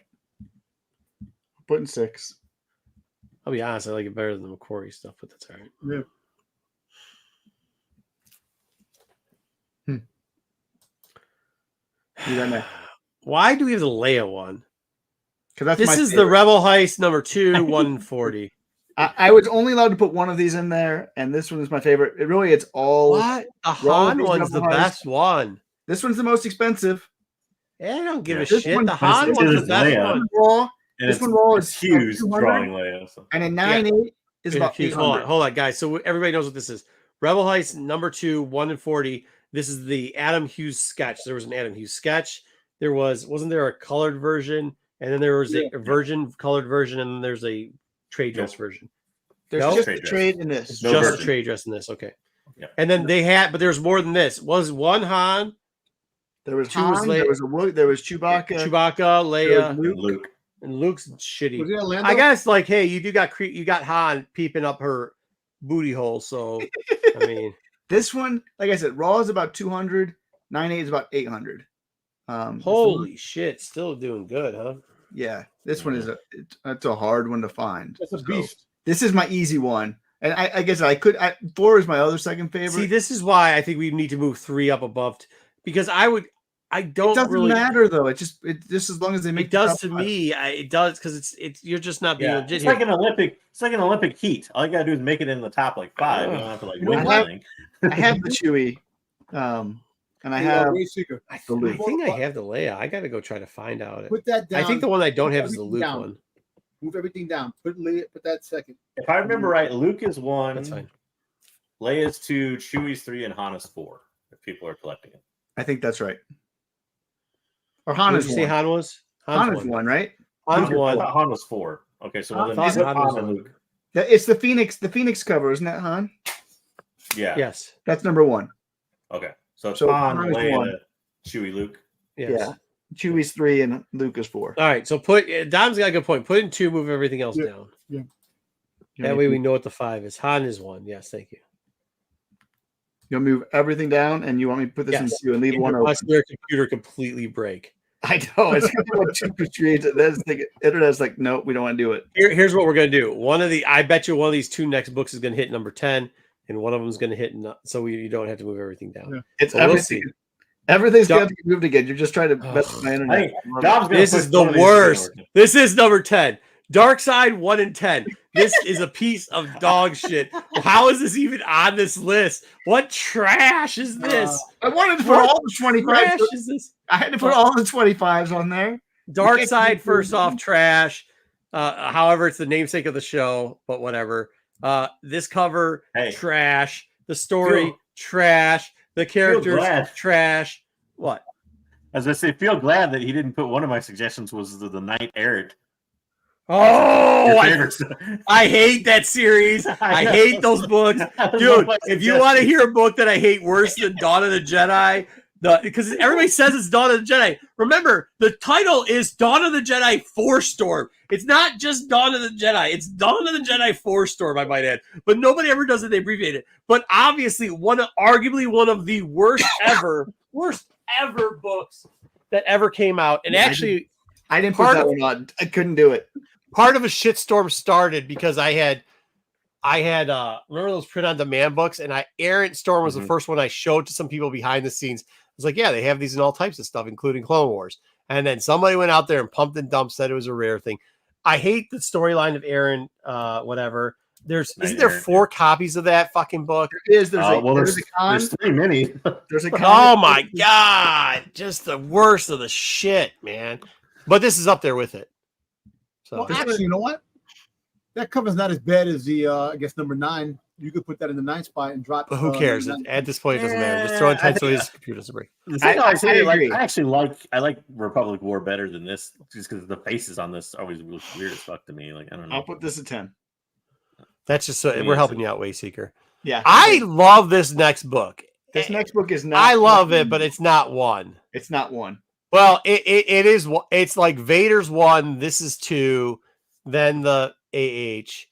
Putting 6. I'll be honest, I like it better than the McQuarrie stuff, but that's all right. Yeah. You got next. Why do we have the Leia one? Because This is the Rebel Heist number 2, 140. I was only allowed to put one of these in there, and this one is my favorite. It's all. What? The Roll Han these one's the Rebel Heist. best one. This one's the most expensive. I don't give Yeah. a This shit. one's The Han expensive. one's This the is best Leia. one. Raw, And this it's, one raw it's is Hughes 200, drawing Leia. So. and a 9.8 is about Hold on, 800. hold on, guys. So everybody knows what this is. Rebel Heist number 2, 1 in 40. This is the Adam Hughes sketch. There was an Adam Hughes sketch. Wasn't there a colored version? And then there was a virgin colored version, and then there's a trade dress version. There's No? just Trade a dress. trade in this. It's No just version. a trade dress in this. Okay. Yeah. And then they had, but there's more than this. Was one Han, There was Two was Han, late. there was a Wook, there was Chewbacca, Chewbacca, there Leia, was And Luke. and Luke's shitty. Was it Orlando? I guess like, hey, you got Han peeping up her booty hole. So I mean, This one, like I said, raw is about 200, 9.8 is about 800. holy shit, still doing good, huh? Yeah, this one is it's a hard one to find. That's a So, beast. this is my easy one, and I guess 4 is my other second favorite. See, this is why I think we need to move 3 up above because I it don't doesn't really matter though. It just as long as they make It does the to top five. me. It does because it's you're just not being Yeah. legit It's here. like an Olympic. It's like an Olympic heat. All you gotta do is make it in the top like 5. You don't have to like You know win what? anything. I have the Chewy, and I have Ray Seeker. I Luke. think I have the Leia. I got to go try to find out. Put that down. I think the one I don't Put have is the everything Luke down. one. Move everything down. Put that second. If I remember right, Luke is 1. That's fine. Leia's 2. Chewie's 3, and Han is 4. If people are collecting it. I think that's right. Or Han What is did you say one. Han was? Han is one, right? Han's I one. thought Han was 4. Okay, so well, then thought put Han Han was and one. Luke. It's the Phoenix cover, isn't that Han? Yeah. Yes. That's number 1. Okay. So it's So Han, Han is Leia, 1. Chewie, Luke. Yes. Yeah. Chewie's 3 and Luke is 4. All right. So Dom's got a good point. Put in 2, move everything else Yeah. down. Yeah. That way we know what the 5 is. Han is 1. Yes, thank you. You'll move everything down, and you want me to put this Yes. in 2 and leave one open. Unless their computer completely break. I know it's going to too frustrated. That's the internet's like, no, we don't want to do it. Here's what we're gonna do. I bet you one of these 2 next books is gonna hit number 10, and one of them is gonna hit. So you don't have to move everything down. Yeah. It's So we'll everything. see. Everything's got to be moved again. You're just trying to mess with my I internet. think Dom's gonna This put is the one of these worst. in This is number 10. Dark Side 1 in 10. This is a piece of dog shit. How is this even on this list? What trash is this? I wanted to put all the 25s. Trash is this? I had to put all the 25s on there. Dark Side, first off, trash. However, it's the namesake of the show, but whatever. This cover, Hey. trash. The story, Feel- trash. The characters, glad. trash. What? As I say, feel glad that he didn't put one of my suggestions was the Knight Errant. Oh, Your I, favorite. I hate that series. I hate those books. That was Dude, one of my if you want to suggestions. hear a book that I hate worse than Dawn of the Jedi, because everybody says it's Dawn of the Jedi. Remember, the title is Dawn of the Jedi Force Storm. It's not just Dawn of the Jedi. It's Dawn of the Jedi Force Storm, I might add. But nobody ever does it. They abbreviate it. But obviously, arguably one of the worst ever books that ever came out. And Yeah, actually, I didn't put Part that of- one on. I couldn't do it. part of a shitstorm started because I had remember those print on demand books, and Errant Storm was the Mhm. first one I showed to some people behind the scenes. I was like, yeah, they have these in all types of stuff, including Clone Wars. And then somebody went out there and pumped and dumped, said it was a rare thing. I hate the storyline of Errant, whatever. Isn't there Errant, 4 copies of that fucking book? There is. There's there's a con. there's 3 mini. There's a con. Oh my god, just the worst of the shit, man. But this is up there with it. So Well, actually, you know what? That cover's not as bad as the I guess number 9. You could put that in the 9th spot and drop. but who cares? At this point, it doesn't matter. Just throw in Yeah, 10 I so think- his computer doesn't break. The thing I I say, agree. I like Republic War better than this, just because the faces on this always look weird as fuck to me. Like I don't know. I'll put this at 10. That's just Yeah, we're it's helping you out, Wayseeker. Yeah. I love this next book. This next book is not. I love it, but it's not one. It's not one. Well, it is. It's like Vader's 1. This is 2. Then the AH.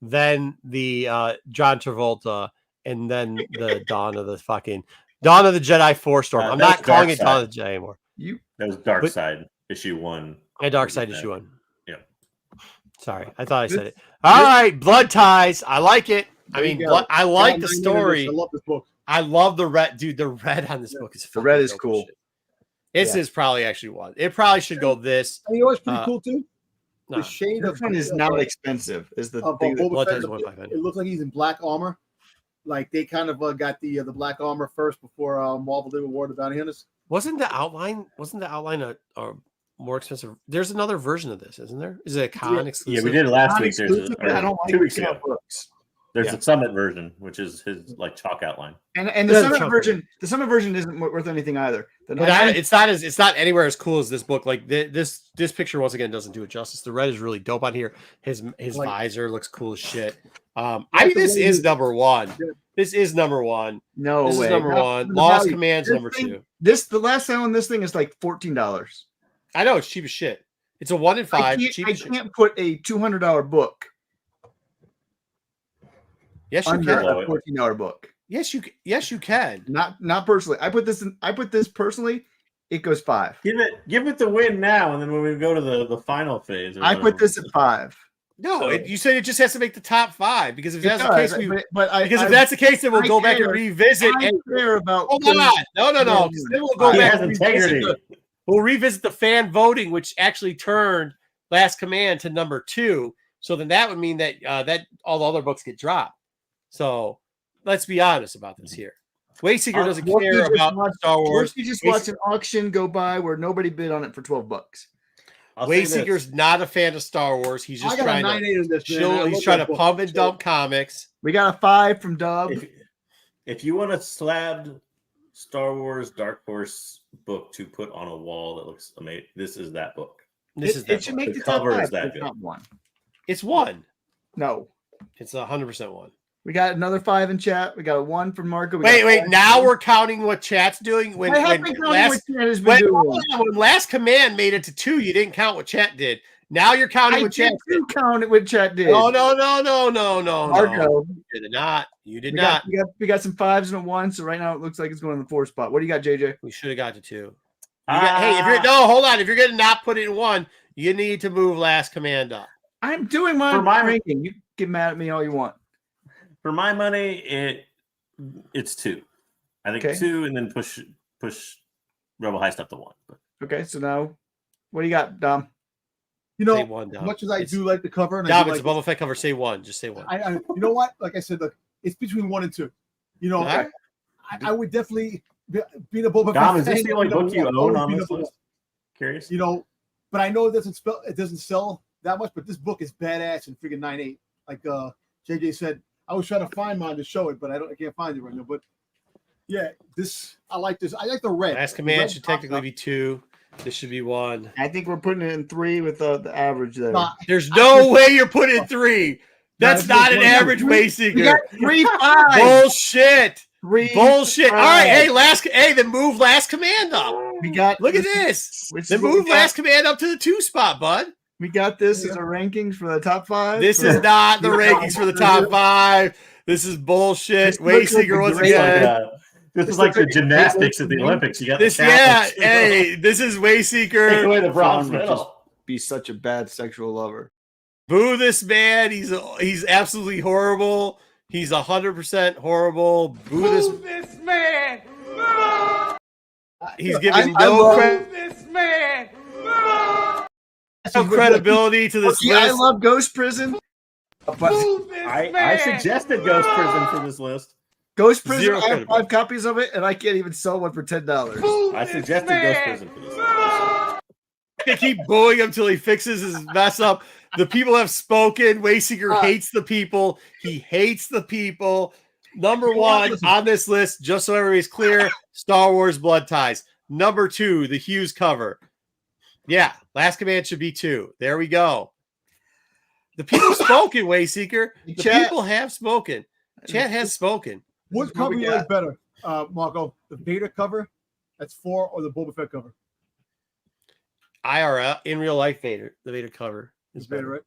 Then the John Travolta, and then the Dawn of the Jedi 4-storm. I'm not calling it Dawn of the Jedi anymore. That was Dark Side issue 1. Dark Side issue 1. Yeah. Sorry, I thought I said it. All right, Blood Ties. I like it. I mean, I like the story. I love this book. I love the red, dude. The red on this book is the red is cool. This is probably actually one. It probably should go this. And you know what's pretty cool too? No. The shade This of one is not expensive. Is the thing Boba Fett, $1,500. it looks like he's in black armor. Like they kind of got the black armor first before Marvel did War of the Bounty Hunters. Wasn't the outline a more expensive? There's another version of this, isn't there? Is it a con exclusive? Yeah, we did it last week. There's I don't like 2 weeks ago. books. There's the Summit version, which is his like chalk outline. And the Summit version isn't worth anything either. It's not anywhere as cool as this book. Like this picture once again doesn't do it justice. The red is really dope on here. His visor looks cool as shit. I mean, this is number 1. This is number 1. No this way. is number 1. Lost Command's number 2. The last sale on this thing is like $14. I know it's cheap as shit. It's a 1 in 5. I can't put a $200 book. Yes, you under can. a $14 book. Yes, you can. Not personally. I put this personally. It goes 5. Give it the win now, and then when we go to the final phase, I put this at 5. No, you said it just has to make the top 5 because if that's the case, if that's the case, then we'll go back and revisit. I care about. Hold on, no. Then we'll go back. And integrity. We'll revisit the fan voting, which actually turned Last Command to number 2. So then that would mean that that all the other books get dropped. So let's be honest about this here. Wayseeker doesn't care about Star Wars. You just watch an auction go by where nobody bid on it for $12. Wayseeker's not a fan of Star Wars. He's just trying to pump and dump comics. We got a 5 from Dub. If you want a slabbed Star Wars Dark Horse book to put on a wall that looks amazing, this is that book. It should make the top 5. It's not 1. It's 1. No, it's 100% 1. We got another 5 in chat. We got a 1 from Marco. Wait. Now we're counting what chat's doing. When Last Command made it to 2, you didn't count what chat did. Now you're counting what chat did. Count it what chat did. No. Marco, you did not. You did not. We got some 5s and a 1. So right now it looks like it's going in the 4 spot. What do you got, JJ? We should have got to 2. Hey, hold on. If you're gonna not put it in 1, you need to move Last Command up. I'm doing my ranking. You get mad at me all you want. For my money, it's 2. I think 2, and then push Rebel Heist up to 1. But. Okay, so now what do you got, Dom? You know, 1, Dom. As much as I do like the cover, and Dom, it's a Boba Fett cover. Say 1. Just say 1. You know what? Like I said, look, it's between 1 and 2. You know, I would definitely be the Boba Fett. Dom, is this the only book you own on this list? Curious. You know, but I know it doesn't sell that much. But this book is badass and freaking 9.8. Like JJ said. I was trying to find mine to show it, but I can't find it right now. But yeah, I like this. I like the red. Last Command should technically be 2. This should be 1. I think we're putting it in 3 with the average there. There's no way you're putting in 3. That's not an average Wayseeker. We got 3 5. Bullshit. 3 Bullshit. 5. All right, then move Last Command up. Look at this. Then move Last Command up to the 2 spot, bud. We got this as our rankings for the top 5. This is not the rankings for the top 5. This is bullshit. Wayseeker once again. This is like the gymnastics at the Olympics. You got this. Hey, this is Wayseeker. Take away the bronze medal. Be such a bad sexual lover. Boo this man. He's absolutely horrible. He's 100% horrible. Boo this man. He's giving no credibility to this list. I love Ghost Prison. But I suggested Ghost Prison for this list. Ghost Prison, I have 5 copies of it, and I can't even sell one for $10. I suggested Ghost Prison for this list. They keep booing him till he fixes his mess up. The people have spoken. Wayseeker hates the people. He hates the people. Number 1 on this list, just so everybody's clear, Star Wars Blood Ties. Number 2, the Hughes cover. Yeah, Last Command should be 2. There we go. The people have spoken, Wayseeker. The people have spoken. Chat has spoken. What cover you like better, Marco? The Vader cover, that's 4, or the Boba Fett cover? IRL in real life Vader, the Vader cover is It's better, better. right?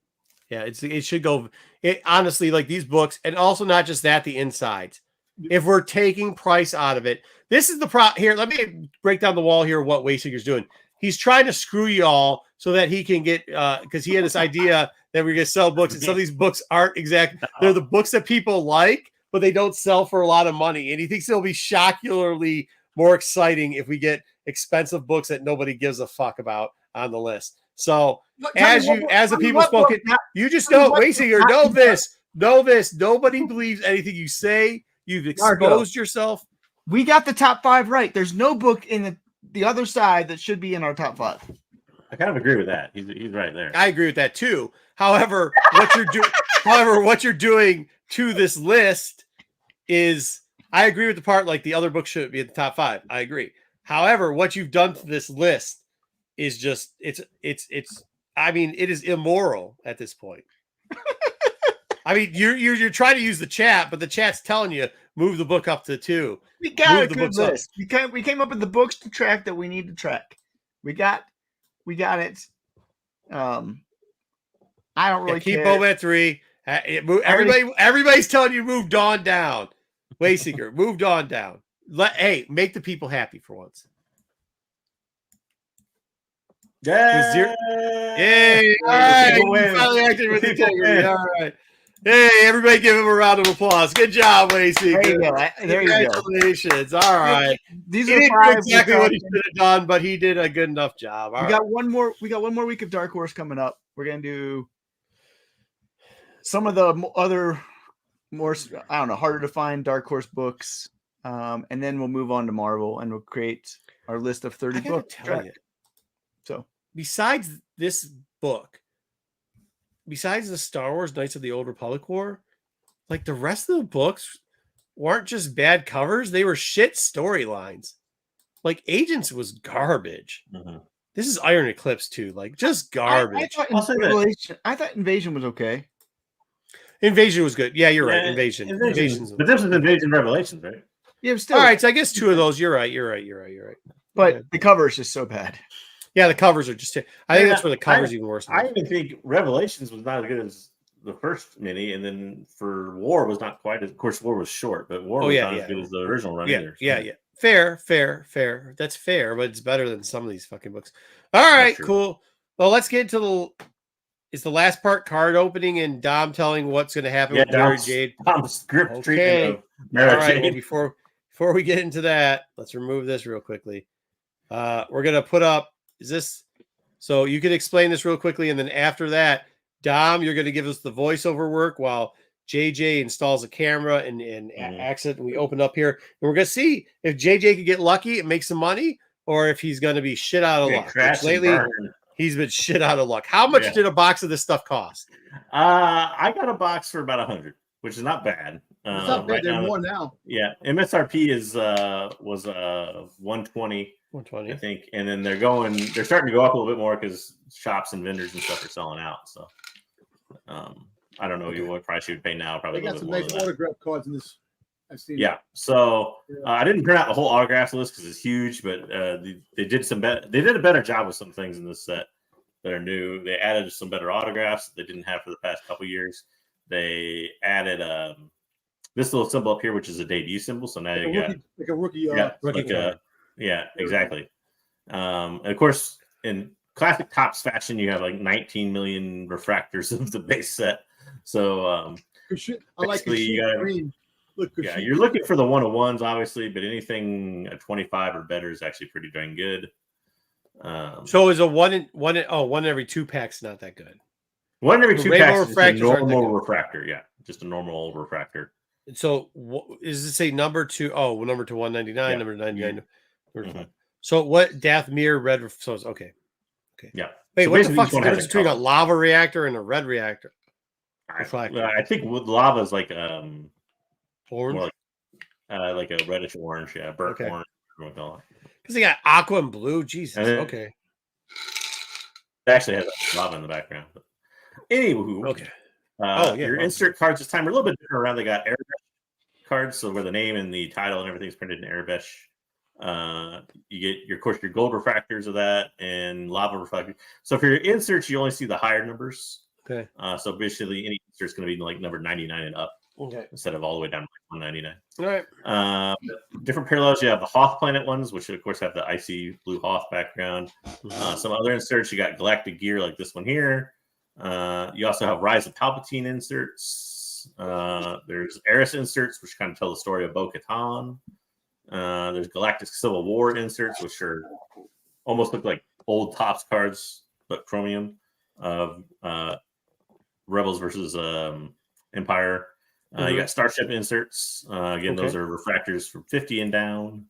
Yeah, it should go. It honestly, like these books, and also not just that, the insides. If we're taking price out of it, this is the here. Let me break down the wall here. What Wayseeker's doing? He's trying to screw you all so that he can get because he had this idea that we're gonna sell books, and some of these books aren't exact. They're the books that people like, but they don't sell for a lot of money. And he thinks it'll be shockingly more exciting if we get expensive books that nobody gives a fuck about on the list. So as the people spoken, you just know, Wayseeker, know this. Nobody believes anything you say. You've exposed yourself. We got the top 5 right. There's no book in the other side that should be in our top 5. I kind of agree with that. He's right there. I agree with that too. However, what you're doing to this list is, I agree with the part like the other books should be in the top 5. I agree. However, what you've done to this list is just it's. I mean, it is immoral at this point. I mean, you're trying to use the chat, but the chat's telling you move the book up to 2. We got a good list. We came up with the books to track that we need to track. We got it. I don't really keep care. Boba at 3. Everybody's telling you move Dawn down. Wayseeker, move Dawn down. Make the people happy for once. Yeah. Yay! All right, you finally acted with integrity. All right. Hey, everybody give him a round of applause. Good job, Wayseeker. There you go. Congratulations. All right. These He are didn't 5 do exactly what he should have done, but he did a good enough job. We got one more week of Dark Horse coming up. We're gonna do some of the other more, I don't know, harder to find Dark Horse books, and then we'll move on to Marvel, and we'll create our list of 30 books. So besides this book, besides the Star Wars Knights of the Old Republic War, like the rest of the books weren't just bad covers, they were shit storylines. Like Agents was garbage. Mm-hmm. This is Iron Eclipse too, like just garbage. I thought Invasion was okay. Invasion was good. Yeah, you're right. Invasion. But this is Invasion Revelations, right? Yeah, still. All right, so I guess 2 of those. You're right. But the cover is just so bad. Yeah, the covers are just. I think that's where the covers even worse. I even think Revelations was not as good as the first mini, and then for War was not quite as. Of course, War was short, but War was not as good as the original run either. So. Yeah. Fair. That's fair, but it's better than some of these fucking books. All right, cool. Well, let's get into the last part, card opening and Dom telling what's going to happen with Mary Jade. Dom's script treatment of Mary All right, Jade. well, before we get into that, let's remove this real quickly. We're going to put up. Is this so? You can explain this real quickly, and then after that, Dom, you're going to give us the voiceover work while JJ installs a camera and exit, and we open up here, and we're going to see if JJ can get lucky and make some money, or if he's going to be shit out of luck. Lately, he's been shit out of luck. How much did a box of this stuff cost? I got a box for about 100, which is not bad. It's not bad. They're more now. Yeah, MSRP was 120. 120, I think, and then they're starting to go up a little bit more because shops and vendors and stuff are selling out. So, I don't know what price you would pay now. Probably they got some nice autograph cards in this. I've seen. Yeah, so I didn't print out the whole autograph list because it's huge, but they did They did a better job with some things in this set that are new. They added some better autographs that they didn't have for the past couple years. They added this little symbol up here, which is a debut symbol. So now you got like a rookie. Yeah, exactly. And of course, in classic Topps fashion, you have like 19 million refractors of the base set. So I like green. You're looking for the 101s, obviously, but anything a 25 or better is actually pretty darn good. So is a one in every 2 packs not that good? One in every 2 packs is a normal refractor. Yeah, just a normal refractor. So is this a number to? Oh, number to 199, number 99. Mm-hmm. So what? Dathomir red. So it's okay. Yeah. Wait, so what the fuck's the difference between a lava reactor and a red reactor? I think lava is like orange, like a reddish orange. Yeah, burnt orange. Because they got aqua and blue. Jesus. Okay. It actually has lava in the background. But anywho. Okay. Your insert cards this time are a little bit different around. They got airbrush cards, so where the name and the title and everything's printed in airbrush. You get of course your gold refractors of that and lava refractors. So for your inserts, you only see the higher numbers. Okay. So basically, any insert's going to be like number 99 and up, Okay. instead of all the way down to like 199. All right. Different parallels. You have the Hoth planet ones, which of course have the icy blue Hoth background. Some other inserts. You got galactic gear like this one here. You also have Rise of Palpatine inserts. There's Eris inserts, which kind of tell the story of Bo-Katan. There's Galactic Civil War inserts, which are almost look like old Topps cards, but chromium of Rebels versus Empire. You got Starship inserts. Again, those are refractors from 50 and down.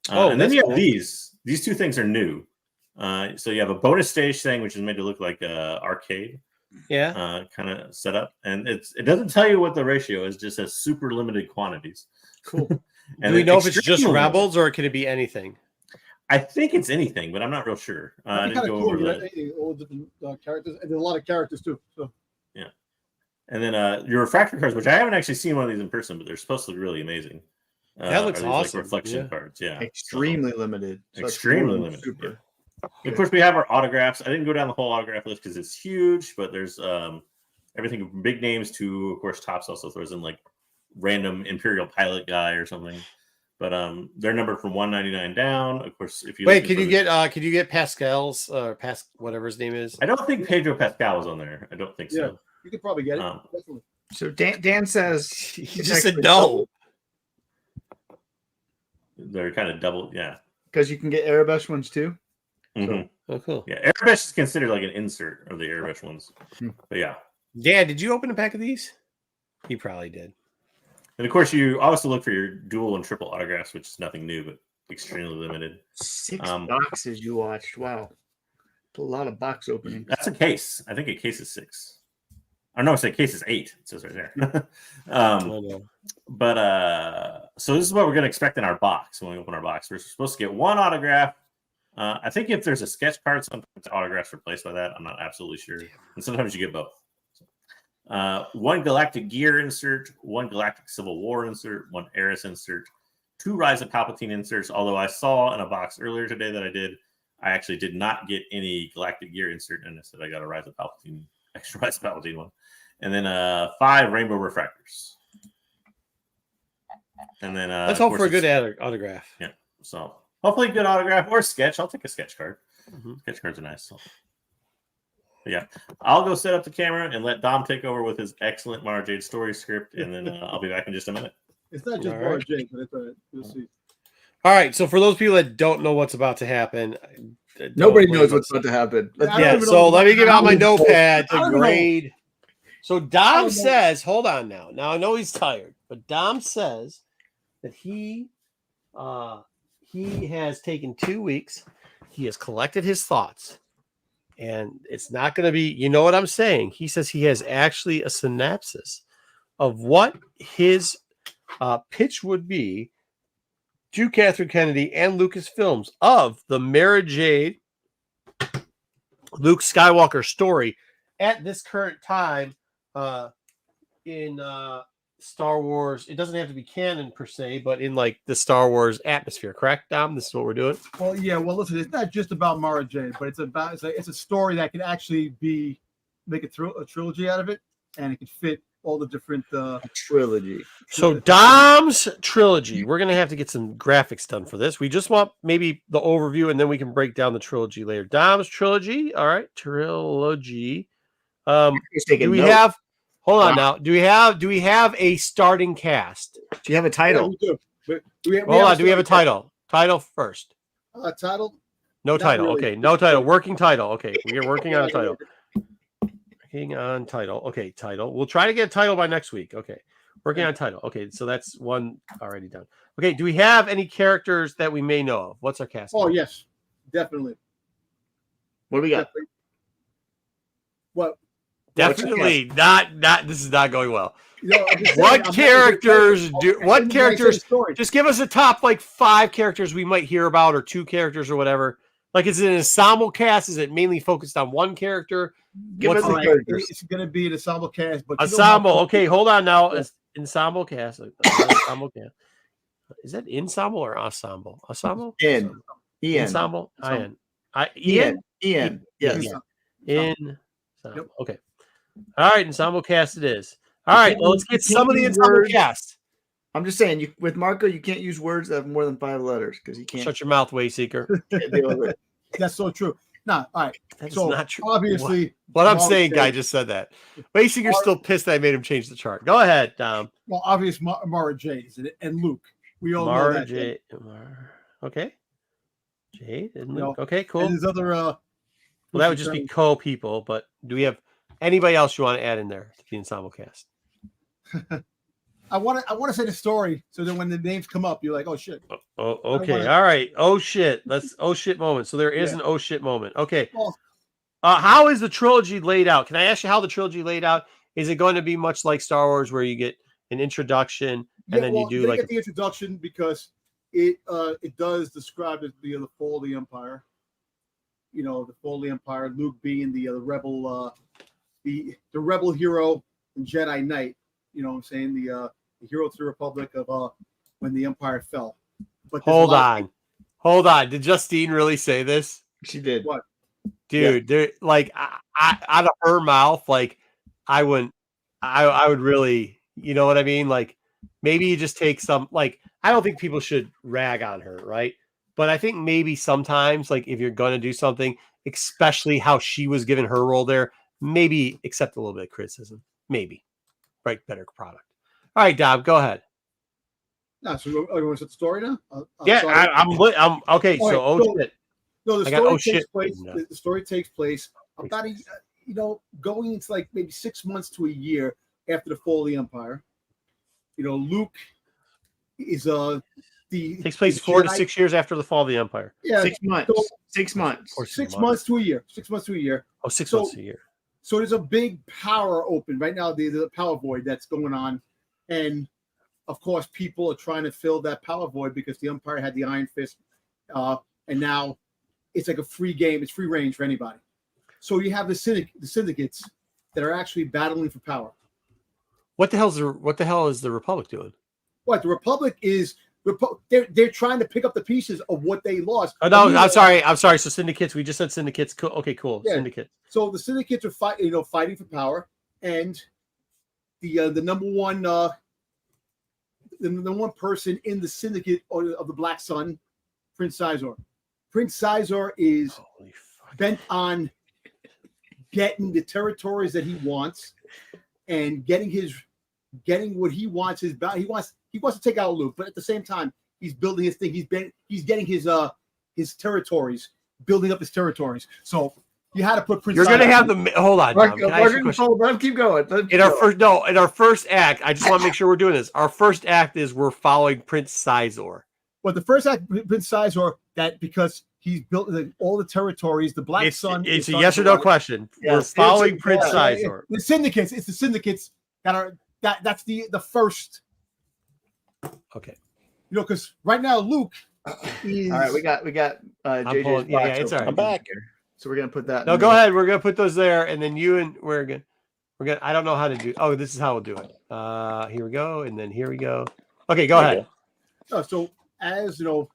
And then you have these. These two things are new. So you have a bonus stage thing, which is made to look like a arcade. Yeah. Kind of setup, and it doesn't tell you what the ratio is. Just says super limited quantities. Cool. And do we know if it's just extremely Rebels or can it be anything? I think it's anything, but I'm not real sure. I didn't go over that. All different characters, and there's a lot of characters too. So yeah, and then your refractor cards, which I haven't actually seen one of these in person, but they're supposed to look really amazing. That looks awesome. Like reflection cards, yeah, extremely limited. So extremely limited. Super. Yeah. Of course, we have our autographs. I didn't go down the whole autograph list because it's huge, but there's everything from big names to, of course, Topps also throws in like random Imperial pilot guy or something. But they're numbered from 199 down. Of course, if you can you get Pascal's or whatever his name is? I don't think Pedro Pascal was on there. I don't think so. You could probably get it. Definitely. So Dan says he just said no. They're kind of double, yeah. Because you can get Airbus ones too. Mm-hmm. Oh, cool. Yeah, Airbus is considered like an insert of the Airbus ones. But yeah. Dan, did you open a pack of these? He probably did. And of course, you also look for your dual and triple autographs, which is nothing new, but extremely limited. 6 boxes you watched. Wow. That's a lot of box openings. That's a case. I think a case is 6. Or no, it's a case is 8. It says right there. So this is what we're going to expect in our box when we open our box. We're supposed to get one autograph. I think if there's a sketch card, sometimes the autograph's replaced by that. I'm not absolutely sure. And sometimes you get both. One Galactic Gear insert, one Galactic Civil War insert, one Eris insert, 2 Rise of Palpatine inserts. Although I saw in a box earlier today that I actually did not get any Galactic Gear insert, and instead I got a Rise of Palpatine, extra Rise of Palpatine one. And then 5 Rainbow Refractors. And then let's hope for a good autograph. Yeah. So hopefully good autograph or sketch. I'll take a sketch card. Sketch cards are nice. So. Yeah, I'll go set up the camera and let Dom take over with his excellent Mara Jade story script, and then I'll be back in just a minute. It's not just Mara Jade, but it's all right. We'll see. All right, so for those people that don't know what's about to happen, nobody knows what's about to happen. So let me get out my notepad to grade. So Dom says, hold on now. Now I know he's tired, but Dom says that he has taken 2 weeks. He has collected his thoughts. And it's not going to be, you know what I'm saying? He says he has actually a synopsis of what his pitch would be to Catherine Kennedy and Lucasfilms of the Mara Jade Luke Skywalker story at this current time in Star Wars. It doesn't have to be canon per se, but in like the Star Wars atmosphere, correct, Dom? This is what we're doing. Well, yeah. Well, listen, it's not just about Mara Jade, but it's a story that can actually make a trilogy out of it, and it can fit all the different trilogy. So Dom's trilogy. We're gonna have to get some graphics done for this. We just want maybe the overview, and then we can break down the trilogy later. Dom's trilogy. All right, trilogy. Do we have? Hold on now. Do we have a starting cast? Do you have a title? Yeah, we do. Hold on. Do we have a title? Title first. Title? No title. Really. Okay. No title. Working title. Okay. We are working on a title. Working on title. Okay. Title. We'll try to get a title by next week. Okay. Working on title. Okay. So that's one already done. Okay. Do we have any characters that we may know of? What's our cast? Oh, yes. Definitely. What do we got? Definitely. What? Definitely not. This is not going well. What characters do? What characters? Just give us a top like 5 characters we might hear about, or 2 characters, or whatever. Like, is it an ensemble cast? Is it mainly focused on one character? It's going to be an ensemble cast, but ensemble. Okay, hold on now. Ensemble cast. Ensemble cast. Is that ensemble or ensemble? Ensemble? Ian. Ensemble? Ensemble. Ian? Ian. Yes. Ian. Ensemble. Yep. Okay. All right, ensemble cast it is. All right, well, let's get some of the ensemble cast. I'm just saying, with Marco, you can't use words that have more than 5 letters because you can't. Shut your mouth, Wayseeker. Can't deal with it. That's so true. No, all right. That's So not true. obviously, What I'm Mara saying, J- guy just said that. Wayseeker's still pissed that I made him change the chart. Go ahead, Dom. well, obvious Mara Jade is it, and Luke. We all know Mara that. Jade. Okay. Jade and Luke. know, Okay, cool. And there's other. Well, that would just be co-people, but do we have anybody else you want to add in there to the ensemble cast? I want to say the story so that when the names come up, you're like, oh shit. Oh, okay. All right. Oh shit. Let's oh shit moment. So there is an oh shit moment. Okay. Well, How is the trilogy laid out? Can I ask you how the trilogy laid out? Is it going to be much like Star Wars, where you get an introduction and then you do like get the introduction because it does describe the fall of the Empire. You know, the fall of the Empire. Luke being the rebel, the rebel hero and Jedi Knight. You know what I'm saying? The hero to the Republic of when the Empire fell. But hold on. Did Justine really say this? She did. What? Dude, there like I out of her mouth, like I would really, you know what I mean? Like maybe you just take some, like I don't think people should rag on her, right? But I think maybe sometimes, like if you're gonna do something, especially how she was given her role there, maybe accept a little bit of criticism. Maybe. Right, better product. All right, Dom, go ahead. No, so you want to set the story now? I'm okay. All So right, shit. No, the I got story oh takes shit. place. No. The story takes place about going into like maybe 6 months to a year after the fall of the Empire. You know, Luke is Takes place 4 to 6 years after the fall of the Empire. Yeah, 6 months. So, 6 months. Or 6 months to a year. 6 months to a year. Oh, 6 So- months a year. So there's a big power open right now. The power void that's going on, and of course, people are trying to fill that power void because the Empire had the Iron Fist, and now it's like a free game. It's free range for anybody. So you have the syndicates that are actually battling for power. What the hell is the Republic doing? What the Republic is, they're trying to pick up the pieces of what they lost. Oh no, I'm sorry. So syndicates, we just said syndicates. Cool. Okay, cool. Yeah. Syndicates. So the syndicates are fighting for power, and the number one person in the syndicate of the Black Sun, Prince Sizor. Prince Sizor is bent on getting the territories that he wants and getting what he wants. He wants to take out Luke, but at the same time, he's building his thing. He's getting his territories, building up his territories. So you had to put Prince. You're going to have the hold on. Tom. Let him keep going. In our first act, I just want to make sure we're doing this. Our first act is we're following Prince Sizor. Well, the first act, Prince Sizor, that because he's built all the territories, the Black Sun. It's a yes or no question. Yes, we're following Prince Sizor. The syndicates. It's the syndicates that are that's the first. Okay. You know, because right now Luke is. All right, we got JJ's yeah, box it's all open. right. I'm back here. So we're gonna put that. No, in go there. ahead. We're gonna put those there, and then we're gonna. I don't know how to do. Oh, this is how we'll do it. Here we go, and then here we go. Okay, go ahead. So as you know,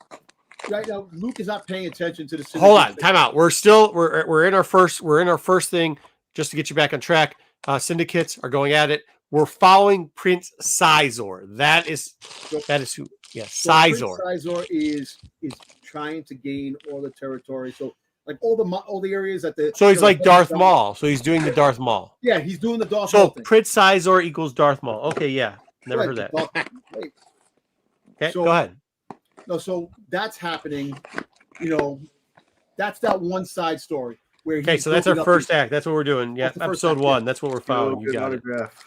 right now Luke is not paying attention to the. Syndicates. Hold on, time out. We're in our first thing. Just to get you back on track, syndicates are going at it. We're following Prince Sizor. That is who. Yes, So Sizor. Prince Sizor is trying to gain all the territory. So like all the areas that the. So he's like Darth Maul. So he's doing the Darth Maul. Yeah, he's doing the Darth Maul So thing. Prince Sizor equals Darth Maul. Okay, yeah, never Right, heard that. right. Okay, So- go ahead. No, so that's happening. You know, that's that one side story where. Okay, he's so that's our building up first his- act. That's what we're doing. Yeah, That's the first episode act, 1. yeah. That's what we're following. You Good got it. autograph.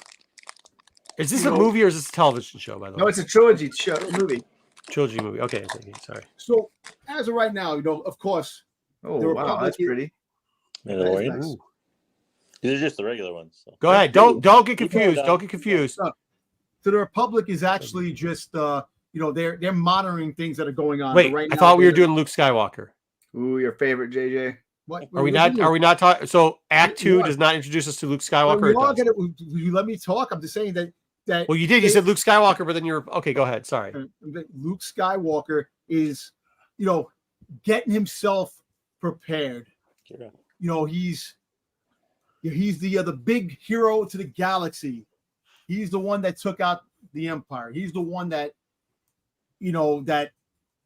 Is this You a know- movie or is this a television show? By the No, way, it's a trilogy movie. trilogy movie. Okay, sorry. So as of right now, you know, of course, Oh The wow, Republic that's is- pretty. Mandalorian. nice. Ooh. These are just the regular ones. So. Go ahead. Don't get confused. Don't get confused. So the Republic is actually just they're monitoring things that are going on. Wait, but right I now, thought we were they're- doing Luke Skywalker. Ooh, your favorite JJ. What, Are we not? Are we not talking? So Act 2 does not introduce us to Luke Well, Skywalker. we are It does. will you let me talk? I'm just saying that that. Well, you did. You said Luke Skywalker, but then you're okay. Go ahead. Sorry. Luke Skywalker is, getting himself prepared. Sure. He's the big hero to the galaxy. He's the one that took out the Empire. He's the one that, that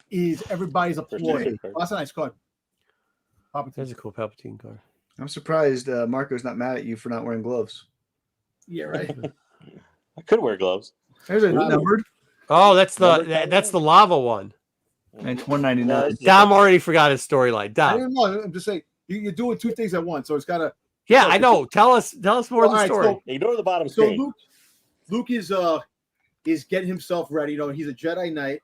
is everybody's applaud. Oh, that's a nice card. That's a cool Palpatine card. I'm surprised Marco's not mad at you for not wearing gloves. Yeah, right. I could wear gloves. There's a numbered. Oh, that's the lava one. And it's $199. Dom already forgot his storyline. I Dom. didn't know. I'm just saying you're doing two things at once, so it's gotta. Yeah, I know. Tell us more of the All right, story. Ignore the bottom So screen. Luke is getting himself ready. He's a Jedi Knight.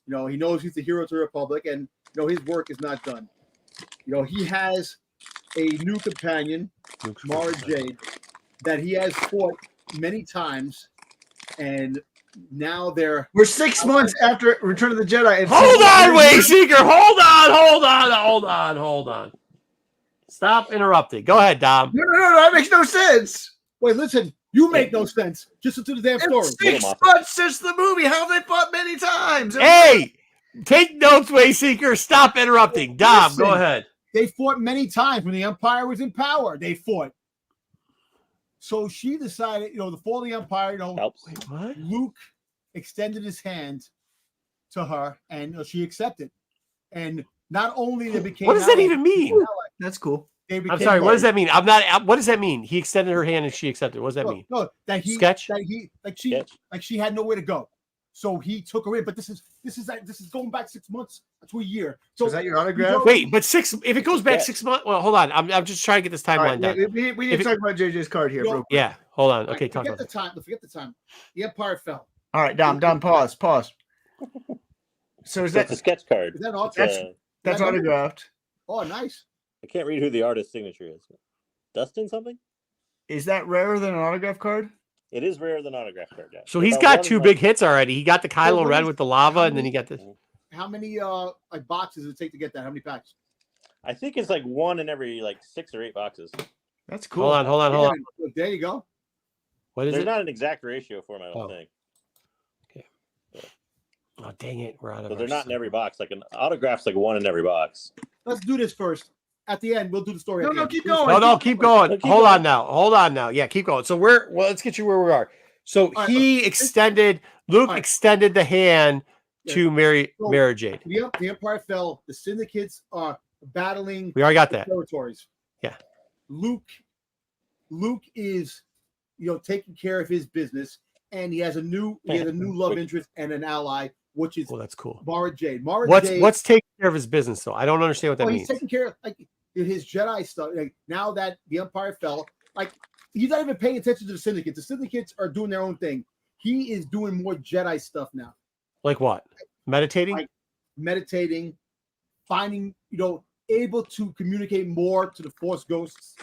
He knows he's the hero to the Republic, and his work is not done. He has a new companion, Mara Jade, that he has fought many times, and now we're 6 months after Return of the Jedi. Hold on, Wayseeker. Hold on. Stop interrupting. Go ahead, Dom. No, that makes no sense. Wait, listen. You make no sense. Just listen to the damn story. It's 6 months since the movie. How have they fought many times? Hey, take notes, Wayseeker. Stop interrupting. Dom, go ahead. They fought many times when the Empire was in power. They fought. So she decided, the fall of the Empire, Helps. Wait, what? Luke extended his hand to her, and she accepted. And not only they became. What does that even mean? That's cool. I'm sorry. What does that mean? I'm not. What does that mean? He extended her hand and she accepted. What does that mean? No, that he Sketch. That he like she had nowhere to go, so he took her in. But this is going back 6 months to a year. So is that your autograph? Wait, but if it goes back 6 months. Well, hold on. I'm just trying to get this timeline done. We need to talk about JJ's card here, bro. Yeah, hold on. Okay, talk forget about the time. Forget the time. The Empire fell. All right, Dom, pause. So is That's a that sketch card. Is that all? that's autographed? Oh, nice. I can't read who the artist's signature is. Dustin something? Is that rarer than an autograph card? It is rarer than autograph card. Yeah. So he's got two big hits already. He got the Kylo Ren with the lava, and then he got this. How many boxes does it take to get that? How many packs? I think it's like one in every 6 or 8 boxes. That's cool. Hold on. Look, there you go. What is There's it? not an exact ratio for them, I don't Oh. think. Oh, dang it. We're out of So they're not in every box. Like an autograph's like one in every box. Let's do this first. At the end, we'll do the story. No, keep going. No, keep going. Keep Hold going. on now. Yeah, keep going. So let's get you where we are. So All right, Luke extended the hand to Mara Jade. The Empire fell. The syndicates are battling. We already got that. Territories. Yeah. Luke is, taking care of his business, and he has a new love interest and an ally, which is that's cool. Mara Jade. What's taking care of his business though? I don't understand what that means. He's taking care of his Jedi stuff. Now that the Empire fell, he's not even paying attention to the syndicates. The syndicates are doing their own thing. He is doing more Jedi stuff now. Like what? Meditating? Meditating, finding, able to communicate more to the Force ghosts,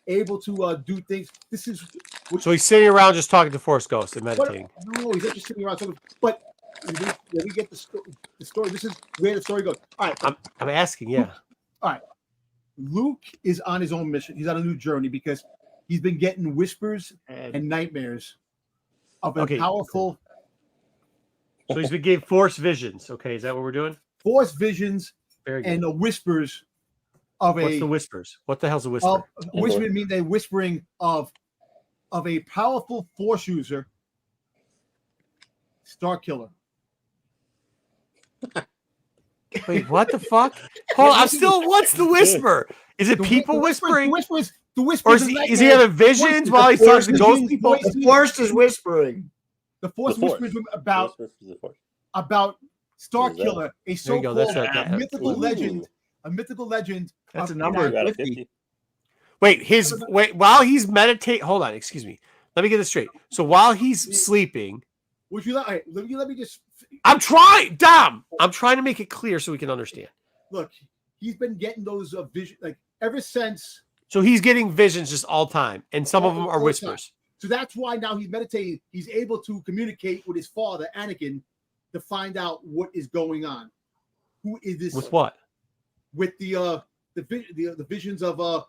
able to do things. So he's sitting around just talking to Force ghosts and meditating. No, he's not just sitting around talking. But let me get the story. This is where the story goes. All right. I'm asking, yeah. All right. Luke is on his own mission. He's on a new journey because he's been getting whispers and nightmares of a powerful. So he's been getting Force visions. Okay, is that what we're doing? Force visions and the whispers of What's the whispers? What the hell's a whisper? Whispering means a whispering of a powerful Force user, Star Killer. Wait, what the fuck? Hold on, what's the whisper? Is it people whispering? The whispers. Or is he having visions while he's talking to ghost people? The Force is whispering. The Force whispers about Star Killer, a so-called mythical legend. A mythical legend. That's a number. 50. Wait, while he's meditating, hold on, excuse me. Let me get this straight. So while he's sleeping, would you let me just I'm trying, Dom. I'm trying to make it clear so we can understand. Look, he's been getting those visions ever since. So he's getting visions just all time, and some of them are whispers. So that's why now he's meditating. He's able to communicate with his father, Anakin, to find out what is going on. Who is this? With what? With the visions of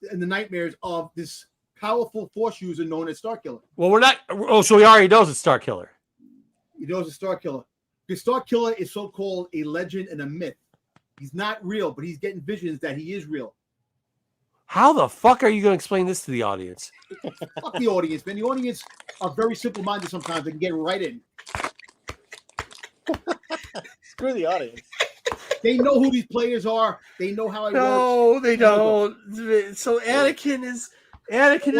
and the nightmares of this powerful Force user known as Starkiller. Well, we're not. Oh, so he already knows it's Starkiller. He knows it's Starkiller. The Starkiller is so-called a legend and a myth. He's not real, but he's getting visions that he is real. How the fuck are you going to explain this to the audience? Fuck the audience, man. The audience are very simple-minded sometimes. They can get right in. Screw the audience. They know who these players are. They know how it works. No, they don't. So Anakin is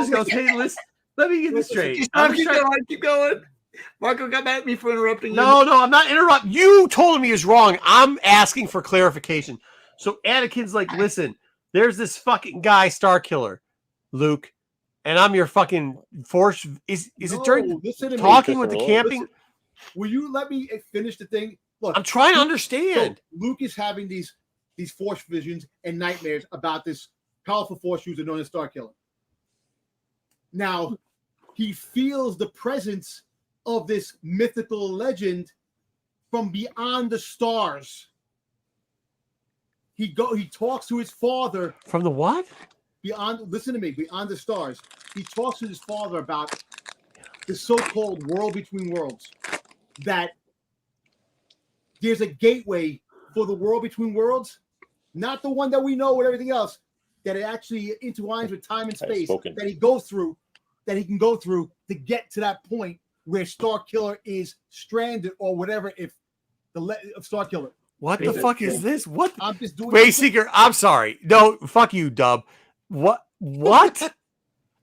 going. Hey, listen. Let me get this straight. Keep going. Marco got mad at me for interrupting you. No, I'm not interrupting. You told me is wrong. I'm asking for clarification. So Anakin's like, listen, there's this fucking guy, Starkiller, Luke, and I'm your fucking Force. Is it during talking with the camping? Listen, will you let me finish the thing? Look, I'm trying to understand. So Luke is having these Force visions and nightmares about this powerful Force user known as Starkiller. Now, he feels the presence of this mythical legend from beyond the stars. He talks to his father From the what? listen to me, beyond the stars. He talks to his father about the so-called world between worlds, that there's a gateway for the world between worlds, not the one that we know with everything else, that it actually intertwines with time and space, that he goes through, that he can go through to get to that point where Starkiller is stranded or whatever. If of Starkiller, What the fuck is this? What? I'm just doing. Wait, Seeker. I'm sorry. No, fuck you, Dub. What?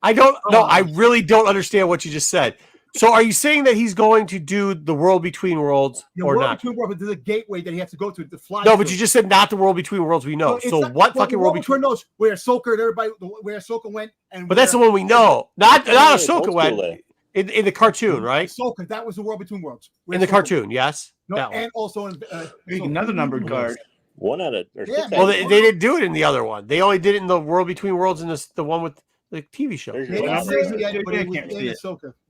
I don't. No, I really don't understand what you just said. So, are you saying that he's going to do the world between worlds or world not? Between worlds, there's a gateway that he has to go to fly. No, but you just said not the world between worlds we know. So, what fucking world between? Knows where Ahsoka and everybody, where Ahsoka went, and But that's the one we know. Not Ahsoka went in the cartoon, right? Ahsoka, that was the world between worlds. In the cartoon, yes. No, and also in another numbered card. One out of Well, they didn't do it in the other one. They only did it in the world between worlds and the one with the TV show.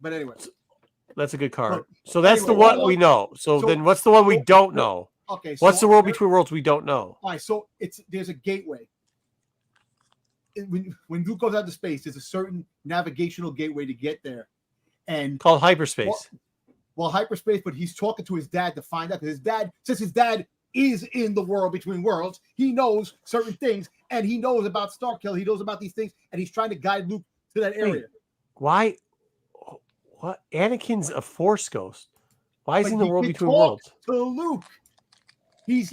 But anyway, that's a good card. So that's the one we know. So then, what's the one we don't know? Okay. What's the world between worlds we don't know? All right. So there's a gateway. When Luke goes out to space, there's a certain navigational gateway to get there, and called hyperspace. Well, hyperspace, but he's talking to his dad to find out, because since his dad is in the world between worlds, he knows certain things, and he knows about Starkiller, he knows about these things, and he's trying to guide Luke to that area. Why? What? Anakin's a Force ghost. Why is he in the world between worlds? To Luke,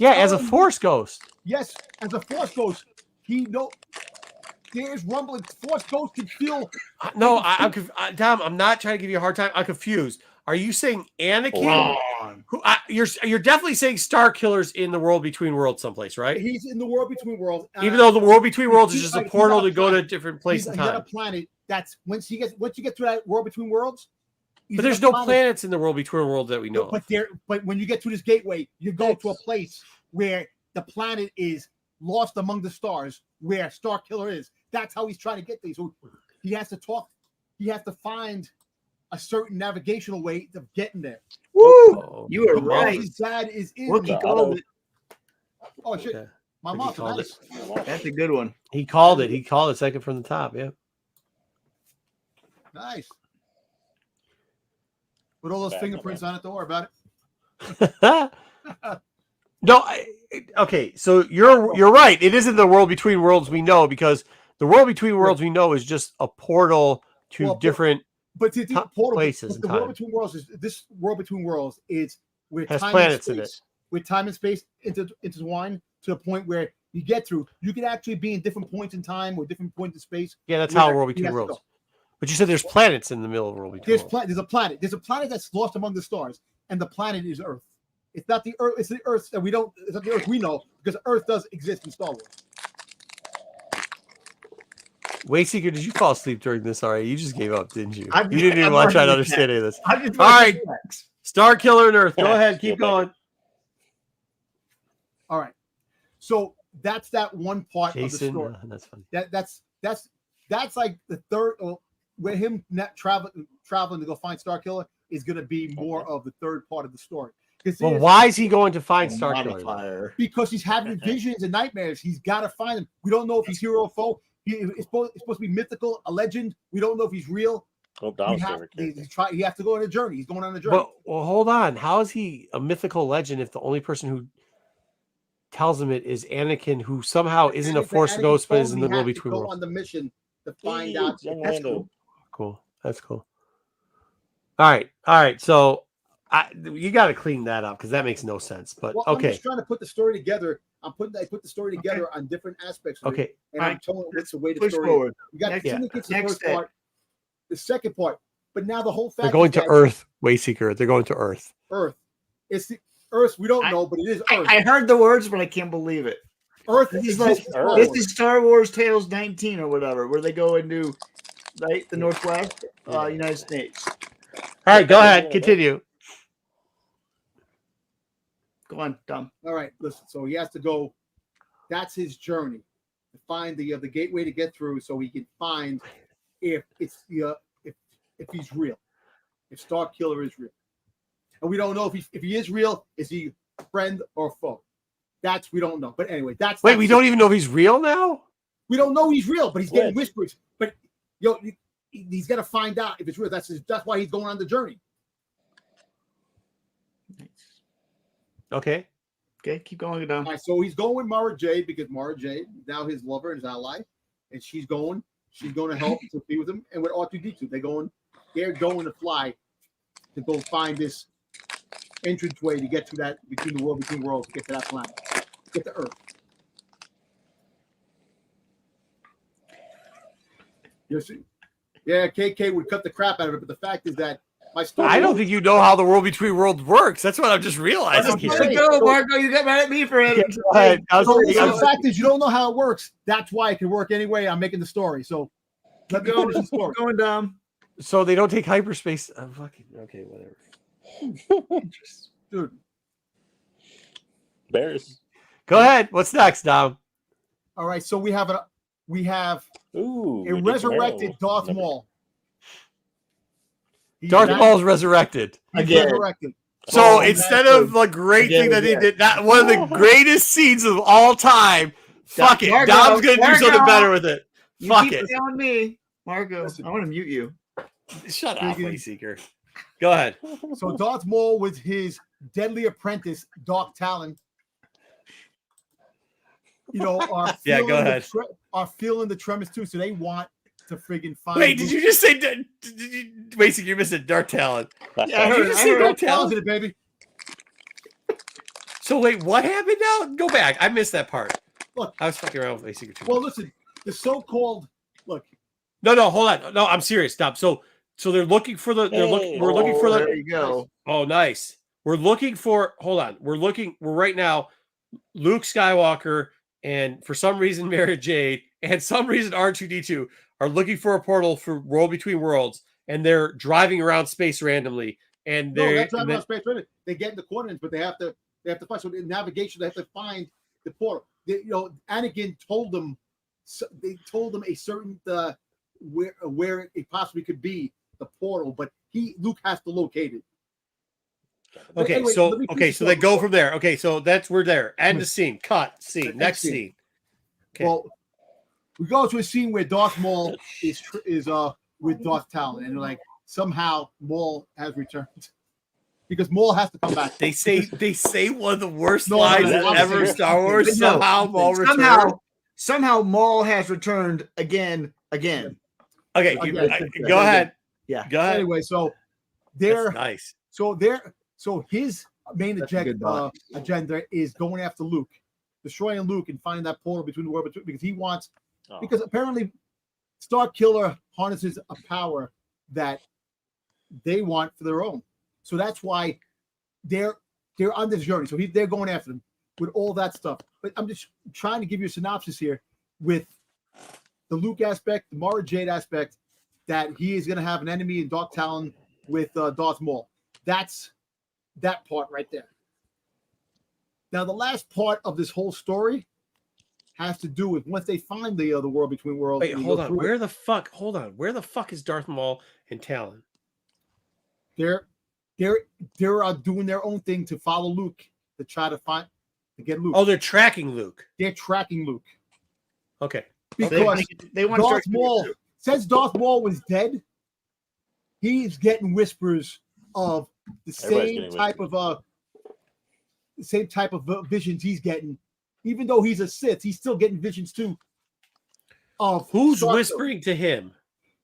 as a Force ghost. Yes, as a Force ghost, he knows. There's rumbling. Force ghosts can feel. No, Tom, I'm not trying to give you a hard time. I'm confused. Are you saying Anakin? You're definitely saying Starkiller's in the world between worlds someplace, right? He's in the world between worlds. Even though the world between worlds is just a portal to go to a different place in time. He's on a planet that's once you get to that world between worlds. But there's no planets in the world between worlds that we know. But when you get to this gateway, you go to a place where the planet is lost among the stars, where Starkiller is. That's how he's trying to get there. So he has to talk. He has to find a certain navigational way of getting there. Woo! You are right. His dad is in. Wookie called it. Oh shit! Okay. My mom called it. That's a good one. He called it. He called it second from the top. Yeah. Nice. With all those fingerprints on it, don't worry about it. No. Okay. So you're right. It isn't the world between worlds we know, because the world between worlds we know is just a portal to different. But the portal places the world between worlds is this world between worlds is where has time planets and space, in it. With time and space intertwine to a point where you get through. You can actually be in different points in time or different points in space. Yeah, that's how world between worlds. But you said there's planets in the middle of the world between worlds. There's a planet. There's a planet that's lost among the stars, and the planet is Earth. It's not the Earth. It's the Earth that we don't. It's not the Earth we know, because Earth does exist in Star Wars. Wayseeker, did you fall asleep during this? All right, you just gave up, didn't you? You didn't even want to try to understand any of this. All right, Starkiller and Earth. Go ahead, keep going. All right, so that's that one part of the story. That's funny. That's like the third, where him traveling to go find Starkiller is going to be more of the third part of the story. Well, why is he going to find Starkiller? Because he's having visions and nightmares. He's got to find him. We don't know if he's hero or foe. It's supposed to be mythical, a legend. We don't know if he's real. Oh, Dom's favorite character. He has to go on a journey. He's going on a journey. But well, hold on. How is he a mythical legend if the only person who tells him it is Anakin, who somehow isn't a Force ghost, but is in the world between worlds? On the mission to find Hey, out. young That's Lando. cool. Cool. That's cool. All right. So you got to clean that up because that makes no sense. But Well, I'm okay. just trying to put the story together. I put the story together on different aspects. Of it, Okay. and I'm telling what's the way the Push story. forward. You got Next- the syndicates, the next first step. part, the second part, but now the whole fact They're going is to that Earth, Wayseeker. They're going to Earth. Earth. It's the Earth. We don't know, but it is Earth. I heard the words, but I can't believe it. Earth This is is like like Earth. this is Star Wars Tales 19 or whatever, where they go into the Northwest, United States. All right. Go ahead. Continue. Go on, Dom. All right, listen. So he has to go. That's his journey to find the gateway to get through, so he can find if it's if he's real, if Star Killer is real, and we don't know if he is real. Is he friend or foe? We don't know. But anyway, Wait, we don't even know if he's real now? We don't know he's real, but he's getting Yes. whispers. But he's got to find out if it's real. That's why he's going on the journey. Okay. Okay, keep going, Dom. All right, so he's going with Mara Jade because Mara Jade is now his lover and his ally, and she's going to help to be with him. And with R2D2, they're going to fly to go find this entranceway to get to that between worlds, to get to that planet, get to Earth. You see? Yeah, KK would cut the crap out of it, but the fact is that my story. I don't think you know how the world between worlds works. That's what I'm just realizing here. saying. Go, Marco. You got mad at me for it. Go ahead. The fact is, you don't know how it works. That's why it can work anyway. I'm making the story. So let me finish the story. Going, Dom. So they don't take hyperspace. Okay, whatever. Dude. Bears. Go ahead. What's next, Dom? All right. So we have Ooh. a resurrected Darth Maul. He's Darth back. Maul's resurrected. He's Again. resurrected. So Oh, instead that's of the great Again, thing that he again. did, that one of the greatest scenes of all time. Fuck it. Marco, Dom's gonna do something Marco. better with it. You Fuck keep it. telling me, Marco. Listen. I want to mute you. Shut up, Wayseeker. Go ahead. So Darth Maul with his deadly apprentice, Dark Talon, are Yeah, feeling go ahead. are feeling the tremors too. So they want to friggin' find. Wait, did you just say? Wayseeker, you missed it. Dark Talon. Yeah, I Did you heard. just I say heard. Dark Talon's Talon? in it, baby? So wait, what happened now? Go back. I missed that part. Look. I was fucking around with Wayseeker too Well, much. listen, the so-called look. No, hold on. No, I'm serious. Stop. So they're looking for the. We're looking for There the. you go. Oh, nice. We're looking for. Hold on. We're right now. Luke Skywalker and for some reason Mara Jade and some reason R2D2 are looking for a portal for World Between Worlds, and they're driving around space randomly. And No, they're that's not about space rating. They get in the coordinates, but they have to find. So in navigation, they have to find the portal. Anakin told them. They told them a certain where it possibly could be the portal, but Luke has to locate it. But okay. anyway, So let me finish they the go story. from there. Okay, so we're there. End the scene. Cut. Scene. Next Next scene. scene. Okay. Well, we go to a scene where Darth Maul is with Darth Talon, and they're like somehow Maul has returned because Maul has to come back. They say one of the worst No, lines no, ever in Star Wars. But no, Somehow Maul returned. Somehow Maul has returned again. Okay, Okay. go ahead. Yeah. Go ahead. Anyway, so That's nice. So his main That's a good agenda is going after Luke, destroying Luke and finding that portal between the world because he wants because apparently Star Killer harnesses a power that they want for their own. So that's why they're on this journey. So they're going after them with all that stuff. But I'm just trying to give you a synopsis here with the Luke aspect, the Mara Jade aspect, that he is going to have an enemy in Dark Talon with Darth Maul. That's that part right there. Now, the last part of this whole story has to do with once they find the world between worlds. Wait, hold on. Where the fuck? Hold on. Where the fuck is Darth Maul and Talon? They're doing their own thing to follow Luke to try to get Luke. Oh, they're tracking Luke. They're tracking Luke. Okay. because they want Darth to Maul, since Darth Maul was dead, he's getting whispers of the Everybody's same type of visions he's getting. Even though he's a Sith, he's still getting visions too. Of Who's Star whispering to him?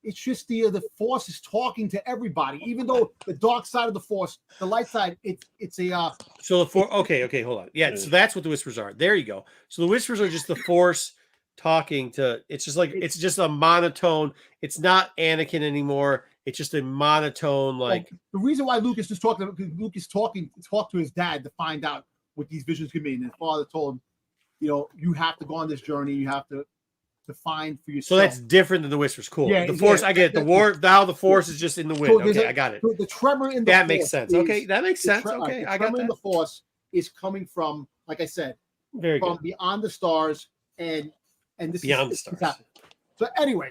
It's just the Force is talking to everybody. Even though the dark side of the Force, the light side, it's a So the Force. Okay, hold on. Yeah, so that's what the whispers are. There you go. So the whispers are just the Force talking to. It's just like it's just a monotone. It's not Anakin anymore. It's just a monotone. Like the reason why Luke is just talking because Luke is talk to his dad to find out what these visions could mean. And his father told him, you have to go on this journey. You have to find for yourself. So that's different than the whispers. Cool. Yeah, The Force, I get it. The war now. The Force is just in the wind. Okay, I got it. So the tremor in the that Force makes sense. is- Okay, that makes sense. Okay, the I got tremor in that. the Force is coming from, like I said, Very from good. beyond the stars, and this Beyond the is stars. happening. So anyway,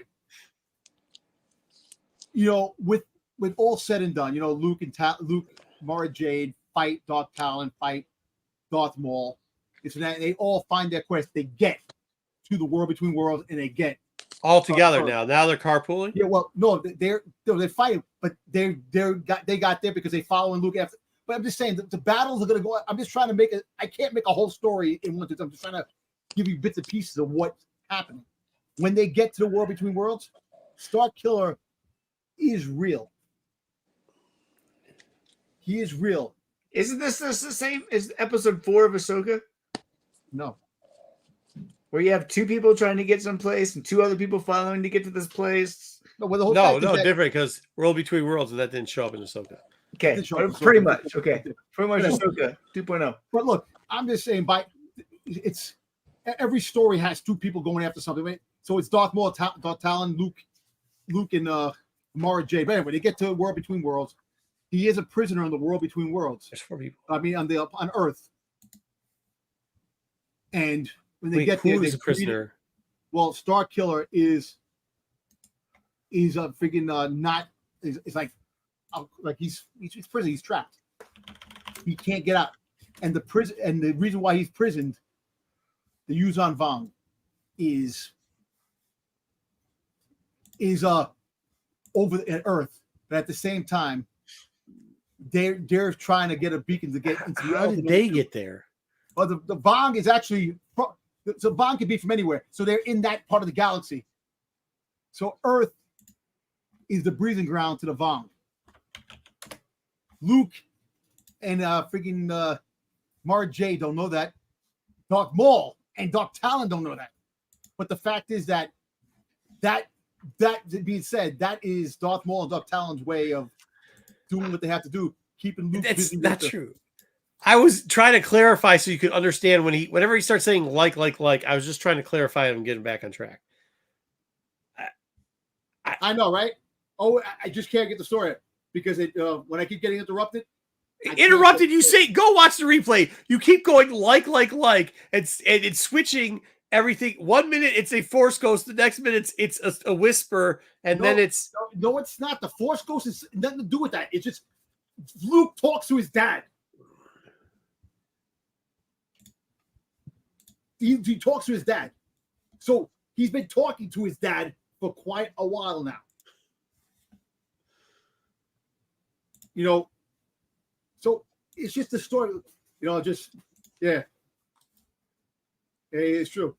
with all said and done, Luke, Mara Jade fight Darth Talon, fight Darth Maul. It's that they all find their quest. They get to the world between worlds, and they get All together now. Now they're carpooling. Yeah, well, no, they're fighting, but they got there because they following Luke after. But I'm just saying the battles are going to go. I'm just trying to make it. I can't make a whole story in one. I'm just trying to give you bits and pieces of what's happening. When they get to the world between worlds, Star Killer is real. He is real. Isn't this the same as episode 4 of Ahsoka, No, where you have 2 people trying to get someplace and 2 other people following to get to this place? well, the whole No, fact is that- different because World Between Worlds and that didn't show up in Ahsoka. Okay, Didn't show up in pretty Ahsoka. much. Okay, pretty much Ahsoka 2.0. But look, I'm just saying, it's every story has 2 people going after something, right? So it's Darth Maul, Darth Talon, Luke, and Mara Jade. But anyway, they get to the world between worlds. He is a prisoner in the world between worlds. There's 4 people. I mean, on Earth. And when they Wait, get there, who is a prisoner? Well, Star Killer is a freaking not. It's like he's prison. He's trapped. He can't get out. And the reason why he's prisoned, the Yuzan Vong, is over at Earth, but at the same time, they're trying to get a beacon to get into the How did they get there? Well, the Vong is actually so Vong can be from anywhere. So they're in that part of the galaxy. So Earth is the breathing ground to the Vong. Luke and freaking Mara Jade don't know that. Darth Maul and Darth Talon don't know that. But the fact is that being said, that is Darth Maul and Darth Talon's way of doing what they have to do, keeping Luke That's busy. not true. I was trying to clarify so you could understand whenever he starts saying like, I was just trying to clarify and get him back on track. I know, right? Oh, I just can't get the story because when I keep getting interrupted. Interrupted, you say, go watch the replay. You keep going like, and it's switching everything. 1 minute it's a Force Ghost, the next minute it's a whisper, and then it's no, it's not. The Force Ghost has nothing to do with that. It's just Luke talks to his dad. He talks to his dad. So he's been talking to his dad for quite a while now. So it's just the story, yeah. Hey, it's true.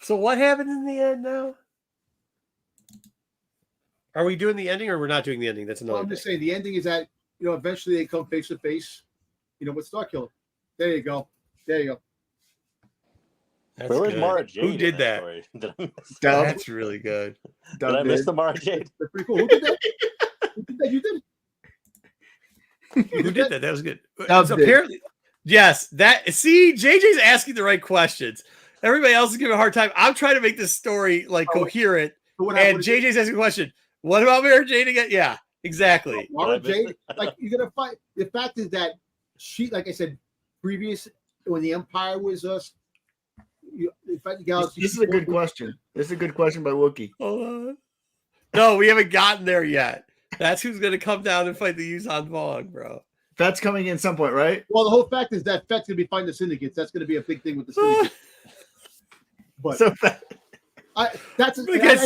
So what happened in the end now? Are we doing the ending or we're not doing the ending? That's another. Well, I'm just saying the ending is that eventually they come face to face, with Star Killer. There you go. That's Where was good. Mara Jade? Who in did that that? story? Did I miss, That's really good. did I miss the Mara Jade? That's pretty cool. Who did that? Who did that? You did. Who did that? That was good. That So was apparently, yes. JJ's asking the right questions. Everybody else is giving a hard time. I'm trying to make this story coherent, and JJ's asking a question. What about Mara Jade again? Yeah, exactly. Mara Jade, you're gonna fight. The fact is that she, like I said, previous when the Empire was the galaxy. This is a good question. This is a good question by Wookiee. No, we haven't gotten there yet. That's who's going to come down and fight the Yuzan Vong, bro. That's coming in some point, right? Well, the whole fact is that Fett's gonna be fighting the syndicates. That's gonna be a big thing with the syndicates. But So bad. that's Because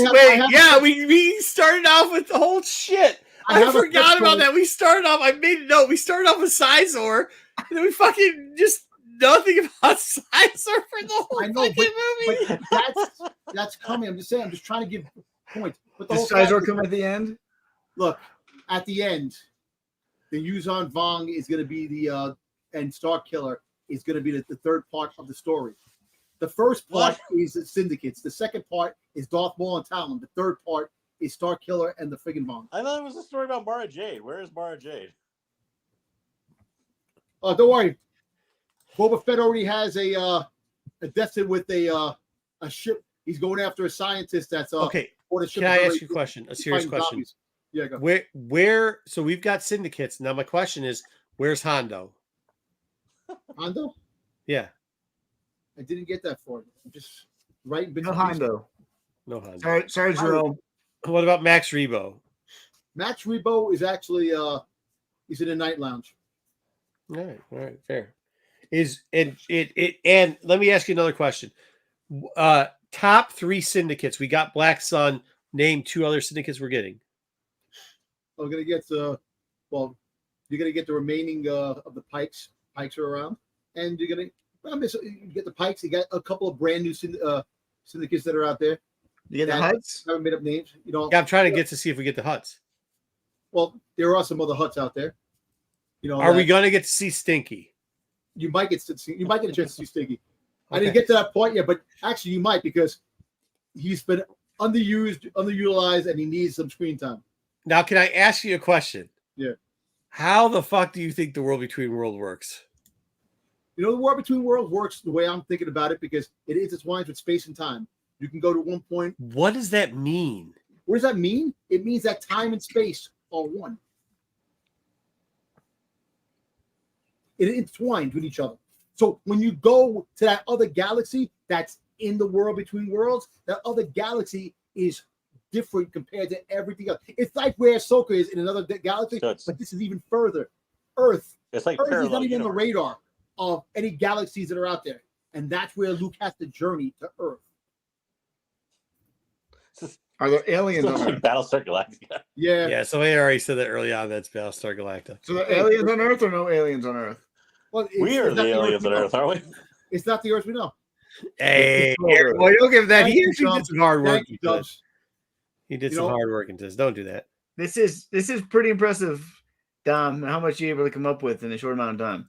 we started off with the whole shit. I forgot about that. We started off. I made a note. We started off with Sizor, and then we fucking just nothing about Sizor for the whole fucking movie. But that's coming. I'm just saying. I'm just trying to give points. But the Does whole Sizor come at the end? Look, at the end, the Yuzon Vong is going to be the and Star Killer is going to be the third part of the story. The first part is the Syndicates. The second part is Darth Maul and Talon. The third part is Star Killer and the friggin' Vong. I thought it was a story about Mara Jade. Where is Mara Jade? Oh, don't worry. Boba Fett already has a destined with a ship. He's going after a scientist that's okay. For the ship. Can I ask you a question? A serious question. Zombies. Yeah, go. Where? So we've got Syndicates. Now my question is, where's Hondo? Hondo? Yeah. I didn't get that for you. I'm just right. No Hondo. No Hondo. Sorry, Jerome. What about Max Rebo? Max Rebo is actually he's in a night lounge. All right, fair. And let me ask you another question. Top 3 syndicates. We got Black Sun. Name 2 other syndicates we're getting. We're gonna get you're gonna get the remaining of the Pikes. Pikes are around, and you're gonna you get the Pikes. You got a couple of brand new syndicates that are out there. You get the Huts? Haven't made up names. You know. Yeah, I'm trying to get to see if we get the Huts. Well, there are some other Huts out there. You know. Are we gonna get to see Stinky? You might get a chance to see Stinky. Okay. I didn't get to that point yet, but actually you might because he's been underutilized, and he needs some screen time. Now, can I ask you a question? Yeah. How the fuck do you think the World Between Worlds works? You know, the War Between Worlds works the way I'm thinking about it because it intertwines with space and time. You can go to one point. What does that mean? What does that mean? It means that time and space are one. It intertwines with each other. So when you go to that other galaxy that's in the World Between Worlds, that other galaxy is different compared to everything else. It's like where Ahsoka is in another galaxy, but this is even further. Earth. It's like Earth is not even on the universe. radar of any galaxies that are out there. And that's where Luke has to journey to Earth. Are there aliens It's on like Earth? Battlestar Galactica. Yeah. Yeah, somebody already said that early on. That's Battlestar Galactica. So there are aliens on Earth or no aliens on Earth? Well, We are the aliens on we know. Earth, aren't we? It's not the Earth we know. Hey, Well, well, you'll give that. Thank He you, actually Dubs. did some hard work. Thank you, Dubs. He did You some know- hard work into this. Don't do that. This is pretty impressive, Dom. How much you able to come up with in a short amount of time?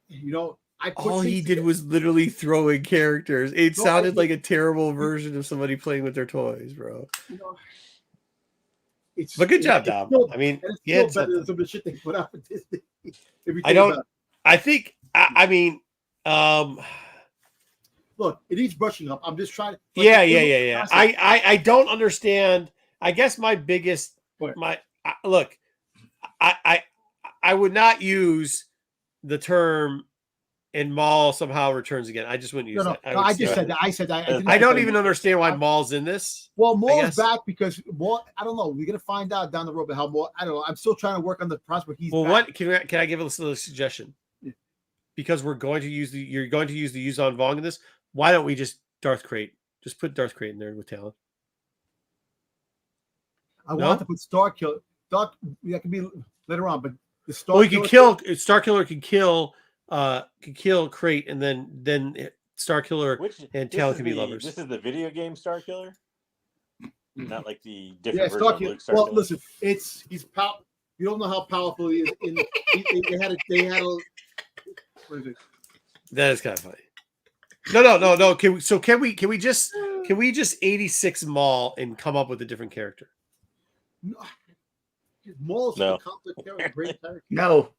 You know, I put All he things did together. was literally throw in characters. It No, sounded I- like a terrible version of somebody playing with their toys, bro. You know, it's But good job, it's Dom. still- I mean, and it's yeah, still better than some of the shit they put out for Disney. If you I think don't- about it. I think. I mean, Look, it needs brushing up. I'm just trying to. yeah. concept. I don't understand. I guess my biggest What? look. I would not use the term "and Maul somehow returns again." I just wouldn't use No, that. I would just say- said that. I said that. didn't I say don't that. even understand why Maul's in this. Well, Maul's guess. back because Maul. I don't know. We're gonna find out down the road. But how Maul? I don't know. I'm still trying to work on the prospect. He's Well, back. what can I give a little suggestion? Yeah. Because you're going to use the Yuzon Vong in this. Why don't we just Darth Crate? Just put Darth Crate in there with Talon. I No? want to put Star Killer. That can be later on, but the Star. Well, he can Killer- kill Star Killer. Can kill Crate, and then Star Killer and this Talon is can be the- lovers. This is the video game Star Killer, not like the Yeah, different version Star of Killer. Luke Star Well, Killer. listen, he's powerful. You don't know how powerful he is. They had a. What is it? That is kind of funny. No. Can we just 86 Maul and come up with a different character? No. Maul's No. a complex character, great character. No.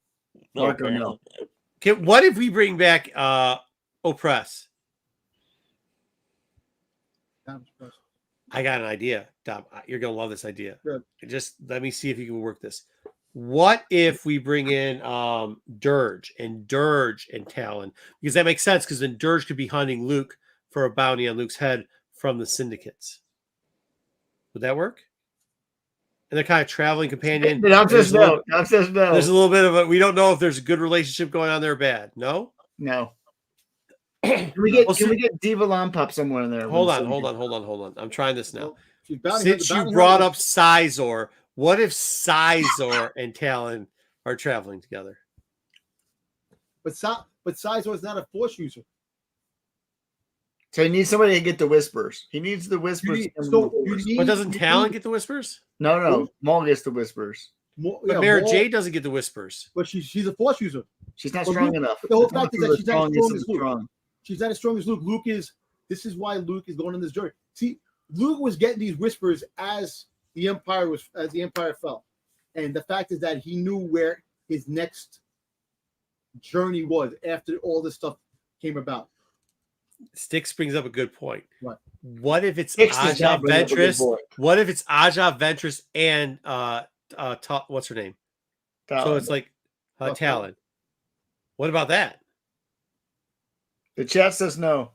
No, Marco, apparently. no. What if we bring back Oppress? I got an idea, Dom. You're gonna love this idea. Good. Just let me see if you can work this. What if we bring in Dirge and Talon? Because that makes sense, because then Dirge could be hunting Luke for a bounty on Luke's head from the syndicates. Would that work? And they're kind of traveling companion. Dom says There's a little- no. Dom says no. There's a little bit of a we don't know if there's a good relationship going on there or bad. No? No. Can we get Well, can we get Diva Lompop somewhere in there? hold on. I'm trying this now. Well, she's bounty Since hunter, you brought up Sizor, what if Sizor and Talon are traveling together? but Sizor is not a force user. So he needs somebody to get the whispers. He needs the whispers. But doesn't Talon get the whispers? No. Maul gets the whispers. But Mara Jade doesn't get the whispers. But she's a force user. She's not strong enough. The whole fact is that she's not as strong as Luke. Strong. She's not as strong as Luke. This is why Luke is going on this journey. See, Luke was getting these whispers as the Empire fell. And the fact is that he knew where his next journey was after all this stuff came about. Sticks brings up a good point. What if it's Sticks does Aja not bring up a good Ventress? point. What if it's Aja Ventress and what's her name? So it's like Talon. What about that? The chat says no.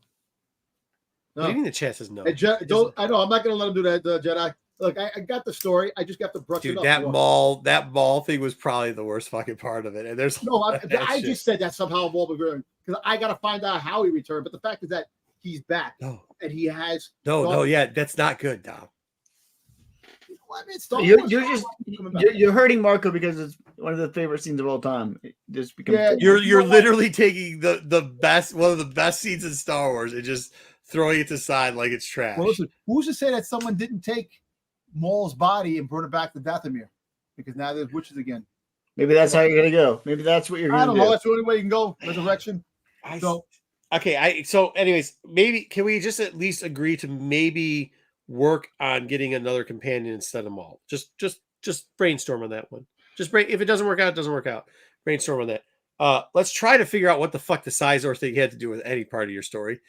What do you mean the chat says no? I know I'm not going to let him do that, Jedi. Look, I got the story. I just got to brush it Dude, up. that mall thing was probably the worst fucking part of it. And there's I just said that somehow Maul returned because I got to find out how he returned. But the fact is that he's back and he has that's not good, Dom. You're hurting Marco because it's one of the favorite scenes of all time. It just becomes You're literally taking the best one of the best scenes in Star Wars and just throwing it to the side like it's trash. Well, listen, who's to say that someone didn't take Maul's body and brought it back to Dathomir? Because now there's witches again. Maybe that's how you're gonna go. Maybe that's what you're gonna do. I don't know. That's the only way you can go. Resurrection. So anyways, maybe can we just at least agree to maybe work on getting another companion instead of Maul? Just brainstorm on that one. If it doesn't work out, it doesn't work out. Brainstorm on that. Let's try to figure out what the fuck the Sizor thing had to do with any part of your story.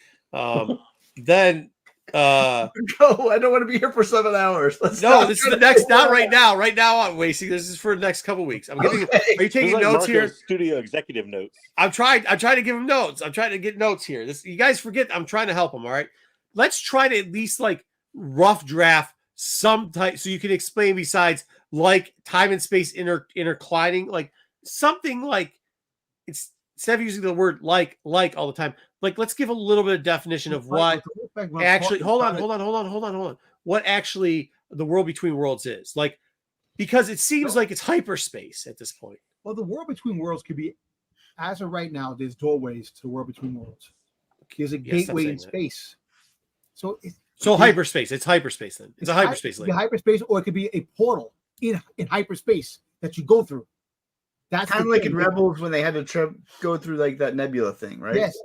Then I don't want to be here for 7 hours. This is the next, not right now. Right now I'm wasting. This is for the next couple weeks. Are you taking notes here? Studio executive notes. I'm trying to give him notes. I'm trying to get notes here. You guys forget I'm trying to help him. All right. Let's try to at least like rough draft some type so you can explain besides like time and space interclining, like something like it's instead of using the word like all the time. Like, let's give a little bit of definition of what actually. Hold on. What actually the world between worlds is like, because it seems like it's hyperspace at this point. Well, the world between worlds could be, as of right now, there's doorways to the world between worlds. There's a gateway in space. So hyperspace. It's hyperspace then. It's a hyperspace link. Hyperspace, or it could be a portal in hyperspace that you go through. That's kind of like in Rebels when they had to go through like that nebula thing, right? Yes.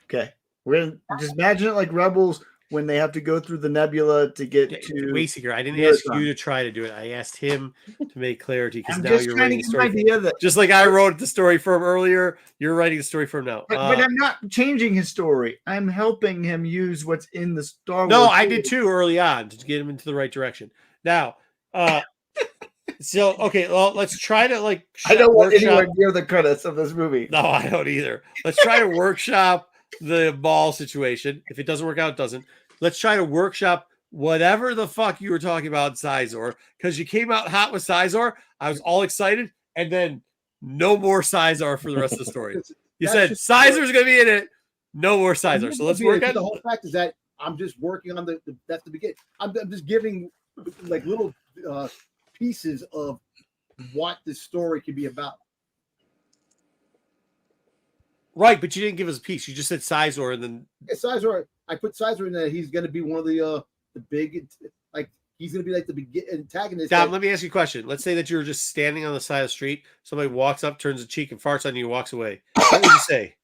Okay. We're gonna just imagine it like Rebels when they have to go through the nebula to get to Wayseeker. I didn't ask you to try to do it. I asked him to make clarity because now you're writing the story. Just like I wrote the story for him earlier, you're writing the story for him now. But I'm not changing his story. I'm helping him use what's in the Star Wars. No, I did too early on to get him into the right direction. Now, so okay, well, let's try to like. I don't want anywhere near the credits of this movie. No, I don't either. Let's try to workshop the ball situation. If it doesn't work out, it doesn't. Let's try to workshop whatever the fuck you were talking about, Sizor, because you came out hot with Sizor. I was all excited, and then no more Sizor for the rest of the story. You said Sizor's going to be in it. No more Sizor. So let's work on the whole fact is that I'm just working on that's the beginning. I'm just giving like little pieces of what this story could be about. Right, but you didn't give us a piece. You just said Sizor, and then Sizor. I put Sizor in there. He's going to be one of the big, like he's going to be like the big antagonist. Dom, let me ask you a question. Let's say that you're just standing on the side of the street. Somebody walks up, turns a cheek, and farts on you, and walks away. What would you say?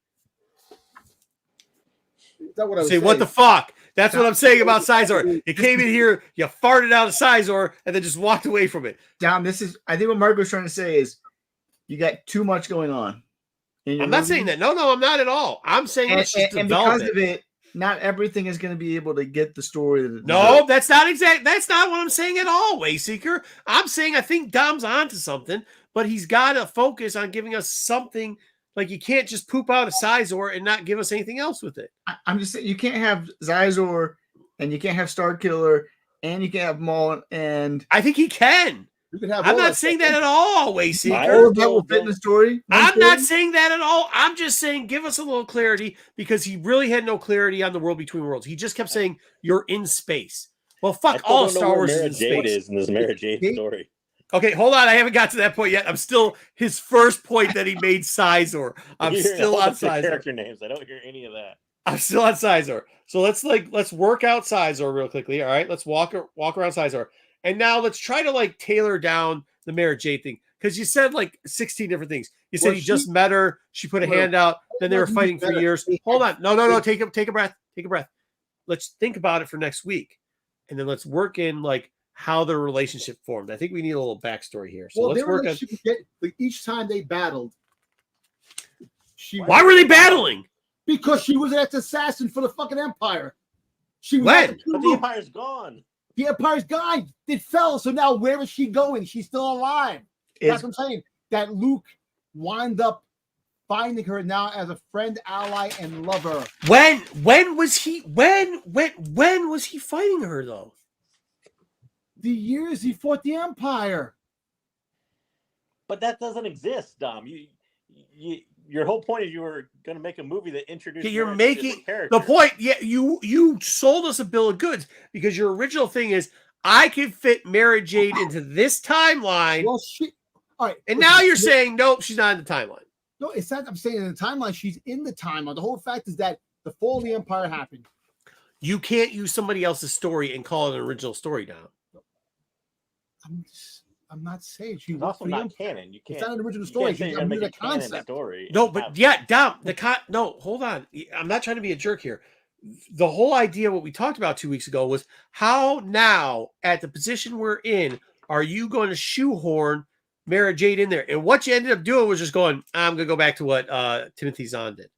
Is that what I would say? What the fuck? That's what I'm saying about Sizor. You came in here, you farted out of Sizor, and then just walked away from it. Dom, I think what Marco's trying to say is you got too much going on. I'm not saying that. No, I'm not at all. I'm saying it's just and because of it, not everything is going to be able to get the story. No, that's not exact. That's not what I'm saying at all, Wayseeker. I'm saying I think Dom's onto something, but he's got to focus on giving us something. Like you can't just poop out a Sizor and not give us anything else with it. I'm just saying you can't have Sizor and you can't have Starkiller and you can't have Maul and I think he can. You can have I'm all not saying that at all, All Wayseeker. of that will fit in the story. I'm not saying that at all. I'm just saying give us a little clarity because he really had no clarity on the world between worlds. He just kept saying you're in space. Well, I fuck still all don't know Star where Wars Mara is in Jade space. is in this Mara Jade story. Okay, hold on. I haven't got to that point yet. I'm still his first point that he made Sizor. I'm You're hearing still a whole on bunch of Sizor. character names. I don't hear any of that. I'm still on Sizor. So let's work out Sizor real quickly. All right, let's walk around Sizor, and now let's try to like tailor down the Mara Jade thing because you said like 16 different things. You said Well, he just met her. She put a hand out. Then they were fighting for years. Hold on. No. Take a breath. Take a breath. Let's think about it for next week, and then let's work in like how their relationship formed. I think we need a little backstory here. So let's work on. Like each time they battled, Why were they battling? Because she was an ex-assassin for the fucking Empire. She was When? But the Empire's gone. The Empire's gone. It fell. So now where is she going? She's still alive. That's what I'm saying. That Luke wind up finding her now as a friend, ally, and lover. When was he fighting her though? The years he fought the Empire. But that doesn't exist, Dom. Your whole point is you were going to make a movie that introduced. Okay, you're Mara making as a character. the point. Yeah, you sold us a bill of goods because your original thing is I can fit Mara Jade into this timeline. Well, all right. And now you're saying nope, she's not in the timeline. No, it's not. I'm saying in the timeline, she's in the timeline. The whole fact is that the fall of the Empire happened. You can't use somebody else's story and call it an original story now. I'm not saying she's also not canon. You can't. It's not an original story. She's I'm make a a canon concept. story. No, but yeah, Dom, no, hold on. I'm not trying to be a jerk here. The whole idea, what we talked about 2 weeks ago, was how now, at the position we're in, are you going to shoehorn Mara Jade in there? And what you ended up doing was just going, I'm going to go back to what Timothy Zahn did.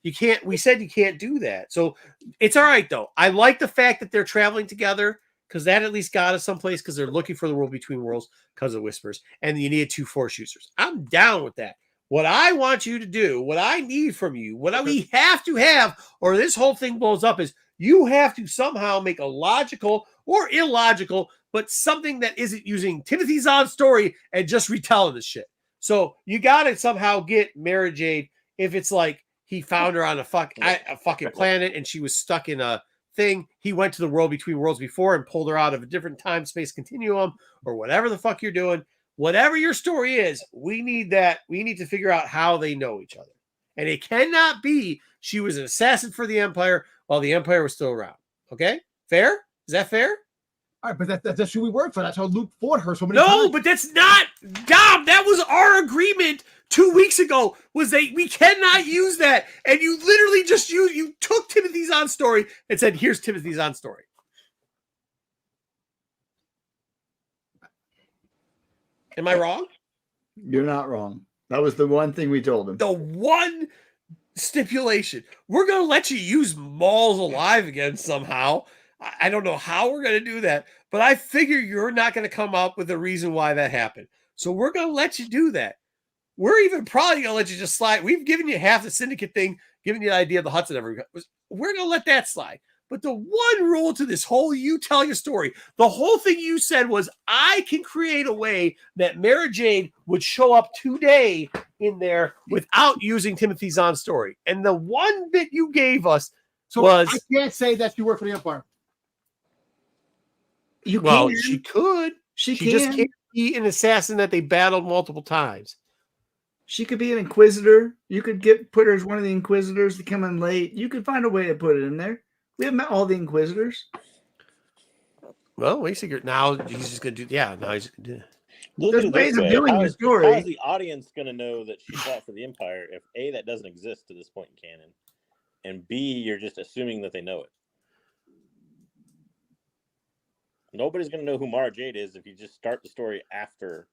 You can't, we said you can't do that. So it's all right, though. I like the fact that they're traveling together because that at least got us someplace because they're looking for the world between worlds because of Whispers. And you need 2 Force users. I'm down with that. What I want you to do, what I need from you, what we have to have, or this whole thing blows up, is you have to somehow make a logical or illogical, but something that isn't using Timothy Zahn's story and just retelling this shit. So you got to somehow get Mara Jade if it's like he found her on a fucking planet and she was stuck in a thing. He went to the world between worlds before and pulled her out of a different time space continuum or whatever the fuck you're doing. Whatever your story is, we need that. We need to figure out how they know each other. And it cannot be she was an assassin for the Empire while the Empire was still around. Okay? Fair? Is that fair? All right, but that's who we work for. That's how Luke fought her so many times. No, but that's not, Dom. That was our agreement 2 weeks ago. Was that we cannot use that, and you literally just you took Timothy Zahn's story and said, "Here's Timothy Zahn's story." Am I wrong? You're not wrong. That was the one thing we told him. The one stipulation: we're going to let you use Maul's alive again somehow. I don't know how we're going to do that, but I figure you're not going to come up with a reason why that happened. So we're going to let you do that. We're even probably going to let you just slide. We've given you half the syndicate thing, given you the idea of the Hudson. We're going to let that slide. But the one rule to this whole you tell your story, the whole thing you said was, I can create a way that Mara Jade would show up today in there without using Timothy Zahn's story. And the one bit you gave us was... I can't say that you work for the Empire. You well, can. she could. She just can't be an assassin that they battled multiple times. She could be an Inquisitor. You could put her as one of the Inquisitors to come in late. You could find a way to put it in there. We haven't met all the Inquisitors. Well, wait a second. Now he's just going to do. Yeah, now he's going to do. Look at ways it of this way. doing the story. How is the audience going to know that she fought for the Empire if A, that doesn't exist to this point in canon, and B, you're just assuming that they know it? Nobody's going to know who Mara Jade is if you just start the story after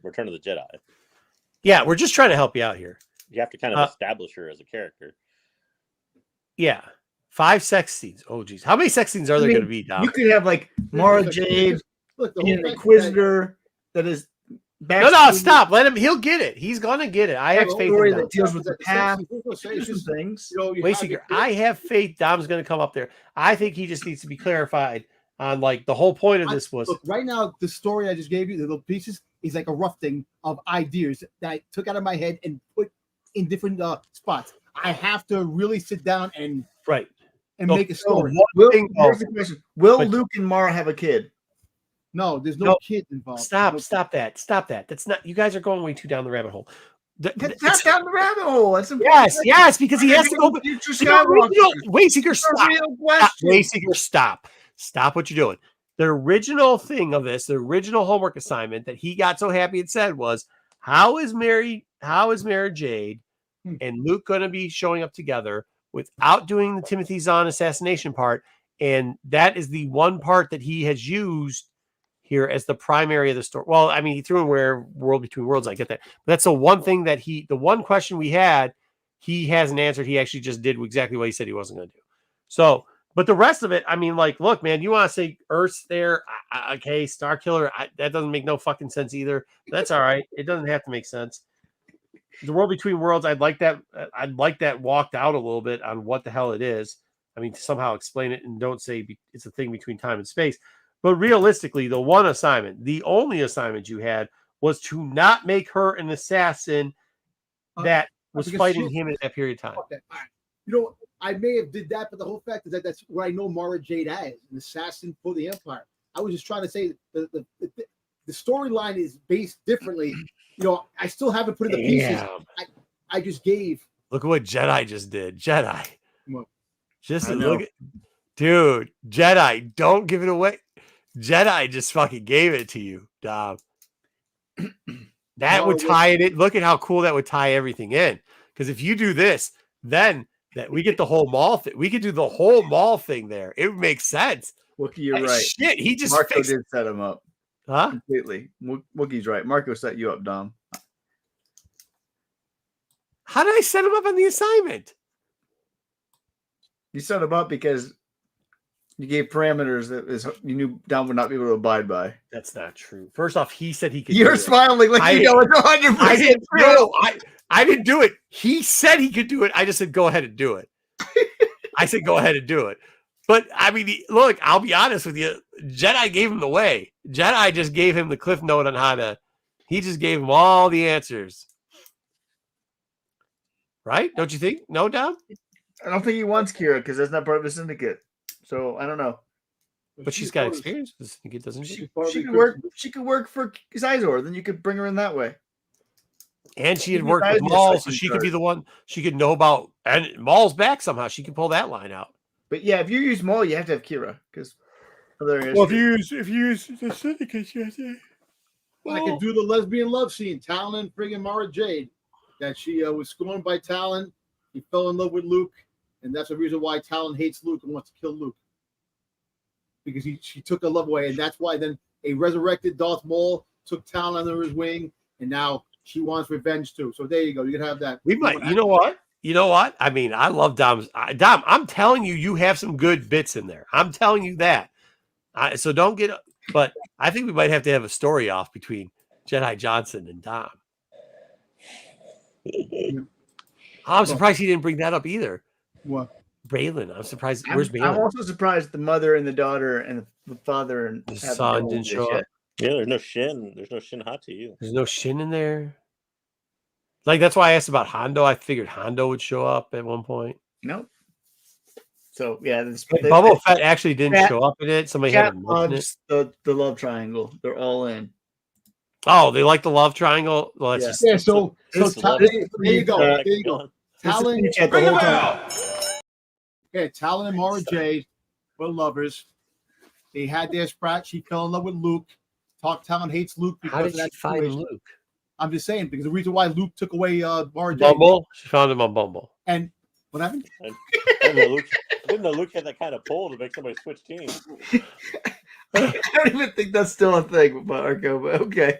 Return of the Jedi. Yeah, we're just trying to help you out here. You have to kind of establish her as a character. Yeah. 5 sex scenes. Oh, geez. How many sex scenes are there going to be, Dom? You could have like Mara Jade, an Inquisitor that is. No, stop. Let him. He'll get it. He's going to get it. I have faith in Dom. That deals with the past. Things. Wait, Seeker. I have faith Dom's going to come up there. I think he just needs to be clarified on like the whole point of this was Look, right now, the story I just gave you, the little pieces, is like a rough thing of ideas that I took out of my head and put in different spots. I have to really sit down and right. make a story. Here's the question: Will But- Luke and Mara have a kid? No, there's no No. kid involved. Stop No. that. That's not. You guys are going way too down the rabbit hole. That's down the rabbit hole. That's important. Yes, because he has to go. Future You know, Skywalker. Wayseeker, It's a stop. real question. Wayseeker, stop what you're doing. The original thing of this, the original homework assignment that he got so happy it said was, how is Mary Jade and Luke going to be showing up together without doing the Timothy Zahn assassination part? And that is the one part that he has used here as the primary of the story. Well, I mean, he threw in where World Between Worlds, I get that. But that's the one thing that the one question we had, he hasn't answered. He actually just did exactly what he said he wasn't going to do. So, but the rest of it, I mean, like, look, man, you want to say Earth's there? Okay, Star Killer, that doesn't make no fucking sense either. That's all right. It doesn't have to make sense. The World Between Worlds, I'd like that walked out a little bit on what the hell it is. I mean, to somehow explain it and don't say it's a thing between time and space. But realistically, the one assignment, the only assignment you had was to not make her an assassin that was fighting him at that period of time. Okay. All right. You know, I may have did that, but the whole fact is that that's what I know Mara Jade as, an assassin for the Empire. I was just trying to say the storyline is based differently. You know, I still haven't put in the pieces. I just gave. Look at what Jedi just did. Jedi. What? Just look at, dude, Jedi, don't give it away. Jedi just fucking gave it to you, Dom. That would tie it in. Look at how cool that would tie everything in. Because if you do this, then that we get the whole mall thing. We could do the whole mall thing there. It would make sense. Wookie, you're right. Shit, he just Marco did set him up. Huh? Completely. Wookie's right. Marco set you up, Dom. How did I set him up on the assignment? You set him up because you gave parameters that you knew Dom would not be able to abide by. That's not true. First off, he said he could. You're smiling like you know it's 100%. I didn't do it. He said he could do it. I just said, go ahead and do it. I said, go ahead and do it. But I mean, look, I'll be honest with you. Jedi gave him the way. Jedi just gave him the cliff note on how to. He just gave him all the answers. Right? Don't you think? No, Dom? I don't think he wants Kira because that's not part of the syndicate. So I don't know. But she's got experience with the syndicate, doesn't she? She could work. She could work for Sizor. Then you could bring her in that way. And she had worked with Maul, so she could be the one. She could know about. And Maul's back somehow. She could pull that line out. But yeah, if you use Maul, you have to have Kira because. Well, if you use the syndicate, you have to. I could do the lesbian love scene, Talon and friggin' Mara Jade, that she was scorned by Talon. He fell in love with Luke, and that's the reason why Talon hates Luke and wants to kill Luke. Because she took her love away, and that's why then a resurrected Darth Maul took Talon under his wing, and now she wants revenge too. So there you go. You can have that. We might. You know what? You know what? I mean, I love Dom's. Dom, I'm telling you, you have some good bits in there. I'm telling you that. So don't get. But I think we might have to have a story off between Jedi Johnson and Dom. I'm surprised he didn't bring that up either. What? Braylon. I'm surprised. Where's Braylon? I'm also surprised the mother and the daughter and the father and the son didn't show up. Yeah, there's no Shin. There's no Shin Hati either. There's no Shin in there. Like, that's why I asked about Hondo. I figured Hondo would show up at one point. Nope. So yeah, Boba Fett actually didn't show up in it. Somebody had to mention it. The love triangle. They're all in. Oh, they like the love triangle. Well, that's just, there you go. There you go. Talon. Yeah, Talon and Mara Jade were lovers. They had their sprat. She fell in love with Luke. Talon hates Luke because how did of that she find situation. Luke? I'm just saying because the reason why Luke took away Mara Jade. Bumble. She found him on Bumble. And what happened? I didn't know Luke had that kind of pull to make somebody switch teams. I don't even think that's still a thing, Marco. But okay.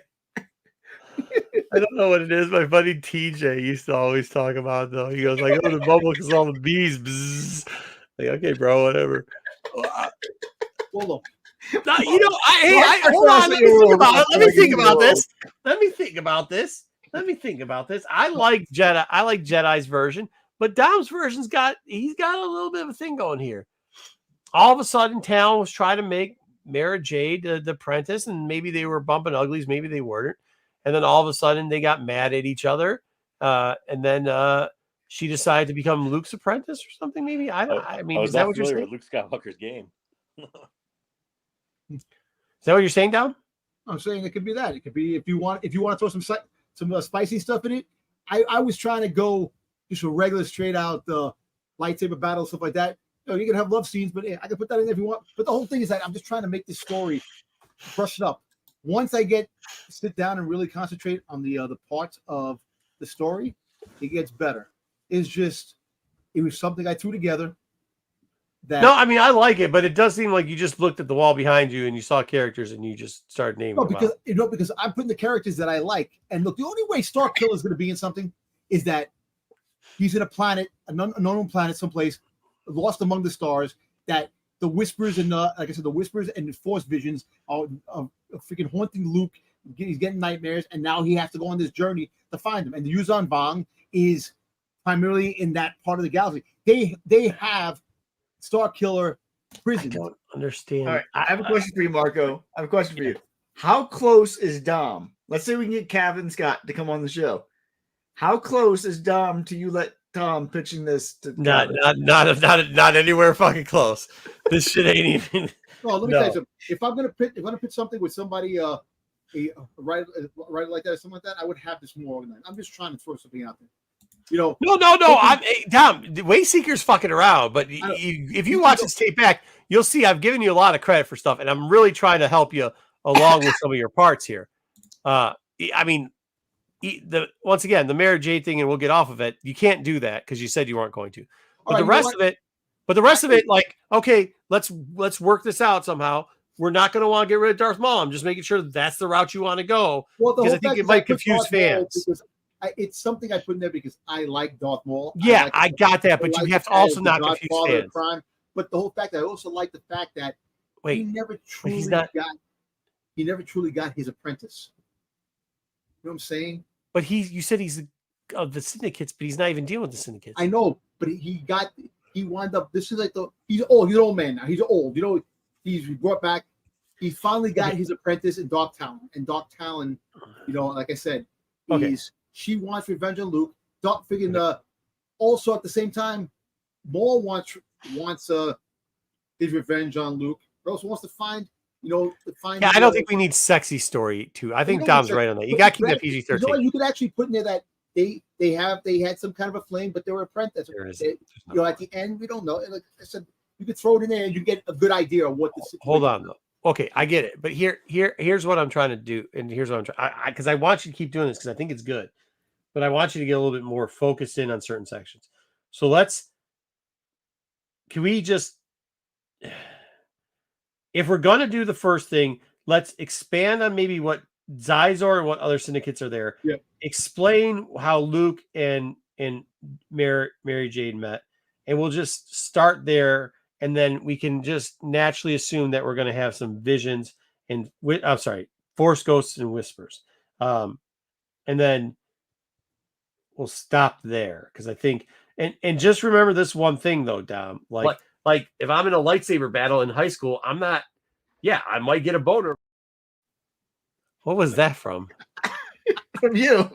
I don't know what it is. My buddy TJ used to always talk about it, though. He goes, I go to Bumble because all the bees. Bzz. Like, okay, bro, whatever. Hold on. You know, hold on. Let me think about this. Let me think about this. I like Jedi. I like Jedi's version, but Dom's version's got a little bit of a thing going here. All of a sudden, Talon was trying to make Mara Jade, the apprentice, and maybe they were bumping uglies, maybe they weren't. And then all of a sudden they got mad at each other. And then she decided to become Luke's apprentice or something. Maybe I mean, was is that not what you're familiar saying? with Luke Skywalker's game. Is that what you're saying, Dom? I'm saying it could be that. It could be if you want to throw some spicy stuff in it. I was trying to go just a regular straight out lightsaber battle, stuff like that. You can have love scenes, but I can put that in if you want. But the whole thing is that I'm just trying to make this story brush it up. Once I sit down and really concentrate on the parts of the story, it gets better. It was something I threw together. No, I mean I like it, but it does seem like you just looked at the wall behind you and you saw characters and you just started naming them out. Because I'm putting the characters that I like. And look, the only way Starkiller is going to be in something is that he's in a planet, an unknown planet, someplace lost among the stars. That the whispers and like I said, the whispers and the Force visions are freaking haunting Luke. He's getting nightmares, and now he has to go on this journey to find them. And the Yuzan Vong is primarily in that part of the galaxy. They have Starkiller prison. I don't understand. All right, I have a question for you, Marco. I have a question for you. How close is Dom? Let's say we can get Kevin Scott to come on the show. How close is Dom to you let Tom pitching this to not anywhere fucking close. This shit ain't even. Well, let me tell you something. If I'm gonna pitch something with somebody a writer like that or something like that, I would have this more organized. I'm just trying to throw something out there. No. I'm Dom. Wayseeker's fucking around, but if you watch this tape back, you'll see I've given you a lot of credit for stuff, and I'm really trying to help you along with some of your parts here. I mean, once again, the Mara Jade thing, and we'll get off of it. You can't do that because you said you weren't going to. But the rest of it, like, okay, let's work this out somehow. We're not going to want to get rid of Darth Maul. I'm just making sure that's the route you want to go because I think it might confuse fans. It's something I put in there because I like Darth Maul. Yeah, I got that, but you have to also not confuse fans. But the whole fact that I also like the fact that he never truly got his apprentice. You know what I'm saying? But you said he's of the syndicates, but he's not even dealing with the syndicates. I know, but he wound up. This is like he's old. He's an old man now. He's old. You know, he's brought back. He finally got his apprentice in Dark Talon. And Dark Talon, you know, like I said, she wants revenge on Luke. Also at the same time, Maul wants his revenge on Luke. He also wants to find. Yeah, I don't think we need sexy story too. I think Dom's right on that. You got to keep that PG-13. You could actually put in there that they had some kind of a flame, but they were apprentices. At the end, we don't know. Like I said, you could throw it in there and you get a good idea of what the situation. Hold on though. Okay, I get it. But here's what I'm trying to do, and here's what I'm trying because I want you to keep doing this because I think it's good, but I want you to get a little bit more focused in on certain sections. So can we just? If we're going to do the first thing, let's expand on maybe what Zizor and what other syndicates are there. Yeah. Explain how Luke and Mary Jade met, and we'll just start there, and then we can just naturally assume that we're going to have some visions and Force ghosts and whispers, and then we'll stop there because I think and just remember this one thing though, Dom, Like if I'm in a lightsaber battle in high school, I might get a boner. What was that from? From you.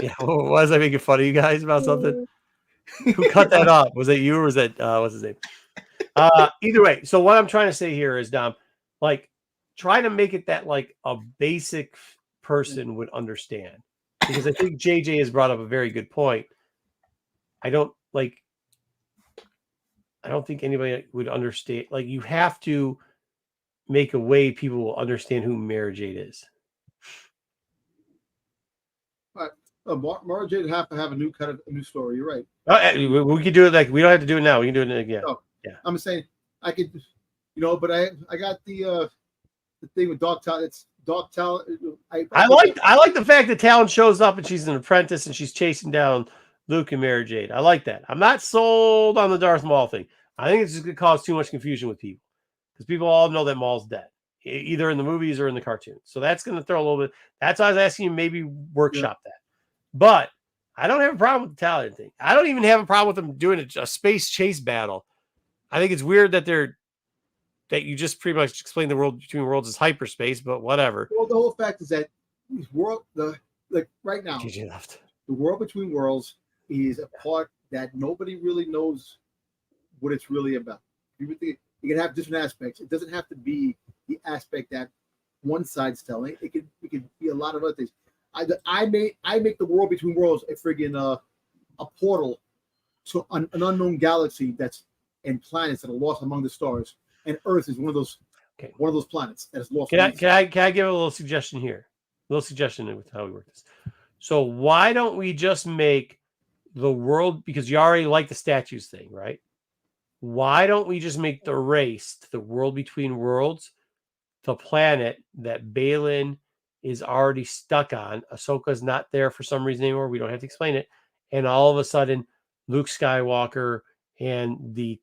Yeah, was I making fun of you guys about something? Who cut that off? Was it you or was that what's his name? Either way, so what I'm trying to say here is, Dom, like try to make it that like a basic person would understand. Because I think JJ has brought up a very good point. I don't think anybody would understand. Like, you have to make a way people will understand who Mara Jade is. Mara Jade have to have a new story. You're right. We could do it we don't have to do it now. We can do it again. No, yeah. I'm saying I could, but I got the thing with Dark Talon. It's Dark Talon. I like the fact that Talon shows up and she's an apprentice and she's chasing down Luke and Mara Jade. I like that. I'm not sold on the Darth Maul thing. I think it's just going to cause too much confusion with people because people all know that Maul's dead, either in the movies or in the cartoons. So that's going to throw a little bit. That's why I was asking you maybe workshop that. But I don't have a problem with the Talon thing. I don't even have a problem with them doing a space chase battle. I think it's weird that they're that you just pretty much explained the world between worlds is hyperspace, but whatever. Well, the whole fact is that right now, TJ left. the world between worlds is a part that nobody really knows what it's really about. You can have different aspects. It doesn't have to be the aspect that one side's telling. It could be a lot of other things. I make the world between worlds a friggin' a portal to an unknown galaxy and planets that are lost among the stars, and Earth is one of those planets that is lost. Can I give a little suggestion here? A little suggestion with how we work this. So why don't we just make the world, because you already like the statues thing, right? Why don't we just make the race to the world between worlds, the planet that Balin is already stuck on? Ahsoka's not there for some reason anymore. We don't have to explain it. And all of a sudden, Luke Skywalker and the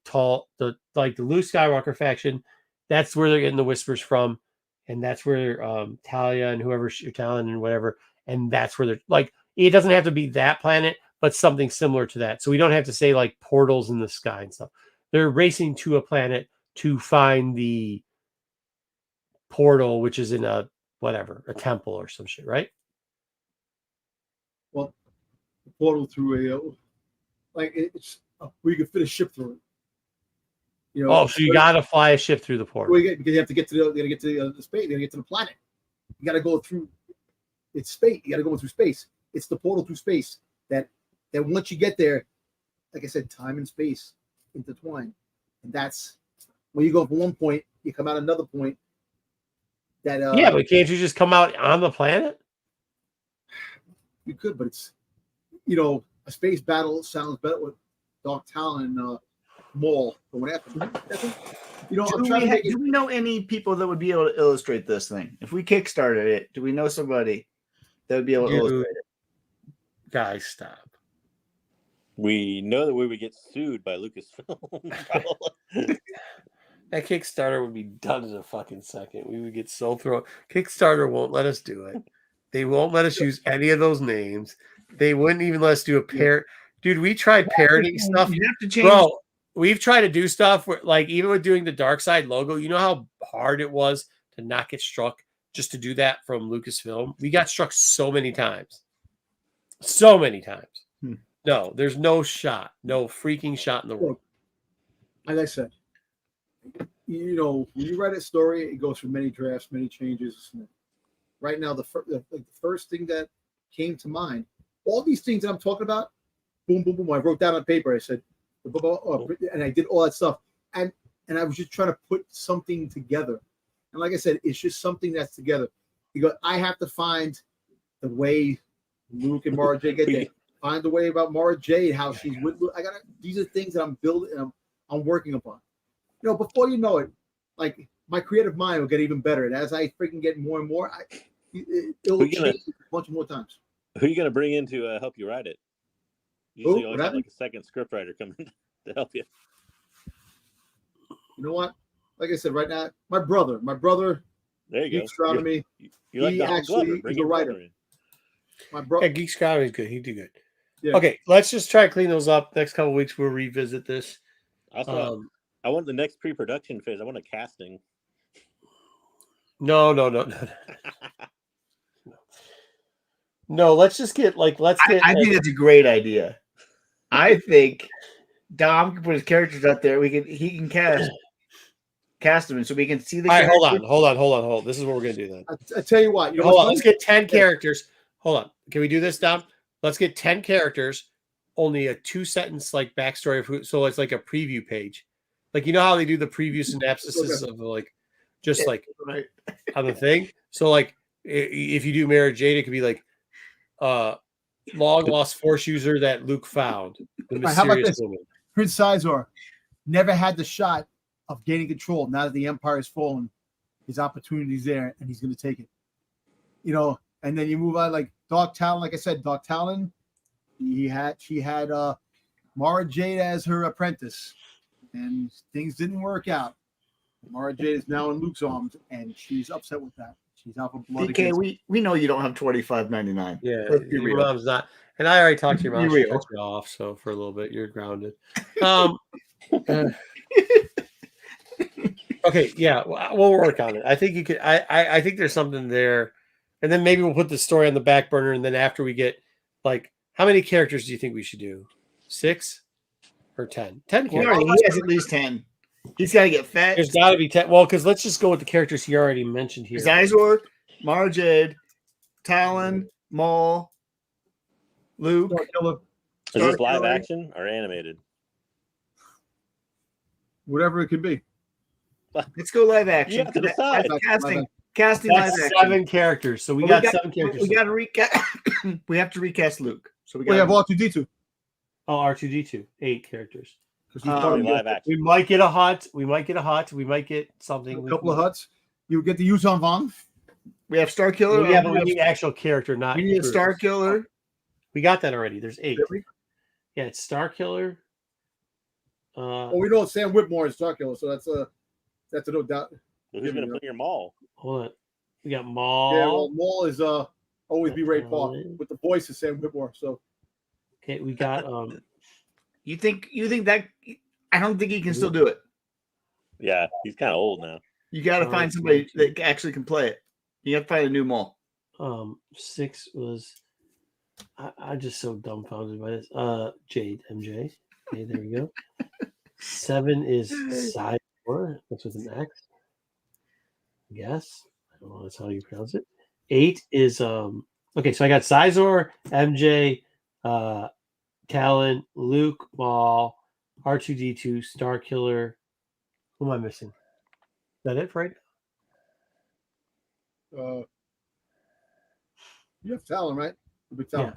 Luke Skywalker faction, that's where they're getting the whispers from. And that's where Talia and whoever Talon and whatever, and that's where they're like, it doesn't have to be that planet, but something similar to that. So we don't have to say like portals in the sky and stuff. They're racing to a planet to find the portal, which is in a temple or some shit, right? Well, the portal through it's where you can fit a ship through it. You know, so you got to fly a ship through the portal. Because you have to get to the space. You got to get to the planet. You got to go through it's space. You got to go through space. It's the portal through space that once you get there, like I said, time and space intertwine, and that's when you go from one point, you come out another point. That but can't you just come out on the planet? You could, but it's a space battle sounds better with Dark Talon Maul or whatever. Do we know any people that would be able to illustrate this thing? If we kickstarted it, do we know somebody that would be able to illustrate it? Guys, stop. We know that we would get sued by Lucasfilm. That Kickstarter would be done in a fucking second. We would get so thrown. Kickstarter won't let us do it. They won't let us use any of those names. They wouldn't even let us do a pair. Dude, we tried parroting stuff. You have to change. Bro, we've tried to do stuff where, like, even with doing the Dark Side logo, you know how hard it was to not get struck just to do that from Lucasfilm? We got struck so many times. So many times. No, there's no shot. No freaking shot in the world. As I said, when you write a story, it goes through many drafts, many changes. Right now, the first thing that came to mind, all these things that I'm talking about, boom, boom, boom. I wrote down on paper. I said, and I did all that stuff, and I was just trying to put something together. And like I said, it's just something that's together. Because I have to find the way Luke and Mara Jade get there. Find the way about Mara Jade, how she's with Luke. These are things that I'm building and I'm working upon. Before you know it, like my creative mind will get even better. And as I freaking get more and more, it'll change a bunch more times. Who are you going to bring in to help you write it? Usually, you always have like a second scriptwriter come in to help you. You know what? Like I said, right now, my brother. There you go. Astronomy. You're like he actually is a writer. My brother. Yeah, Geek Astronomy is good. He'd do good. Yeah. Okay, let's just try to clean those up. Next couple of weeks, we'll revisit this. Also, I want the next pre-production phase. I want a casting. No. No, let's just get I think that's a great idea. I think Dom can put his characters out there. He can cast them, and so we can see the. All right, hold on. This is what we're gonna do then. I tell you what. Hold on. Let's get 10 characters. Hold on. Can we do this, Dom? Let's get 10 characters. Only a 2-sentence like backstory of who. So it's like a preview page. Like, you know how they do the preview synopsis of like, just like right on the thing. So like, if you do Mara Jade, it could be like, long lost Force user that Luke found. The How about mysterious this? woman. Prince Sizor never had the shot of gaining control. Now that the Empire has fallen, his opportunity's there, and he's going to take it. And then you move on like Dark Talon. Like I said, Dark Talon. She had Mara Jade as her apprentice, and things didn't work out. Mara Jade is now in Luke's arms, and she's upset with that. She's out for blood. Okay, we know you don't have $25.99. Yeah, Let's be your real. mom's not. And I already talked to your mom. Be She real. cut you off, so for a little bit, you're grounded. Okay, yeah, we'll work on it. I think you could. I think there's something there, and then maybe we'll put the story on the back burner, and then after we get like, how many characters do you think we should do? 6 or 10? 10 He characters. has at least 10. He's got to get fat. There's got to be 10. Well, because let's just go with the characters he already mentioned here. Zizor, Mara Jade, Talon, Maul, Luke. Is this live action or animated? Whatever it could be. Let's go live action. You have to decide. Casting live That's action. 7 characters. So we got 7 characters. We got to recast. We have to recast Luke. So we We got. have R2D2. Oh, R2D2, 8 characters. Live action. We might get a hut. We might get something. A couple of huts. You get the Yuzhan Vong. We have Star Killer. Yeah, but we need actual character, not. We need a crew. Star Killer. We got that already. There's 8. Really? Yeah, it's Star Killer. Well, we know Sam Whitmore is Star Killer, so that's a no doubt. Well, who's going to put your Maul? Hold on. We got Maul. Yeah, well, Maul is always be Ray Park Talon. with the voice of Sam Whitmore. So Okay, we got You think that? I don't think he can still do it. Yeah, he's kind of old now. You got to find somebody that actually can play it. You have to find a new Maul. 6 was. I'm just so dumbfounded by this. Jade MJ. Okay, there we go. 7 is Cyborg. That's with an X. Yes. I don't know that's how you pronounce it. 8 is okay, so I got Sizor, MJ, Talon, Luke, Maul, R2D2, Star Killer. Who am I missing? Is that it for right now? you have Talon, right? Big Talon.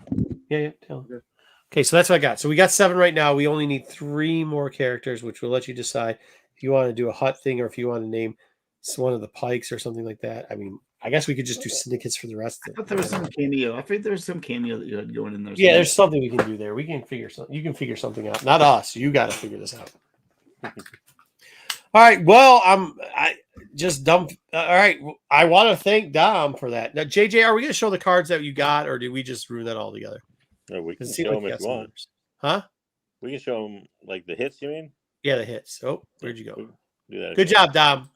Yeah, Talon. Okay. Okay, so that's what I got. So we got 7 right now. We only need 3 more characters, which will let you decide if you want to do a hut thing or if you want to name one of the Pikes or something like that. I mean, I guess we could just do syndicates for the rest I of thought it. there was some cameo. I think there was some cameo that you had going in there. Yeah, there's something we can do there. We can figure something. You can figure something out. Not us. You got to figure this out. All right. Well, I just dumped. All right. I want to thank Dom for that. Now, JJ, are we going to show the cards that you got, or did we just ruin that all together? Or we can It seemed show like him you if got you some want. numbers. Huh? We can show him like the hits. You mean? Yeah, the hits. Oh, where'd you go? Do that. Good job, Dom.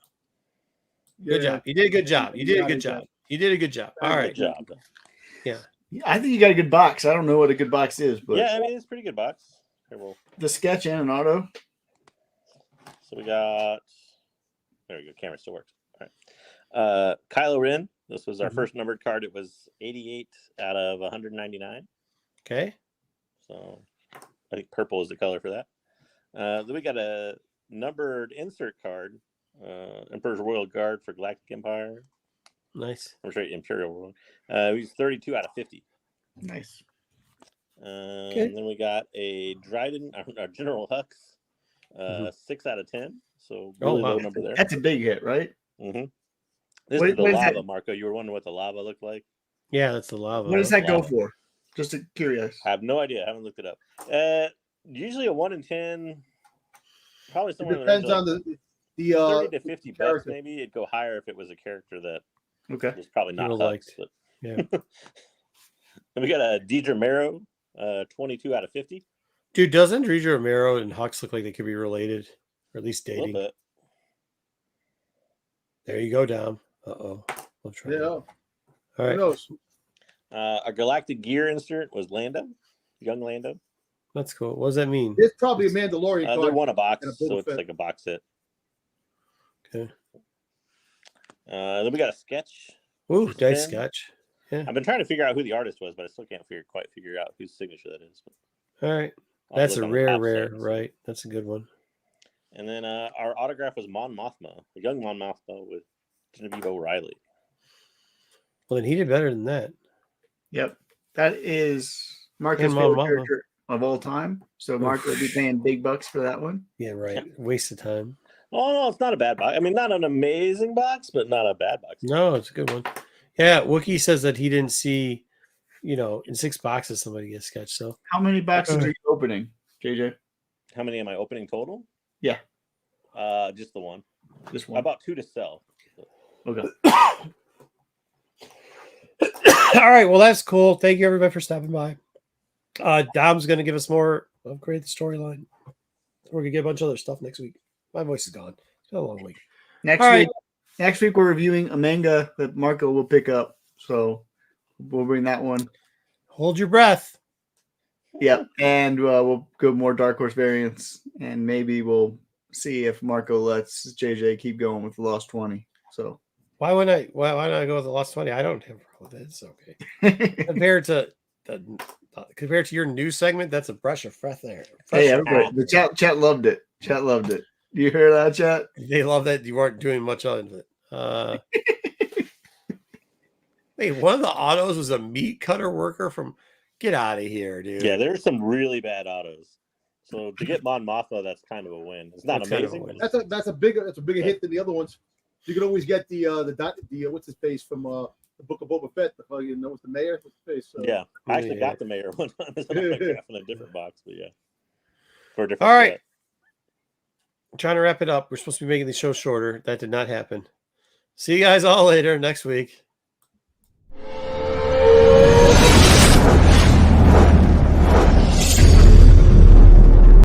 Good Yeah. job. You did a good job. You did a good job. You did a good job. All Good right. job. I think you got a good box. I don't know what a good box is, but Yeah, I mean it's a pretty good box. Here, the sketch and an auto. so we got. There we go. Camera still works. All right. Kylo Ren. This was our first numbered card. It was 88 out of 199. Okay. So I think purple is the color for that. Then we got a numbered insert card. Emperor's Royal Guard for Galactic Empire. Nice. I'm sorry, Imperial World. He's 32 out of 50. Nice. And then we got a Dryden, our General Hux, 6 out of 10. So really low number there. That's a big hit, right? Mm-hmm. This What- is the what is lava, that? Marco. You were wondering what the lava looked like? Yeah, that's the lava. What does that go Lava. for? Just curious. I have no idea. I haven't looked it up. Usually a 1 in 10, probably It somewhere depends in the on range the of 30 to 50 bucks, character. maybe. It'd go higher if it was a character that Okay. was probably not People Hux. liked. But... Yeah. Then we got a Deidre Marrow, 22 out of 50. Dude, doesn't Deidre Romero and Hux look like they could be related, or at least A little dating? bit. There you go, Dom. Uh-oh. I'll try. Yeah. All Who right. knows? Our Galactic Gear insert was Lando, young Lando. That's cool. What does that mean? It's probably a Mandalorian They card. won a box, and a Boba so it's Fett. like a box set. Okay. Then we got a sketch. Ooh, Just nice 10. sketch. I've been trying to figure out who the artist was, but I still can't quite figure out whose signature that is. All right. I'll That's look a on the top rare, set. right? That's a good one. And then our autograph was Mon Mothma, a young Mon Mothma with Genevieve O'Reilly. Well, then he did better than that. Yep. That is Marco's And favorite Mama. character of all time. So Marco will be paying big bucks for that one. Yeah, right. Waste of time. Oh no, it's not a bad box. I mean, not an amazing box, but not a bad box. No, it's a good one. Yeah, Wookie says that he didn't see, in 6 boxes somebody gets sketched. So How many boxes are you opening, JJ? How many am I opening total? Yeah. Just the one. Just I one. bought 2 to sell. Okay. all right, well that's cool. Thank you everybody for stopping by. Dom's gonna give us more upgrade the storyline. We're gonna get a bunch of other stuff next week. My voice is gone. It's been a long week. Next All week, right. next week we're reviewing a manga that Marco will pick up. So we'll bring that one. Hold your breath. Yeah, and we'll go more Dark Horse variants, and maybe we'll see if Marco lets JJ keep going with the Lost 20. So Why wouldn't I? Why not go with the Lost 20? I don't have a problem with it. It's okay. Compared to your news segment, that's a brush of breath there. Hey, everybody, the chat loved it. Chat loved it. You hear that, chat? They love that you weren't doing much of it. Wait, one of the autos was a meat cutter worker from. Get out of here, dude. Yeah, there's some really bad autos. So to get Mon Mothma, that's kind of a win. It's not That's kind of a amazing. win. But That's a bigger hit than the other ones. You can always get the what's his face from the Book of Boba Fett. You know, what's the mayor? What's his face? yeah, I actually Yeah. got the mayor one as an autograph in a different box, but yeah, for a different. All right. set. I'm trying to wrap it up. We're supposed to be making the show shorter. That did not happen. See you guys all later next week.